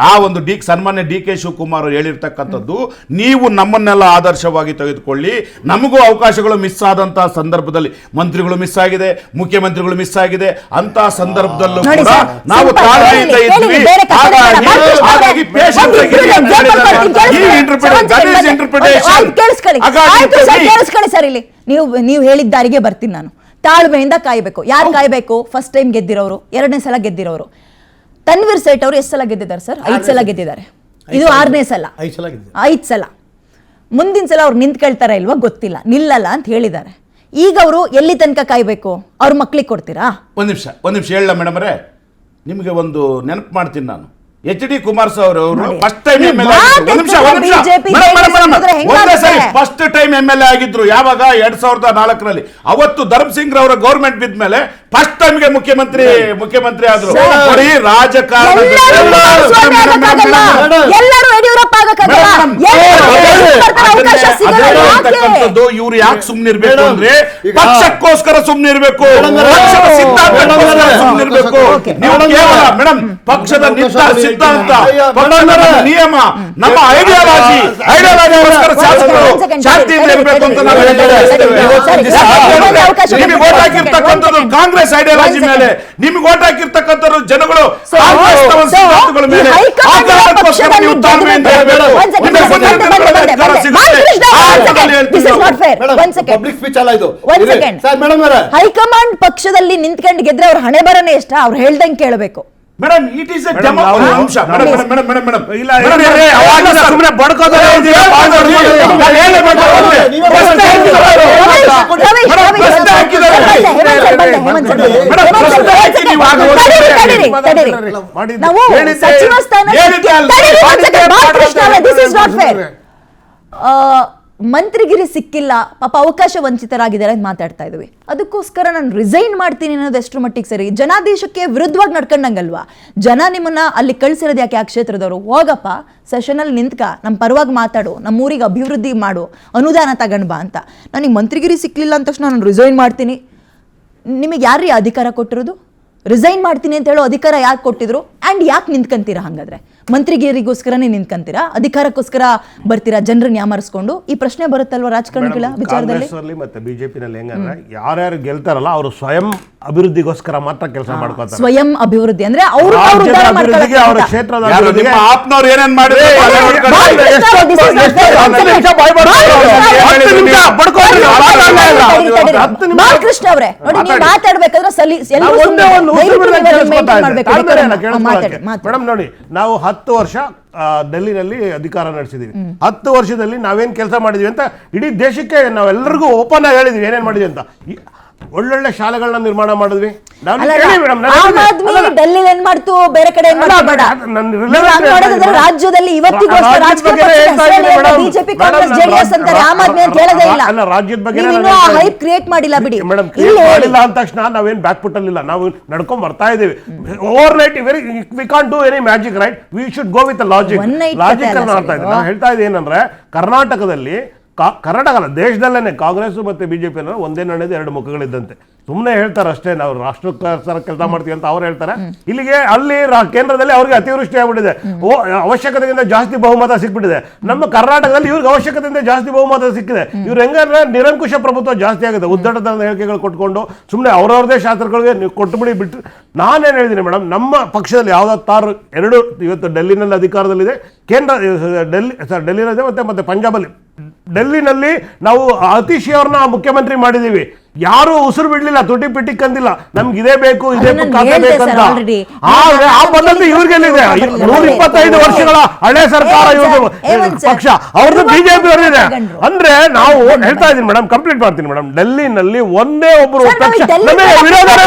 ಆ ಒಂದು ಸನ್ಮಾನ್ಯ DK ಶಿವಕುಮಾರ್ ಅವರು ಹೇಳಿರ್ತಕ್ಕಂಥದ್ದು, ನೀವು ನಮ್ಮನ್ನೆಲ್ಲ ಆದರ್ಶವಾಗಿ ತೆಗೆದುಕೊಳ್ಳಿ, ನಮಗೂ ಅವಕಾಶಗಳು ಮಿಸ್ ಆದಂತಹ ಸಂದರ್ಭದಲ್ಲಿ ಮಂತ್ರಿಗಳು ಮಿಸ್ ಆಗಿದೆ, ಮುಖ್ಯಮಂತ್ರಿಗಳು ಮಿಸ್ ಆಗಿದೆ, ಅಂತ ಸಂದರ್ಭದಲ್ಲೂ ಕೂಡ ನಾವು ತಾಳ್ಮೆಯಿಂದ ಇದ್ವಿ. ಹಾಗಾಗಿ ನೀವು ಹೇಳಿದ್ದಾರಿಗೆ ಬರ್ತೀನಿ ನಾನು. ತಾಳ್ಮೆಯಿಂದ ಕಾಯ್ಬೇಕು. ಯಾರು ಕಾಯ್ಬೇಕು? ಫಸ್ಟ್ ಟೈಮ್ ಗೆದ್ದಿರೋರು, 2ನೇ ಸಲ ಗೆದ್ದಿರೋರು. ತನ್ವೀರ್ ಸೇಠ್ ಅವರು ಎಷ್ಟು ಸಲ ಗೆದ್ದಿದ್ದಾರೆ ಸರ್? 5 ಸಲ ಗೆದ್ದಿದ್ದಾರೆ. ಇದು 6ನೇ ಸಲ. 5 ಸಲ. ಮುಂದಿನ ಸಲ ಅವ್ರು ನಿಂತ್ಕೊಳ್ತಾರ ಇಲ್ವಾ ಗೊತ್ತಿಲ್ಲ, ನಿಲ್ಲಲ್ಲ ಅಂತ ಹೇಳಿದ್ದಾರೆ. ಈಗ ಅವರು ಎಲ್ಲಿ ತನಕ ಕಾಯ್ಬೇಕು? ಅವ್ರ ಮಕ್ಳಿಗೆ ಕೊಡ್ತೀರಾ? ಒಂದ್ ನಿಮಿಷ ಹೇಳ ಮೇಡಮ್ ಅವರೇ, ನಿಮಗೆ ಒಂದು ನೆನಪು ಮಾಡ್ತೀನಿ ನಾನು. HD ಕುಮಾರಸ್ವಾಮಿ ಅವರು first time MLA first time MLA ಆಗಿದ್ರು. ಯಾವಾಗ? 2004ರಲ್ಲಿ. ಅವತ್ತು ಧರ್ಮ್ ಸಿಂಗ್ ಅವರ ಗೌರ್ಮೆಂಟ್ ಬಿದ್ದ ಮೇಲೆ ಫಸ್ಟ್ ಟೈಮ್ಗೆ ಮುಖ್ಯಮಂತ್ರಿ ಆದ್ರು. ನೋಡಿ, ರಾಜಕಾರಣ ಇವ್ರು ಯಾಕೆ ಸುಮ್ನಿರ್ಬೇಕು ಅಂದ್ರೆ ಪಕ್ಷಕ್ಕೋಸ್ಕರ ಸುಮ್ನಿರ್ಬೇಕು, ಪಕ್ಷದ ಸಿದ್ಧಾಂತಕ್ಕೋಸ್ಕರ ಸುಮ್ನಿರ್ಬೇಕು. ನೀವು ಕೇವಲ ಮೇಡಮ್ ಪಕ್ಷದ ನಿರ್ಧಾರ ಸಿದ್ಧಾಂತ, ಪಕ್ಷದ ನಿಯಮ, ನಮ್ಮ ಐಡಿಯಾಲಜಿಗೋಸ್ಕರ ಶಾಸಕರು ಶಾಂತಿಯಿಂದ ಇರಬೇಕು ಅಂತ ನಾವು ನಿಮಗೆ ಓಟ್ ಹಾಕಿರ್ತಕ್ಕಂಥದ್ದು ಕಾಂಗ್ರೆಸ್ ಐಡಿಯಾಲಜಿ ಮೇಲೆ, ನಿಮ್ಗೆ ಓಟ್ ಹಾಕಿರ್ತಕ್ಕಂಥದ್ದು ಜನಗಳು ಸಿದ್ಧಾಂತಗಳ ಮೇಲೆ. ಆ ಕಾರಣಕ್ಕೋಸ್ಕರ ನೀವು ತಾಳ್ಮೆಯಿಂದ ಇರಬೇಕು. ಹೈಕಮಾಂಡ್ ಪಕ್ಷದಲ್ಲಿ ನಿಂತ್ಕೊಂಡು ಗೆದ್ರೆ ಅವ್ರ ಹಣೆ ಬರನೇ ಇಷ್ಟ, ಅವ್ರು ಹೇಳ್ದಂಗೆ ಕೇಳಬೇಕು. ಮೇಡಮ್, ಇಟ್ ಈಸ್ ಸಚಿವ ಸ್ಥಾನ ಮಂತ್ರಿಗಿರಿ ಸಿಕ್ಕಿಲ್ಲ, ಪಾಪ ಅವಕಾಶ ವಂಚಿತರಾಗಿದ್ದಾರೆ ಅಂತ ಮಾತಾಡ್ತಾ ಇದ್ವಿ. ಅದಕ್ಕೋಸ್ಕರ ನಾನು ರಿಸೈನ್ ಮಾಡ್ತೀನಿ ಅನ್ನೋದು ಎಷ್ಟರ ಮಟ್ಟಿಗೆ ಸರಿ? ಜನಾದೇಶಕ್ಕೆ ವಿರುದ್ಧವಾಗಿ ನಡ್ಕೊಂಡಂಗಲ್ವಾ? ಜನ ನಿಮ್ಮನ್ನ ಅಲ್ಲಿ ಕಳಿಸಿರೋದು ಯಾಕೆ? ಆ ಕ್ಷೇತ್ರದವರು ಹೋಗಪ್ಪ, ಸೆಷನಲ್ಲಿ ನಿಂತ್ಕ, ನಮ್ಮ ಪರವಾಗಿ ಮಾತಾಡು, ನಮ್ಮ ಊರಿಗೆ ಅಭಿವೃದ್ಧಿ ಮಾಡು, ಅನುದಾನ ತಗೊಂಡ್ ಬಾ ಅಂತ. ನನಗೆ ಮಂತ್ರಿಗಿರಿ ಸಿಕ್ಲಿಲ್ಲ ಅಂದ ತಕ್ಷಣ ನಾನು ರಿಸೈನ್ ಮಾಡ್ತೀನಿ. ನಿಮಗೆ ಯಾರು ಅಧಿಕಾರ ಕೊಟ್ಟಿರೋದು? ರಿಸೈನ್ ಮಾಡ್ತೀನಿ ಅಂತ ಹೇಳೋ ಅಧಿಕಾರ ಯಾಕೆ ಕೊಟ್ಟಿದ್ರು? ಆ್ಯಂಡ್ ಯಾಕೆ ನಿಂತ್ಕೊಂತೀರಾ? ಹಾಗಾದ್ರೆ ಮಂತ್ರಿಗಿರಿಗೋಸ್ಕರನೇ ನಿಂತ್ಕೊಂತೀರಾ? ಅಧಿಕಾರಕ್ಕೋಸ್ಕರ ಬರ್ತೀರಾ ಜನರನ್ನ ಯಾಮರಿಸ್ಕೊಂಡು? ಈ ಪ್ರಶ್ನೆ ಬರುತ್ತಲ್ವಾ ರಾಜಕಾರಣಿಗಳ ವಿಚಾರದಲ್ಲಿ? ಮತ್ತೆ ಬಿಜೆಪಿನಲ್ಲಿ ಹೆಂಗಂದ್ರೆ ಯಾರ್ಯಾರು ಗೆಲ್ತಾರಲ್ಲ ಅವರು ಸ್ವಯಂ ಅಭಿವೃದ್ಧಿಗೋಸ್ಕರ ಮಾತ್ರ ಕೆಲಸ ಮಾಡ್ಕೊತಾರೆ. ಸ್ವಯಂ ಅಭಿವೃದ್ಧಿ ಅಂದ್ರೆ ಅವರು ಅವರ ಕ್ಷೇತ್ರದ ಆಪ್ನವ್ರು ಏನೇನ್ ಮಾಡಿದ್ರೆ ಬಾಲಕೃಷ್ಣ ಅವರೇ ನೋಡಿ, ನೀವು ಮಾತಾಡ್ಬೇಕಾದ್ರೆ ಮೇಡಮ್ ನೋಡಿ, ನಾವು 10 ವರ್ಷ ಡೆಲ್ಲಿನಲ್ಲಿ ಅಧಿಕಾರ ನಡೆಸಿದೀವಿ. 10 ವರ್ಷದಲ್ಲಿ ನಾವೇನ್ ಕೆಲಸ ಮಾಡಿದೀವಿ ಅಂತ ಇಡೀ ದೇಶಕ್ಕೆ ನಾವೆಲ್ಲರಿಗೂ ಓಪನ್ ಆಗಿ ಹೇಳಿದೀವಿ ಏನೇನ್ ಮಾಡಿದ್ವಿ ಅಂತ. ಒಳ್ಳೊಳ್ಳೆ ಶಾಲೆಗಳನ್ನ ನಿರ್ಮಾಣ ಮಾಡಿದ್ವಿ. ನಾನು ಅಲ್ಲ, ಕೇಳಿ ಮೇಡಮ್, ನಾನು ಆಮ್ ಹೇಳಿದೆ. ಆದ್ಮಿ ಅಲ್ಲ, ಡೆಲ್ಲಿಲಿ ಏನ್ ಮಾಡ್ತು, ಬೇರೆ ಕಡೆ ಏನ್ ಅಲ್ಲ, ಮಾಡ್ತು ಬೇಡ. ಅದು ನನ್ನ ನೀವು relevant ಹಂಗ್ ನೋಡೋದಾದ್ರೆ ಮೇಡಮ್. ರಾಜ್ಯದಲ್ಲಿ ಇವತ್ತಿಗೂ ಅಷ್ಟೇ ರಾಜ್ಯದ ರಾಜಕೀಯ ಬಗ್ಗೆ ಹೇಳ್ತಾ ಇದ್ದೀನಿ madam. BJP madam, Congress JDS ಅಂತಾರೆ, ಆಮ್ ಆದ್ಮಿ ಅಂತ ಹೇಳೋದೇ ಇಲ್ಲ. ಅಲ್ಲ, ರಾಜ್ಯದ ಬಗ್ಗೆ ನೀವು ನಾನು ಇನ್ನೂ ಹೇಳ್ತಾ ಹೈಪ್ ಕ್ರಿಯೇಟ್ ಮಾಡಿಲ್ಲ ಬಿಡಿ. ಮೇಡಮ್, ಇಲ್ಲಿ ಹೇಳಿ. ಮಾಡಿಲ್ಲ ಅಂದ ತಕ್ಷಣ ನಾವೇನ್ ಬ್ಯಾಕ್ ಫುಟ್ ಅಲ್ಲಿ ಇಲ್ಲ, ನಾವು ನಡ್ಕೊಂಡ್ ಬರ್ತಾ ಇದೀವಿ. Over night we can't do any magic, right? We should go with logic. One night logic ಕಥೆ ಅಲ್ಲ ಮಾಡ್ತಾ ಸರ್ ಇದ್ದೀನಿ. ನಾನು ಹೇಳ್ತಾ ಇದ್ದೀನಿ ಏನಂದ್ರೆ, ಕರ್ನಾಟಕದಲ್ಲಿ ಕರ್ನಾಟಕ ಅಲ್ಲ, ದೇಶದಲ್ಲೇನೆ ಕಾಂಗ್ರೆಸ್ ಮತ್ತೆ ಬಿಜೆಪಿ ಅನ್ನೋ ಒಂದೇ ನಾಣ್ಯದ ಎರಡು ಮುಖಗಳಿದ್ದಂತೆ. ಸುಮ್ಮನೆ ಹೇಳ್ತಾರೆ ಅಷ್ಟೇ, ನಾವು ರಾಷ್ಟ್ರಕ್ಕೋಸ್ಕರ ಕೆಲಸ ಮಾಡ್ತೀವಿ ಅಂತ ಅವ್ರು ಹೇಳ್ತಾರೆ. ಇಲ್ಲಿಗೆ ಅಲ್ಲಿ ಕೇಂದ್ರದಲ್ಲಿ ಅವ್ರಿಗೆ ಅತಿವೃಷ್ಟಿ ಆಗ್ಬಿಟ್ಟಿದೆ, ಅವಶ್ಯಕತೆಗಿಂತ ಜಾಸ್ತಿ ಬಹುಮತ ಸಿಕ್ಬಿಟ್ಟಿದೆ. ನಮ್ಮ ಕರ್ನಾಟಕದಲ್ಲಿ ಇವ್ರಿಗೆ ಅವಶ್ಯಕತೆಯಿಂದ ಜಾಸ್ತಿ ಬಹುಮತ ಸಿಕ್ಕಿದೆ. ಇವ್ರು ಹೆಂಗಂದ್ರೆ ನಿರಂಕುಶ ಪ್ರಭುತ್ವ ಜಾಸ್ತಿ ಆಗಿದೆ. ಉದ್ದಟತನದ ಹೇಳಿಕೆಗಳು ಕೊಟ್ಕೊಂಡು ಸುಮ್ಮನೆ ಅವ್ರವ್ರದೇ ಶಾಸಕರಿಗೆ ನೀವು ಕೊಟ್ಟುಬಿಡಿ ಬಿಟ್ಟು. ನಾನೇನು ಹೇಳಿದ್ದೀನಿ ಮೇಡಮ್, ನಮ್ಮ ಪಕ್ಷದಲ್ಲಿ ಯಾವ್ದಾರು ಎರಡು ಇವತ್ತು ಡೆಲ್ಲಿನಲ್ಲಿ ಅಧಿಕಾರದಲ್ಲಿದೆ, ಡೆಲ್ಲಿನಲ್ಲಿದೆ ಮತ್ತೆ ಪಂಜಾಬಲ್ಲಿ. ಡೆಲ್ಲಿನಲ್ಲಿ ನಾವು ಅತಿಶಿ ಅವ್ರನ್ನ ಮುಖ್ಯಮಂತ್ರಿ ಮಾಡಿದೀವಿ. ಯಾರು ಉಸಿರು ಬಿಡ್ಲಿಲ್ಲ, ತುಟಿ ಪಿಟಿ ಕಂದಿಲ್ಲ, ನಮ್ಗೆ ಇದೇ ಬೇಕು ಇದೇ ಬೇಕಂತ. ಆದ್ರೆ ಆ ಪದ್ಧತಿ ಇವ್ರಿಗೆಲ್ಲಿದೆ? 125 ವರ್ಷಗಳ ಹಳೆ ಸರ್ಕಾರ ಇವ್ರದ್ದು ಪಕ್ಷ, ಅವ್ರದ್ದು ಬಿಜೆಪಿ ಅವರಿದೆ. ಅಂದ್ರೆ ನಾವು ಹೇಳ್ತಾ ಇದೀನಿ ಮೇಡಮ್, ಕಂಪ್ಲೀಟ್ ಮಾಡ್ತೀನಿ ಮೇಡಮ್. ಡೆಲ್ಲಿನಲ್ಲಿ ಒಂದೇ ಒಬ್ರು ಪಕ್ಷ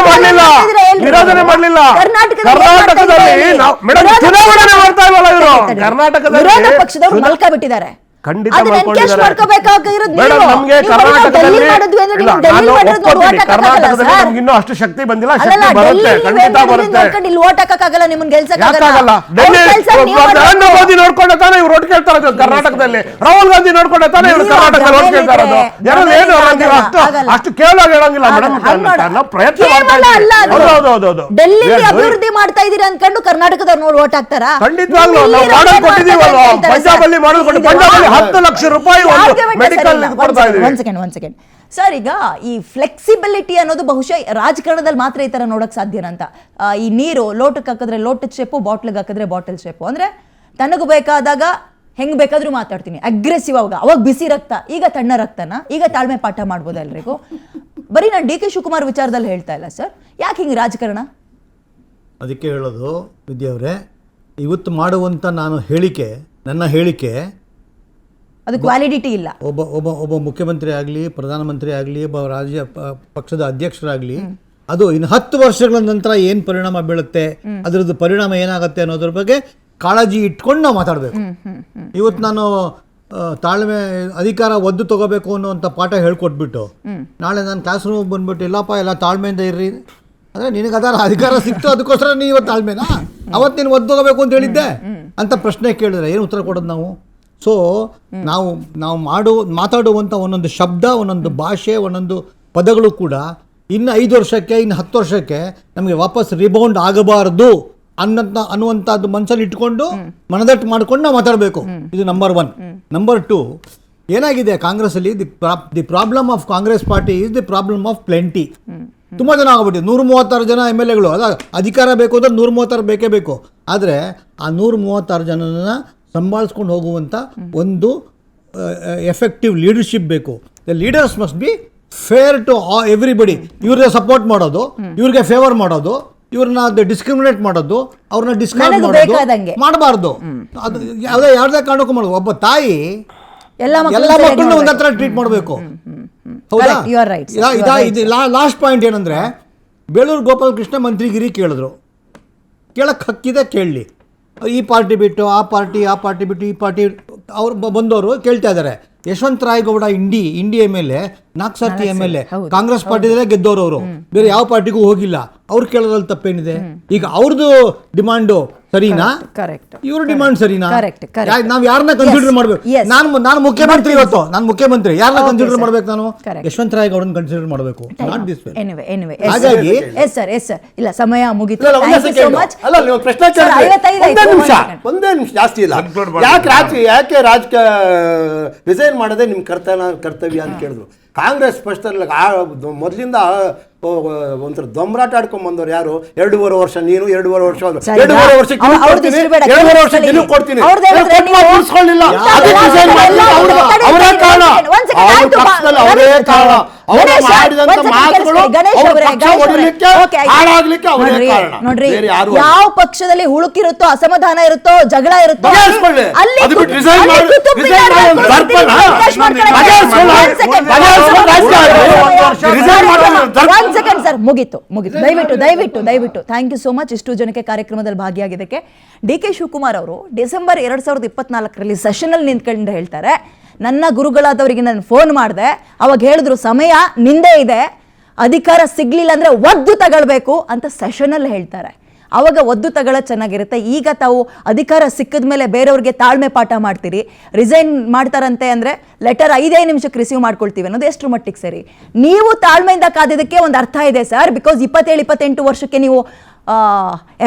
ವಿರೋಧನೆ ಮಾಡಲಿಲ್ಲ. ಕರ್ನಾಟಕದಲ್ಲಿ ಮೇಡಮ್ ಚುನಾವಣೆ ಮಾಡ್ತಾ ಇಲ್ವಲ್ಲ ಇವರು. ಕರ್ನಾಟಕದಲ್ಲಿ ಪಕ್ಷದವರು ಮಲ್ಕ ಬಿಟ್ಟಿದ್ದಾರೆ. ಖಂಡಿತ ಅದನ್ನ ಎನ್ಕೇಶ್ ಮಾಡ್ಕೋಬೇಕಾಗಿರೋದು ನೀವು. ಮೇಡಮ್, ನಮ್ಗೆ ನೀವು ಕರ್ನಾಟಕದಲ್ಲಿ ಡೆಲ್ಲಿ ಮಾಡಿದ್ವಿ ಅಂದ್ರೆ ಇಲ್ಲ, ನೀವು ಡೆಲ್ಲಿ ನಾನು ಮಾಡಿರೋದು ಒಪ್ಕೊತೀನಿ. ಓಟ್ ಹಾಕಕ್ಕಾಗಲ್ಲ ಕರ್ನಾಟಕದಲ್ಲಿ ಸರ್. ನಮ್ಗೆ ಇನ್ನೂ ಅಷ್ಟು ಶಕ್ತಿ ಬಂದಿಲ್ಲ, ಅಲ್ಲಲ್ಲ, ಶಕ್ತಿ ಬರುತ್ತೆ, ಡೆಲ್ಲಿ ಖಂಡಿತ ಬರುತ್ತೆ. ನೋಡ್ಕೊಂಡು ಇಲ್ಲಿ ಓಟ್ ಹಾಕಕ್ಕಾಗಲ್ಲ, ನಿಮ್ಮನ್ನ ಗೆಲ್ಸಕ್ಕಾಗಲ್ಲ. ಯಾಕಾಗಲ್ಲ? ಡೆಲ್ಲಿ ನರೇಂದ್ರ ಮೋದಿ ನೋಡ್ಕೊಂಡೆ ತಾನೇ ಇವ್ರು ಓಟ್ ಕೇಳ್ತಾ ಇರೋದು ಕರ್ನಾಟಕದಲ್ಲಿ. ರಾಹುಲ್ ಗಾಂಧಿ ನೋಡ್ಕೊಂಡೆ ತಾನೇ ಇವ್ರು ಕರ್ನಾಟಕದಲ್ಲಿ ಓಟ್ ಕೇಳ್ತಾ ಇರೋದು. ಯಾರು ಏನು ಅಷ್ಟು ಕೇವಲ ಹೇಳಂಗಿಲ್ಲ ಮೇಡಮ್, ನಾವು ಪ್ರಯತ್ನ ಮಾಡ್ತಾ ಇದ್ದೀವಿ. ಹೌದು. ಡೆಲ್ಲಿ ಅಭಿವೃದ್ಧಿ ಮಾಡ್ತಾ ಇದೀರಿ ಅನ್ಕೊಂಡು ಕರ್ನಾಟಕದವ್ರು ನೋಡಿ ಓಟ್ ಹಾಕ್ತಾರಾ? ಖಂಡಿತವಾಗ್ಲೂ ನಾವು ಮಾಡಲ್ ಕೊಟ್ಟಿದ್ದೀವಲ್ಲ, ಪಂಜಾಬಲ್ಲಿ ಮಾಡಲ್ ಕೊಟ್ಟು, ಪಂಜಾಬಲ್ಲಿ 10 ಲಕ್ಷ ರೂಪಾಯಿ ಮೆಡಿಕಲ್ ಕೊಡ್ತಾ ಇದೀವಿ. ಒನ್ ಸೆಕೆಂಡ್ ಸರ್, ಈಗ ಈ ಫ್ಲೆಕ್ಸಿಬಿಲಿಟಿ ಅನ್ನೋದು ಬಹುಶಃ ರಾಜಕಾರಣದಲ್ಲಿ ಮಾತ್ರ ಈ ತರ ನೋಡಕ್ ಸಾಧ್ಯನ ಅಂತ. ಈ ನೀರು ಲೋಟಕ್ಕೆ ಹಾಕಿದ್ರೆ ಲೋಟದ ಶೇಪು, ಬಾಟ್ಲಿಗೆ ಹಾಕಿದ್ರೆ ಬಾಟಲ್ ಶೇಪು. ಅಂದ್ರೆ ತನಗೂ ಬೇಕಾದಾಗ ಹೆಂಗ್ ಬೇಕಾದ್ರೂ ಮಾತಾಡ್ತೀನಿ, ಅಗ್ರೆಸಿವ್ ಅವಾಗ ಬಿಸಿ ರಕ್ತ, ಈಗ ತಣ್ಣ ರಕ್ತನ, ಈಗ ತಾಳ್ಮೆ ಪಾಠ ಮಾಡ್ಬೋದು ಎಲ್ರಿಗೂ. ಬರೀ ನಾನು ಡಿ ಕೆ ಶಿವಕುಮಾರ್ ವಿಚಾರದಲ್ಲಿ ಹೇಳ್ತಾ ಇಲ್ಲ ಸರ್, ಯಾಕೆ ಹಿಂಗೆ ರಾಜಕಾರಣ? ಅದಕ್ಕೆ ಹೇಳೋದು ವಿದ್ಯಾವ್ರೆ, ಇವತ್ತು ಮಾಡುವಂಥ ನನ್ನ ಹೇಳಿಕೆ ಅದಕ್ಕೆ ವ್ಯಾಲಿಡಿಟಿ ಇಲ್ಲ. ಒಬ್ಬ ಮುಖ್ಯಮಂತ್ರಿ ಆಗಲಿ, ಪ್ರಧಾನಮಂತ್ರಿ ಆಗಲಿ, ಒಬ್ಬ ರಾಜ್ಯ ಪಕ್ಷದ ಅಧ್ಯಕ್ಷರಾಗಲಿ, ಅದು ಇನ್ನು 10 ವರ್ಷಗಳ ನಂತರ ಏನು ಪರಿಣಾಮ ಬೀಳುತ್ತೆ, ಅದರದ್ದು ಪರಿಣಾಮ ಏನಾಗುತ್ತೆ ಅನ್ನೋದ್ರ ಬಗ್ಗೆ ಕಾಳಜಿ ಇಟ್ಕೊಂಡು ನಾವು ಮಾತಾಡಬೇಕು. ಇವತ್ತು ನಾನು ತಾಳ್ಮೆ ಅಧಿಕಾರ ಒದ್ದು ತಗೋಬೇಕು ಅನ್ನೋಂಥ ಪಾಠ ಹೇಳ್ಕೊಟ್ಬಿಟ್ಟು ನಾಳೆ ನಾನು ಕ್ಲಾಸ್ ರೂಮ್ ಬಂದ್ಬಿಟ್ಟು ಇಲ್ಲಪ್ಪ ಎಲ್ಲ ತಾಳ್ಮೆಯಿಂದ ಇರ್ರಿ ಅಂದರೆ ನಿನಗೆ ಅದರ ಅಧಿಕಾರ ಸಿಕ್ತು, ಅದಕ್ಕೋಸ್ಕರ ನೀವು ಇವತ್ತು ತಾಳ್ಮೆನಾ? ಅವತ್ತು ನೀನು ಒದ್ದು ತಗೋಬೇಕು ಅಂತ ಹೇಳಿದ್ದೆ ಅಂತ ಪ್ರಶ್ನೆ ಕೇಳಿದ್ರೆ ಏನು ಉತ್ತರ ಕೊಡೋದು ನಾವು? ಸೊ ನಾವು ಮಾತಾಡುವಂಥ ಒಂದೊಂದು ಶಬ್ದ, ಒಂದೊಂದು ಭಾಷೆ, ಒಂದೊಂದು ಪದಗಳು ಕೂಡ ಇನ್ನು 5 ವರ್ಷಕ್ಕೆ, ಇನ್ನು 10 ವರ್ಷಕ್ಕೆ ನಮಗೆ ವಾಪಸ್ ರಿಬೌಂಡ್ ಆಗಬಾರ್ದು ಅನ್ನುವಂಥದ್ದು ಮನಸ್ಸಲ್ಲಿ ಇಟ್ಕೊಂಡು ಮನದಟ್ಟು ಮಾಡ್ಕೊಂಡು ನಾವು ಮಾತಾಡಬೇಕು. ಇದು ನಂಬರ್ 1. ನಂಬರ್ 2, ಏನಾಗಿದೆ ಕಾಂಗ್ರೆಸ್ಸಲ್ಲಿ, the problem of Congress party is the problem of plenty. ತುಂಬ ಜನ ಆಗ್ಬಿಟ್ಟಿದೆ, 136 ಜನ MLAಗಳು. ಅದ ಅಧಿಕಾರ ಬೇಕು ಅಂದ್ರೆ 136 ಬೇಕೇ ಬೇಕು. ಆದರೆ ಆ 136 ಜನನ ಸಂಭಾಳಿಸ್ಕೊಂಡು ಹೋಗುವಂಥ ಒಂದು ಎಫೆಕ್ಟಿವ್ ಲೀಡರ್ಶಿಪ್ ಬೇಕು. The leaders must be fair to everybody. ಇವ್ರಿಗೆ ಸಪೋರ್ಟ್ ಮಾಡೋದು, ಇವ್ರಿಗೆ ಫೇವರ್ ಮಾಡೋದು, ಇವ್ರನ್ನ ಡಿಸ್ಕ್ರಿಮಿನೇಟ್ ಮಾಡೋದು, ಅವ್ರನ್ನ ಡಿಸ್ಕಾರ್ಡ್ ಮಾಡೋದು ಮಾಡಬಾರ್ದು. ಅದು ಯಾವುದೇ ಕಾರಣಕ್ಕೂ ಮಾಡೋದು. ಒಬ್ಬ ತಾಯಿ ಎಲ್ಲ ಮಕ್ಕಳನ್ನ ಒಂದ್ ಹತ್ರ ಟ್ರೀಟ್ ಮಾಡಬೇಕು. ಹೌದಾ? ಲಾಸ್ಟ್ ಪಾಯಿಂಟ್ ಏನಂದ್ರೆ, ಬೇಳೂರು ಗೋಪಾಲಕೃಷ್ಣ ಮಂತ್ರಿಗಿರಿ ಕೇಳಿದ್ರು. ಕೇಳಕ್ಕೆ ಹಕ್ಕಿದೆ, ಕೇಳಲಿ. ಈ ಪಾರ್ಟಿ ಬಿಟ್ಟು ಆ ಪಾರ್ಟಿ ಬಿಟ್ಟು ಈ ಪಾರ್ಟಿ ಅವ್ರು ಬಂದವರು ಕೇಳ್ತಾ ಇದ್ದಾರೆ. ಯಶವಂತರಾಯಗೌಡ ಇಂಡಿ MLA 4 ಸರ್ತಿ MLA ಕಾಂಗ್ರೆಸ್ ಪಾರ್ಟಿದಲ್ಲೇ ಗೆದ್ದವರು. ಅವರು ಬೇರೆ ಯಾವ ಪಾರ್ಟಿಗೂ ಹೋಗಿಲ್ಲ. ಅವ್ರು ಕೇಳೋದ್ರಲ್ಲಿ ತಪ್ಪೇನಿದೆ? ಈಗ ಅವ್ರದ್ದು ಡಿಮಾಂಡು ಸರಿನಾ? ಇವ್ರ ಡಿಮಾಂಡ್ ಸರಿನಾ? ನಾವ್ ಯಾರನ್ನ ಕನ್ಸಿಡರ್ ಮಾಡ್ಬೇಕು? ನಾನು ಮುಖ್ಯಮಂತ್ರಿ, ಇವತ್ತು ನಾನು ಮುಖ್ಯಮಂತ್ರಿ, ಯಾರನ್ನ ಕನ್ಸಿಡರ್ ಮಾಡ್ಬೇಕು? ನಾನು ಯಶವಂತರಾಯಗೌಡನ ಕನ್ಸಿಡರ್ ಮಾಡಬೇಕು. ಹಾಗಾಗಿ ಇಲ್ಲ, ಸಮಯ ಮುಗಿತು. ಒಂದೇ ನಿಮಿಷ ಜಾಸ್ತಿ ಇಲ್ಲ. ಯಾಕೆ ರಾಜಕೀಯ ರಿಸೈನ್ ಮಾಡದೆ ನಿಮ್ ಕರ್ತವ್ಯ ಅಂತ ಕೇಳಿದ್ರು. ಕಾಂಗ್ರೆಸ್ ಪಕ್ಷದಲ್ಲಿ ಮೊದಲಿಂದ ಒಂಥರ ದೊಂಬರಾಟ ಆಡ್ಕೊಂಡ್ ಬಂದವ್ರು ಯಾರು? 2.5 ವರ್ಷ ನೀನು, 2.5 ವರ್ಷ 2.5 ವರ್ಷ ಕೊಡ್ತೀನಿ. ಅವರೇ ಕಾರಣ. ಅವರು ಗಣೇಶ, ಮಾಡಿದಂತ ಒಂದ್ second ಮಾತುಗಳು ಕೇಳಿಸ್ಕೊಳ್ಳಿ. ಗಣೇಶ್ ಅವ್ರ ಅವರೇ, ಪಕ್ಷ ಗಣೇಶ್ ಅವರೇ. ಒಡಿಲಿಕ್ಕೆ, Okay, ಆಯ್ತು. ಹಾಳಾಗ್ಲಿಕ್ಕೆ ಅವರೇ ನೋಡ್ರಿ, ಕಾರಣ. ನೋಡ್ರಿ, ಬೇರೆ ಯಾರು ಅಲ್ಲ. ಯಾವ ಪಕ್ಷದಲ್ಲಿ ಹುಳುಕಿರುತ್ತೋ, ಅಸಮಾಧಾನ ಇರುತ್ತೋ, ಜಗಳ ಇರುತ್ತೋ, ಬಗೆಹರಿಸ್ಕೊಳ್ಳಿ. ಅಲ್ಲಿ ಅದು ಬಿಟ್ಟು resign ಅಲ್ಲಿ ಮಾಡಿ- ಕುತುಬ್ resign ಮಿನಾರ್ ಮಾಡಿ ಮಾಡ್ಕೊಂಡು ದರ್ಪಣ. ಅವಕಾಶ ಮಾಡ್ಕೊಳ್ಳಿ. ಬಗೆಹರಿಸ್ಕೊಳ್ಳಿ. One second. ಬಗೆಹರಿಸ್ಕೊಳ್ಳಿ ರಾಜಕಾರಣ. resign ಮಾಡಿ ದರ್ಪಣ. One second ಸರ್, ಮುಗೀತು. ದಯವಿಟ್ಟು ಥ್ಯಾಂಕ್ ಯು ಸೋ ಮಚ್ ಇಷ್ಟು ಜನಕ್ಕೆ ಕಾರ್ಯಕ್ರಮದಲ್ಲಿ ಭಾಗಿಯಾಗಿದ್ದಕ್ಕೆ. ಡಿ ಕೆ ಶಿವಕುಮಾರ್ ಅವರು ಡಿಸೆಂಬರ್ 2024ರಲ್ಲಿ ಸೆಷನಲ್ಲಿ ನಿಂತ್ಕೊಂಡು ಹೇಳ್ತಾರೆ, ನನ್ನ ಗುರುಗಳಾದವರಿಗೆ ನಾನು ಫೋನ್ ಮಾಡಿದೆ, ಅವಾಗ ಹೇಳಿದ್ರು ಸಮಯ ನಿಂದೇ ಇದೆ, ಅಧಿಕಾರ ಸಿಗ್ಲಿಲ್ಲ ಅಂದ್ರೆ ಒದ್ದು ತಗೊಳ್ಬೇಕು ಅಂತ ಸೆಷನಲ್ಲಿ ಹೇಳ್ತಾರೆ. ಅವಾಗ ಒದ್ದು ತಗೊಳ್ಳೋದು ಚೆನ್ನಾಗಿರುತ್ತೆ. ಈಗ ತಾವು ಅಧಿಕಾರ ಸಿಕ್ಕಿದ ಮೇಲೆ ಬೇರೆಯವ್ರಿಗೆ ತಾಳ್ಮೆ ಪಾಠ ಮಾಡ್ತೀರಿ, ರಿಸೈನ್ ಮಾಡ್ತಾರಂತೆ ಅಂದರೆ ಲೆಟರ್ 5 ನಿಮಿಷಕ್ಕೆ ರಿಸೀವ್ ಮಾಡ್ಕೊಳ್ತೀವಿ ಅನ್ನೋದು ಎಷ್ಟು ಮಟ್ಟಿಗೆ ಸರಿ? ನೀವು ತಾಳ್ಮೆಯಿಂದ ಕಾದಿದ್ದಕ್ಕೆ ಒಂದು ಅರ್ಥ ಇದೆ ಸರ್. ಬಿಕಾಸ್ 27-28 ವರ್ಷಕ್ಕೆ ನೀವು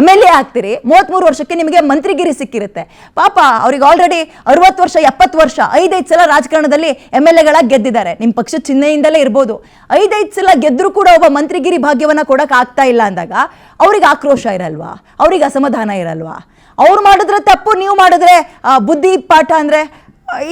MLA ಆಗ್ತೀರಿ, 33 ವರ್ಷಕ್ಕೆ ನಿಮಗೆ ಮಂತ್ರಿಗಿರಿ ಸಿಕ್ಕಿರುತ್ತೆ. ಪಾಪ ಅವ್ರಿಗೆ ಆಲ್ರೆಡಿ 60 ವರ್ಷ 70 ವರ್ಷ 5 ಸಲ ರಾಜಕಾರಣದಲ್ಲಿ MLAಗಳಾಗಿ ಗೆದ್ದಿದ್ದಾರೆ. ನಿಮ್ಮ ಪಕ್ಷದ ಚಿಹ್ನೆಯಿಂದಲೇ ಇರ್ಬೋದು. 5 ಸಲ ಗೆದ್ದರೂ ಕೂಡ ಒಬ್ಬ ಮಂತ್ರಿಗಿರಿ ಭಾಗ್ಯವನ್ನ ಕೊಡಕ್ಕೆ ಆಗ್ತಾ ಇಲ್ಲ ಅಂದಾಗ ಅವ್ರಿಗೆ ಆಕ್ರೋಶ ಇರಲ್ವಾ? ಅವ್ರಿಗೆ ಅಸಮಾಧಾನ ಇರಲ್ವಾ? ಅವ್ರು ಮಾಡಿದ್ರೆ ತಪ್ಪು, ನೀವು ಮಾಡಿದ್ರೆ ಬುದ್ಧಿ ಪಾಠ ಅಂದರೆ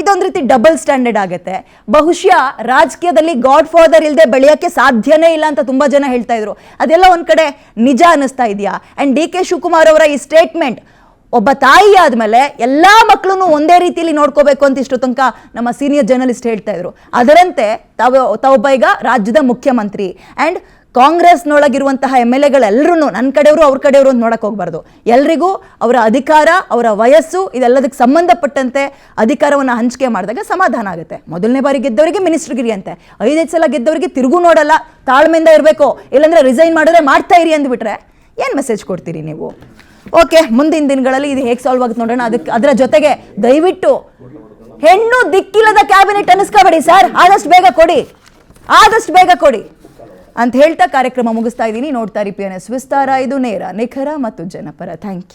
ಇದೊಂದು ರೀತಿ ಡಬಲ್ ಸ್ಟ್ಯಾಂಡರ್ಡ್ ಆಗುತ್ತೆ. ಬಹುಶಃ ರಾಜಕೀಯದಲ್ಲಿ ಗಾಡ್ ಫಾದರ್ ಇಲ್ಲದೆ ಬೆಳೆಯೋಕ್ಕೆ ಸಾಧ್ಯನೇ ಇಲ್ಲ ಅಂತ ತುಂಬ ಜನ ಹೇಳ್ತಾ ಇದ್ರು. ಅದೆಲ್ಲ ಒಂದು ಕಡೆ ನಿಜ ಅನ್ನಿಸ್ತಾ ಇದೆಯಾ? ಆ್ಯಂಡ್ ಡಿ ಕೆ ಶಿವಕುಮಾರ್ ಅವರ ಈ ಸ್ಟೇಟ್ಮೆಂಟ್, ಒಬ್ಬ ತಾಯಿ ಆದಮೇಲೆ ಎಲ್ಲ ಮಕ್ಕಳನ್ನು ಒಂದೇ ರೀತಿಯಲ್ಲಿ ನೋಡ್ಕೋಬೇಕು ಅಂತ ಇಷ್ಟು ತನಕ ನಮ್ಮ ಸೀನಿಯರ್ ಜರ್ನಲಿಸ್ಟ್ ಹೇಳ್ತಾ ಇದ್ರು. ಅದರಂತೆ ತಾವೊಬ್ಬ ಈಗ ರಾಜ್ಯದ ಮುಖ್ಯಮಂತ್ರಿ. ಆ್ಯಂಡ್ ಕಾಂಗ್ರೆಸ್ನೊಳಗಿರುವಂತಹ MLAಗಳೆಲ್ಲರೂ ನನ್ನ ಕಡೆಯವರು ಅವ್ರ ಕಡೆಯವರು ಅಂತ ನೋಡಕ್ಕೆ ಹೋಗ್ಬಾರ್ದು. ಎಲ್ರಿಗೂ ಅವರ ಅಧಿಕಾರ, ಅವರ ವಯಸ್ಸು ಇದೆಲ್ಲದಕ್ಕೆ ಸಂಬಂಧಪಟ್ಟಂತೆ ಅಧಿಕಾರವನ್ನು ಹಂಚಿಕೆ ಮಾಡಿದಾಗ ಸಮಾಧಾನ ಆಗುತ್ತೆ. ಮೊದಲನೇ ಬಾರಿ ಗೆದ್ದವರಿಗೆ ಮಿನಿಸ್ಟ್ರಿಗಿರಿ ಅಂತೆ, 5 ಸಲ ಗೆದ್ದವರಿಗೆ ತಿರುಗೂ ನೋಡಲ್ಲ, ತಾಳ್ಮೆಯಿಂದ ಇರಬೇಕು, ಇಲ್ಲಾಂದ್ರೆ ರಿಸೈನ್ ಮಾಡಿದ್ರೆ ಮಾಡ್ತಾ ಇರಿ ಅಂದ್ಬಿಟ್ರೆ ಏನು ಮೆಸೇಜ್ ಕೊಡ್ತೀರಿ ನೀವು? ಓಕೆ, ಮುಂದಿನ ದಿನಗಳಲ್ಲಿ ಇದು ಹೇಗೆ ಸಾಲ್ವ್ ಆಗುತ್ತೆ ನೋಡೋಣ. ಅದರ ಜೊತೆಗೆ ದಯವಿಟ್ಟು ಹೆಣ್ಣು ದಿಕ್ಕಿಲ್ಲದ ಕ್ಯಾಬಿನೆಟ್ ಅನ್ನಿಸ್ಕೋಬೇಡಿ ಸರ್, ಆದಷ್ಟು ಬೇಗ ಕೊಡಿ ಅಂತ ಹೇಳ್ತಾ ಕಾರ್ಯಕ್ರಮ ಮುಗಿಸ್ತಾ ಇದ್ದೀನಿ. ನೋಡ್ತಾ ಇರಿ PNS ವಿಸ್ತಾರ. ಇದು ನೇರ, ನಿಖರ ಮತ್ತು ಜನಪರ. Thank you.